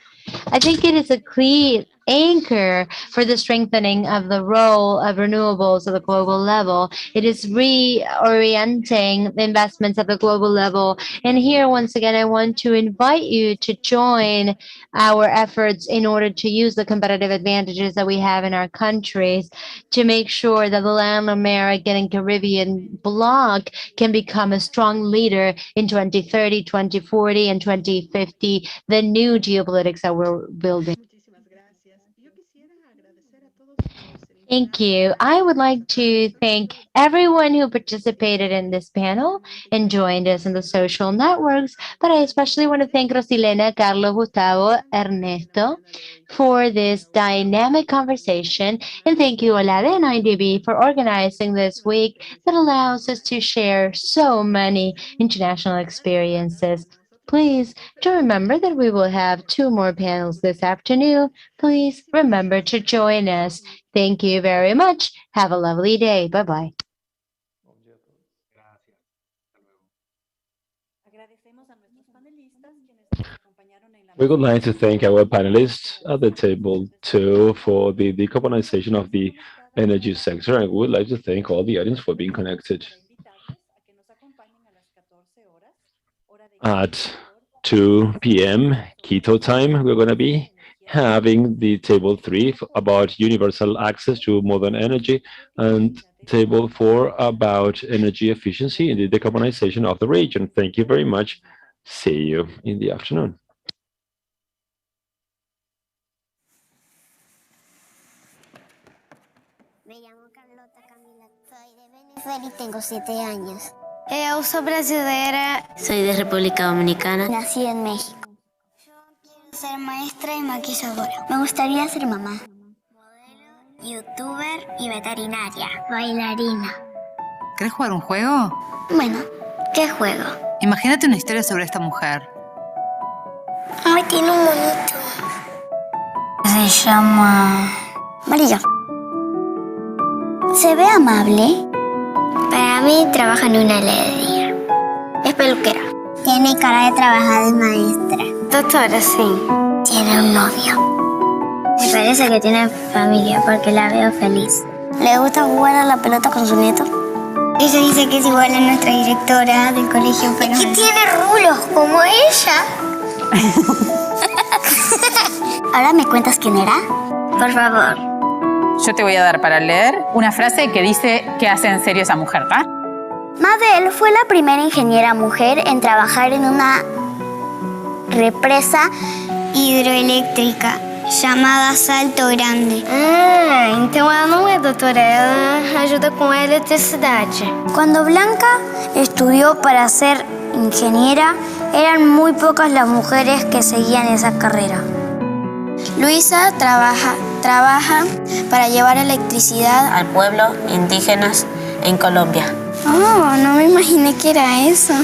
I think it is a clear anchor for the strengthening of the role of renewables at the global level. It is reorienting investments at the global level. And here, once again, I want to invite you to join our efforts in order to use the competitive advantages that we have in our countries to make sure that the Latin American and Caribbean bloc can become a strong leader in 2030, 2040, and 2050, the new geopolitics that we're building. Thank you. I would like to thank everyone who participated in this panel and joined us in the social networks, but I especially want to thank Rosilena, Carlos, Gustavo, Ernesto for this dynamic conversation, and thank you, Olade and IDB, for organizing this week that allows us to share so many international experiences. Please do remember that we will have 2 more panels this afternoon. Please remember to join us. Thank you very much. Have a lovely day. Bye-bye. We would like to thank our panelists at the table too for the decarbonization of the energy sector, and we would like to thank all the audience for being connected. At 2 p.m. Quito time, we're going to be having the table 3 about universal access to modern energy, and table 4 about energy efficiency and the decarbonization of the region. Thank you very much. See you in the afternoon. Me llamo Carlota Camila, soy de Venezuela y tengo 7 años. Yo soy brasileña. Soy de República Dominicana. Nací en México. Yo quiero ser maestra y maquilladora. Me gustaría ser mamá. Modelo, youtuber y veterinaria. Bailarina. ¿Querés jugar un juego? Bueno, ¿qué juego? Imagínate una historia sobre esta mujer. Ay, tiene un monito. Se llama... María. Se ve amable. Para mí trabaja en una heladería. Es peluquera. Tiene cara de trabajar de maestra. Doctora, sí. Tiene un novio. Me parece que tiene familia porque la veo feliz. ¿Le gusta jugar a la pelota con su nieto? Ella dice que es igual a nuestra directora del colegio, pero... Es que tiene rulos como ella. ¿Ahora me cuentas quién era? Por favor. Yo te voy a dar para leer una frase que dice qué hace en serio esa mujer, ¿va? Mabel fue la primera ingeniera mujer en trabajar en una represa hidroeléctrica llamada Salto Grande. Então ela não é doutora, ela ajuda com a eletricidade. Cuando Blanca estudió para ser ingeniera, eran muy pocas las mujeres que seguían esa carrera. Luisa trabaja para llevar electricidad al pueblo indígenas en Colombia. Oh, no me imaginé que era eso.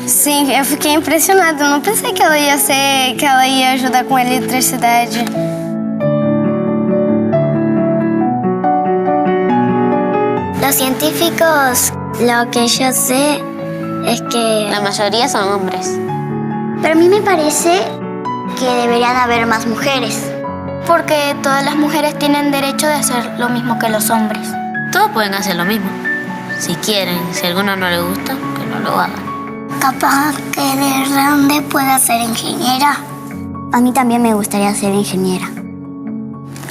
Sim, eu fiquei impressionada. Eu não pensei que ela ia ajudar com eletricidade. Los científicos, lo que yo sé es que la mayoría son hombres. Pero a mí me parece que deberían haber más mujeres. Porque todas las mujeres tienen derecho de hacer lo mismo que los hombres. Todos pueden hacer lo mismo. Si quieren, si a alguno no le gusta, que no lo hagan. Capaz que de grande pueda ser ingeniera. A mí también me gustaría ser ingeniera.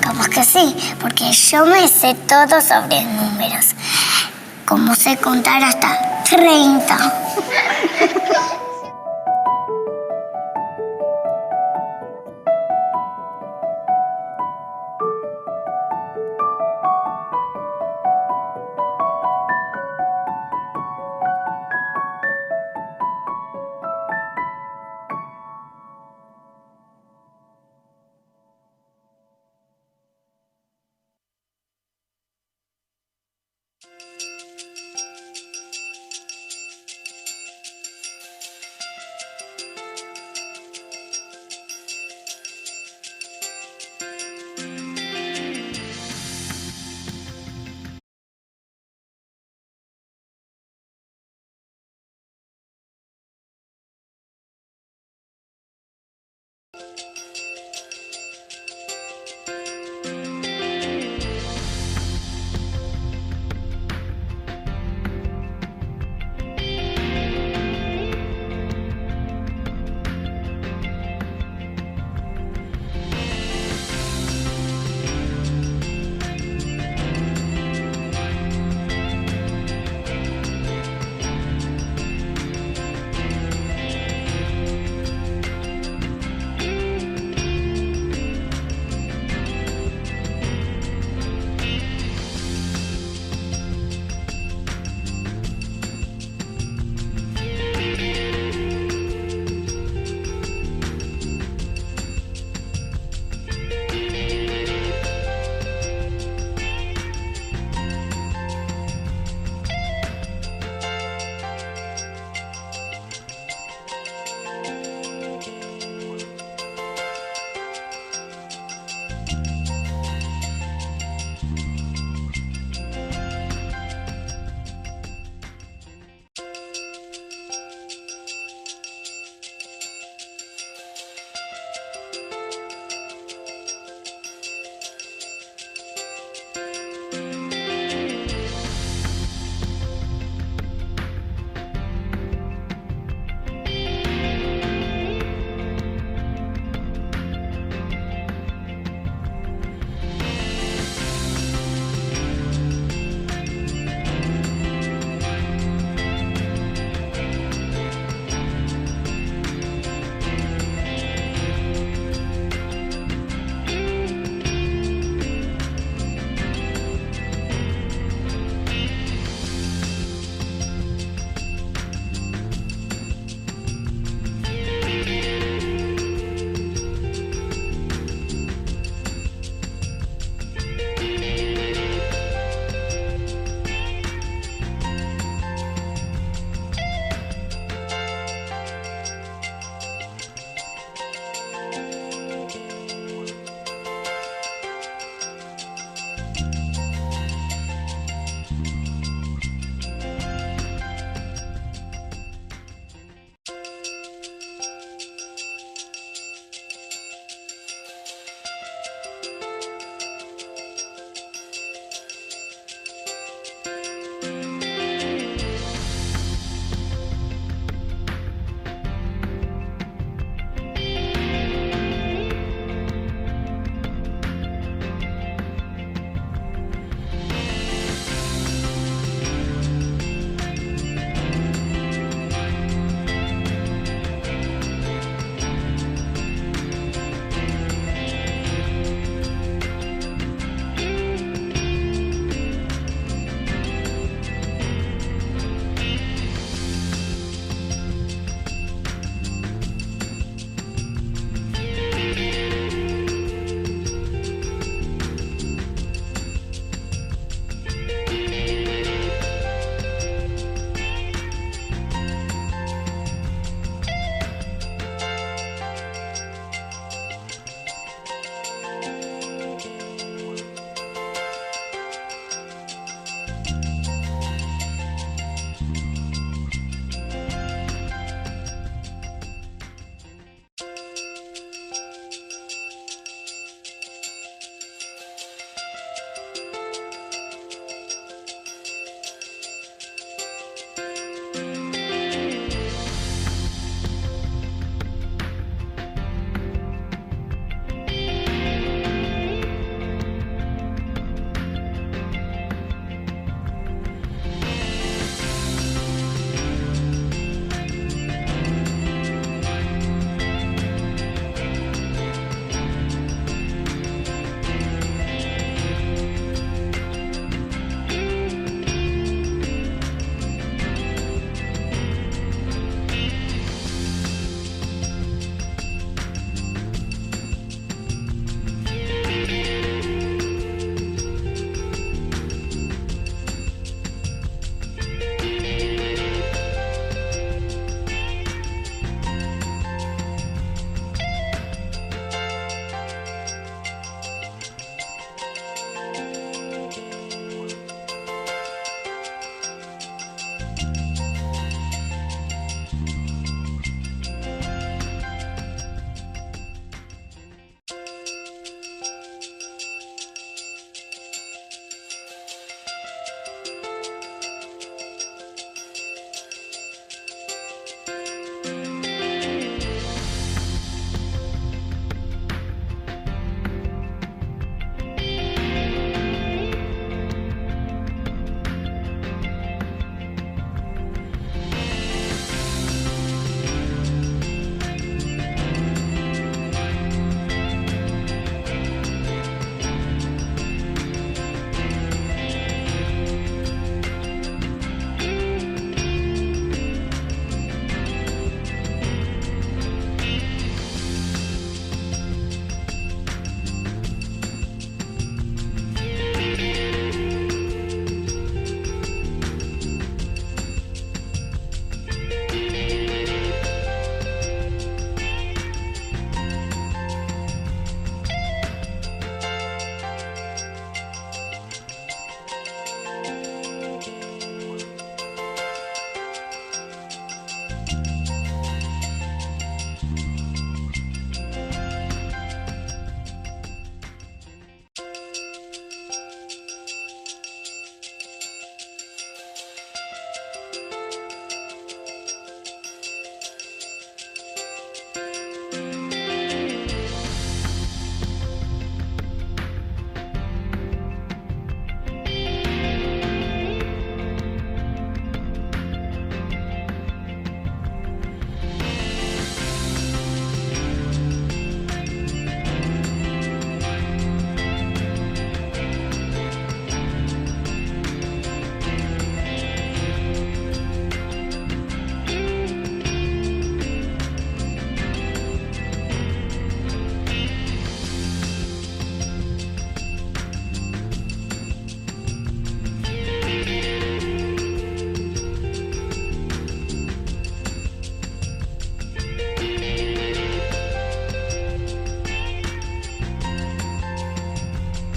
Capaz que sí, porque yo me sé todo sobre números. Como sé contar hasta 30.